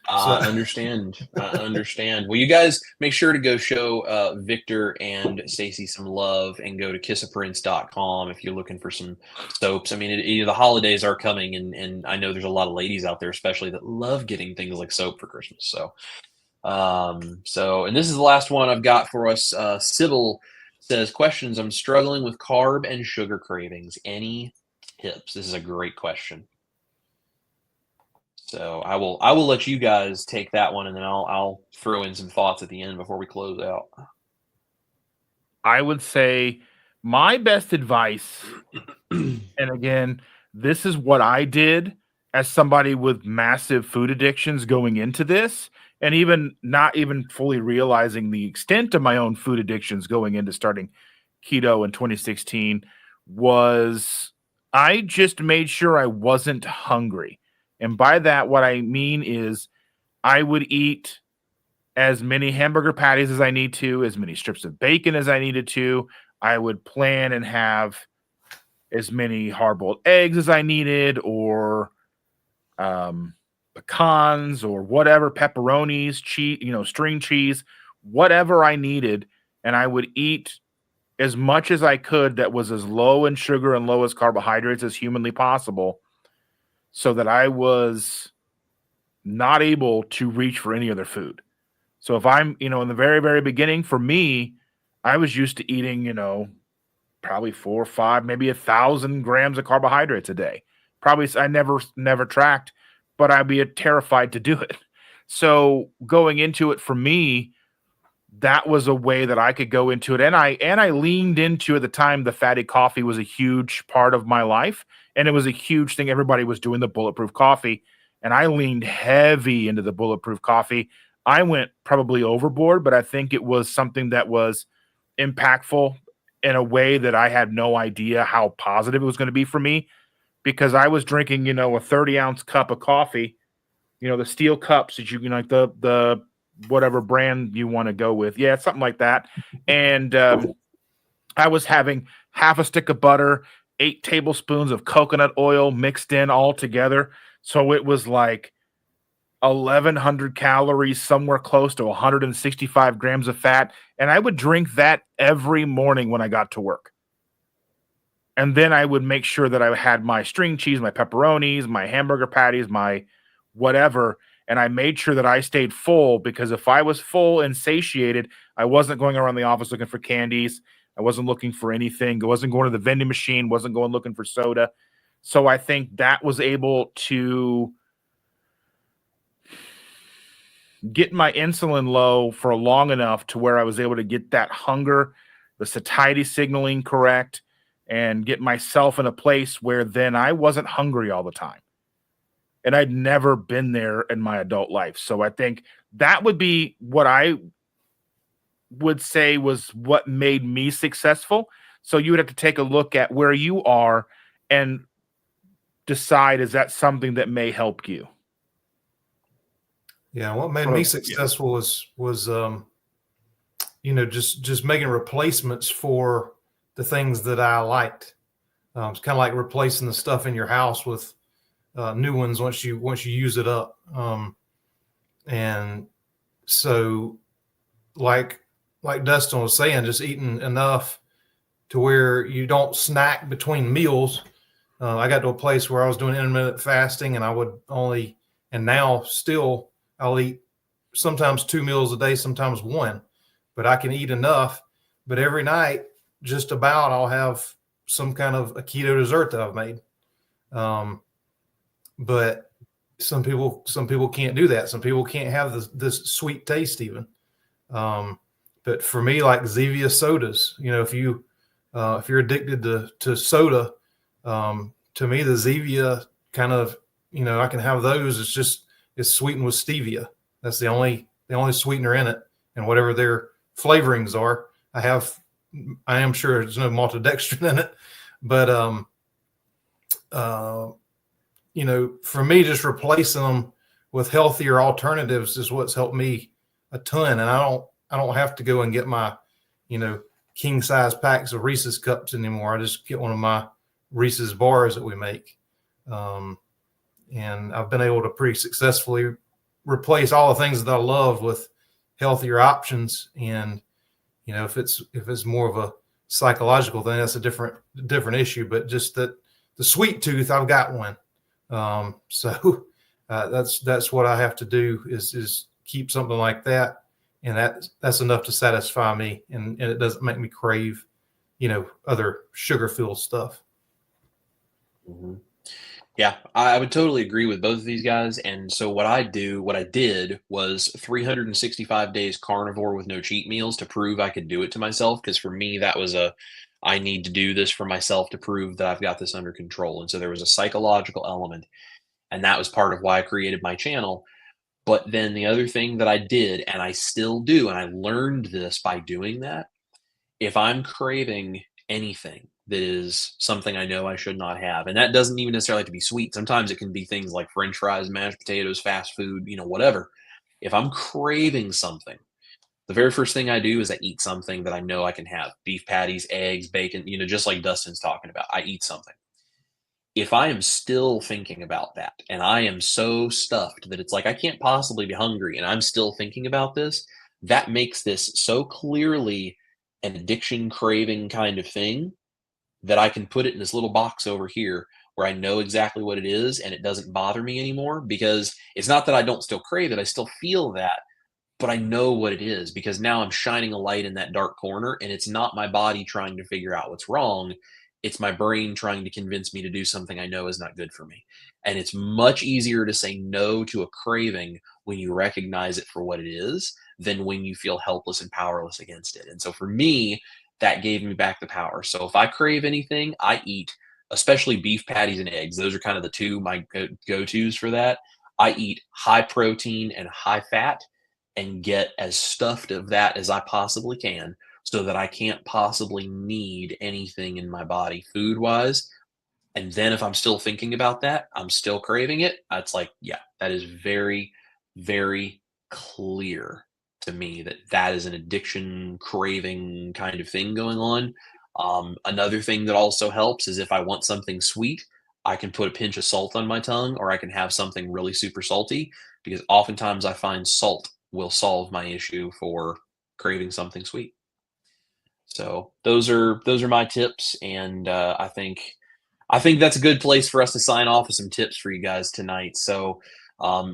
I understand. I understand. Well, you guys make sure to go show Victor and Stacy some love and go to kissaprince.com if you're looking for some soaps. I mean, the holidays are coming, and I know there's a lot of ladies out there, especially that love getting things like soap for Christmas. So, and this is the last one I've got for us. Sybil says, questions. I'm struggling with carb and sugar cravings. Any tips? This is a great question. So I will let you guys take that one, and then I'll throw in some thoughts at the end before we close out. I would say my best advice, and again, this is what I did as somebody with massive food addictions going into this, and even not even fully realizing the extent of my own food addictions going into starting keto in 2016, was I just made sure I wasn't hungry. And by that, what I mean is I would eat as many hamburger patties as I need to, as many strips of bacon as I needed to. I would plan and have as many hard-boiled eggs as I needed, or pecans, or whatever, pepperonis, cheese, string cheese, whatever I needed. And I would eat as much as I could that was as low in sugar and low as carbohydrates as humanly possible, so that I was not able to reach for any other food. So if I'm, in the very, very beginning, for me, I was used to eating, probably 4 or 5, maybe 1,000 grams of carbohydrates a day. Probably, I never tracked, but I'd be terrified to do it. So going into it, for me, that was a way that I could go into it. And I leaned into, at the time, the fatty coffee was a huge part of my life. And it was a huge thing. Everybody was doing the bulletproof coffee. And I leaned heavy into the bulletproof coffee. I went probably overboard, but I think it was something that was impactful in a way that I had no idea how positive it was going to be for me, because I was drinking, a 30-ounce cup of coffee, the steel cups that like the whatever brand you want to go with. Yeah, something like that. And I was having half a stick of butter, 8 tablespoons of coconut oil mixed in all together. So it was like 1,100 calories, somewhere close to 165 grams of fat. And I would drink that every morning when I got to work. And then I would make sure that I had my string cheese, my pepperonis, my hamburger patties, my whatever. And I made sure that I stayed full, because if I was full and satiated, I wasn't going around the office looking for candies. I wasn't looking for anything. I wasn't going to the vending machine, wasn't going looking for soda. So I think that was able to get my insulin low for long enough to where I was able to get that hunger, the satiety signaling correct, and get myself in a place where then I wasn't hungry all the time. And I'd never been there in my adult life. So I think that would be what I would say was what made me successful. So you would have to take a look at where you are and decide, is that something that may help you? Yeah, what made me successful was just making replacements for the things that I liked. It's kind of like replacing the stuff in your house with new ones once you use it up. And so, like Dustin was saying, just eating enough to where you don't snack between meals. I got to a place where I was doing intermittent fasting, and I would only, and now still, I'll eat sometimes 2 meals a day, sometimes 1, but I can eat enough but every night, just about, I'll have some kind of a keto dessert that I've made. But some people can't do that. Some people can't have this sweet taste even. But for me, like Zevia sodas, if you're addicted to soda, to me the Zevia kind of, I can have those. It's sweetened with stevia. That's the only sweetener in it, and whatever their flavorings are. I am sure there's no maltodextrin in it, but for me, just replacing them with healthier alternatives is what's helped me a ton. And I don't have to go and get my, king size packs of Reese's cups anymore. I just get one of my Reese's bars that we make. And I've been able to pretty successfully replace all the things that I love with healthier options. And, if it's more of a psychological thing, that's a different issue, but just that the sweet tooth, I've got one. So that's what I have to do is keep something like that. And that's enough to satisfy me. And it doesn't make me crave, other sugar filled stuff. Mm-hmm. Yeah, I would totally agree with both of these guys. And so what I did was 365 days carnivore with no cheat meals to prove I could do it to myself. Because for me, that was I need to do this for myself to prove that I've got this under control. And so there was a psychological element. And that was part of why I created my channel. But then the other thing that I did, and I still do, and I learned this by doing that, if I'm craving anything that is something I know I should not have, and that doesn't even necessarily have to be sweet. Sometimes it can be things like French fries, mashed potatoes, fast food, whatever. If I'm craving something, the very first thing I do is I eat something that I know I can have. Beef patties, eggs, bacon, just like Dustin's talking about. I eat something. If I am still thinking about that and I am so stuffed that it's like I can't possibly be hungry and I'm still thinking about this, that makes this so clearly an addiction craving kind of thing that I can put it in this little box over here where I know exactly what it is and it doesn't bother me anymore, because it's not that I don't still crave it. I still feel that, but I know what it is because now I'm shining a light in that dark corner, and it's not my body trying to figure out what's wrong. It's my brain trying to convince me to do something I know is not good for me. And it's much easier to say no to a craving when you recognize it for what it is than when you feel helpless and powerless against it. And so for me, that gave me back the power. So if I crave anything, I eat, especially beef patties and eggs. Those are kind of the two my go-tos for that. I eat high protein and high fat and get as stuffed of that as I possibly can, so that I can't possibly need anything in my body food-wise. And then if I'm still thinking about that, I'm still craving it, it's like, yeah, that is very, very clear to me that is an addiction craving kind of thing going on. Another thing that also helps is if I want something sweet, I can put a pinch of salt on my tongue, or I can have something really super salty, because oftentimes I find salt will solve my issue for craving something sweet. So those are my tips, and I think that's a good place for us to sign off with some tips for you guys tonight. So,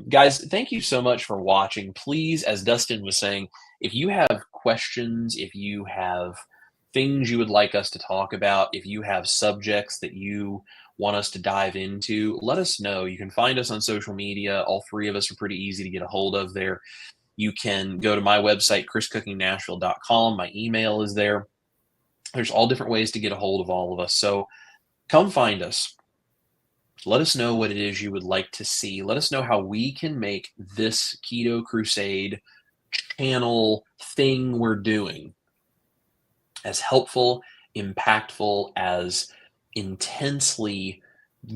guys, thank you so much for watching. Please, as Dustin was saying, if you have questions, if you have things you would like us to talk about, if you have subjects that you want us to dive into, let us know. You can find us on social media. All three of us are pretty easy to get a hold of there. You can go to my website, chriscookingnashville.com. My email is there. There's all different ways to get a hold of all of us. So come find us. Let us know what it is you would like to see. Let us know how we can make this Keto Crusade channel thing we're doing as helpful, impactful, as intensely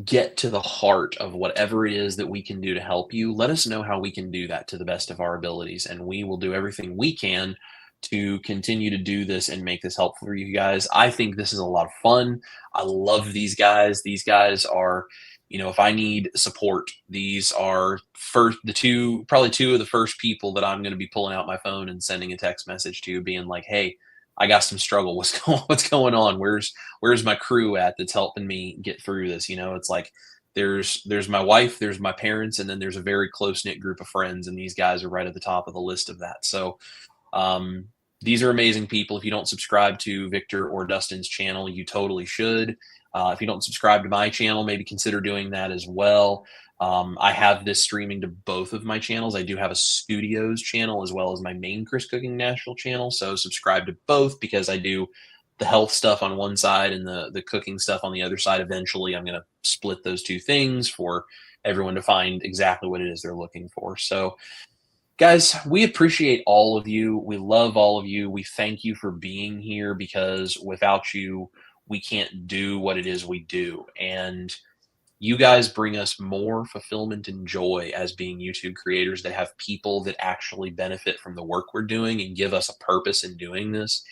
get to the heart of whatever it is that we can do to help you. Let us know how we can do that to the best of our abilities, and we will do everything we can to continue to do this and make this helpful for you guys. I think this is a lot of fun. I love these guys. These guys are, if I need support, these are probably two of the first people that I'm going to be pulling out my phone and sending a text message to, being like, hey, I got some struggle. What's going on? Where's my crew at that's helping me get through this? It's like there's my wife, there's my parents, and then there's a very close-knit group of friends, and these guys are right at the top of the list of that. So These are amazing people. If you don't subscribe to Victor or Dustin's channel, you totally should. If you don't subscribe to my channel, maybe consider doing that as well. I have this streaming to both of my channels. I do have a studios channel as well as my main Chris Cooking National channel. So subscribe to both, because I do the health stuff on one side and the cooking stuff on the other side. Eventually, I'm going to split those two things for everyone to find exactly what it is they're looking for. So guys, we appreciate all of you. We love all of you. We thank you for being here, because without you, we can't do what it is we do. And you guys bring us more fulfillment and joy as being YouTube creators that have people that actually benefit from the work we're doing and give us a purpose in doing this.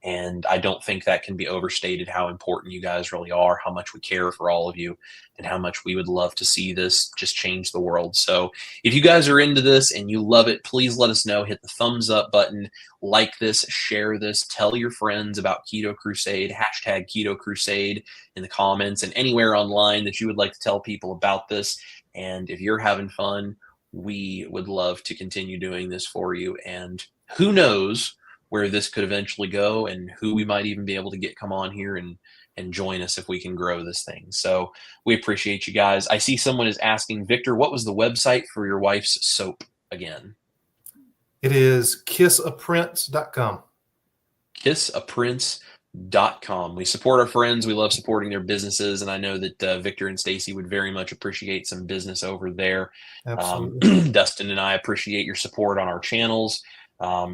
And I don't think that can be overstated, how important you guys really are, how much we care for all of you, and how much we would love to see this just change the world. So if you guys are into this and you love it, please let us know. Hit the thumbs up button, like this, share this, tell your friends about Keto Crusade, hashtag Keto Crusade in the comments and anywhere online that you would like to tell people about this. And if you're having fun, we would love to continue doing this for you. And who knows where this could eventually go, and who we might even be able to get come on here and join us if we can grow this thing. So we appreciate you guys. I see someone is asking, Victor, what was the website for your wife's soap again? It is kissaprince.com. Kissaprince.com. We support our friends. We love supporting their businesses, and I know that Victor and Stacy would very much appreciate some business over there. Absolutely. Dustin and I appreciate your support on our channels.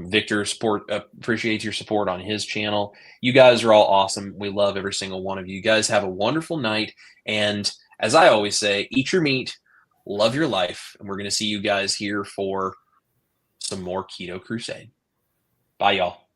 Victor appreciates your support on his channel. You guys are all awesome. We love every single one of you. You guys have a wonderful night. And as I always say, eat your meat, love your life. And we're going to see you guys here for some more Keto Crusade. Bye, y'all.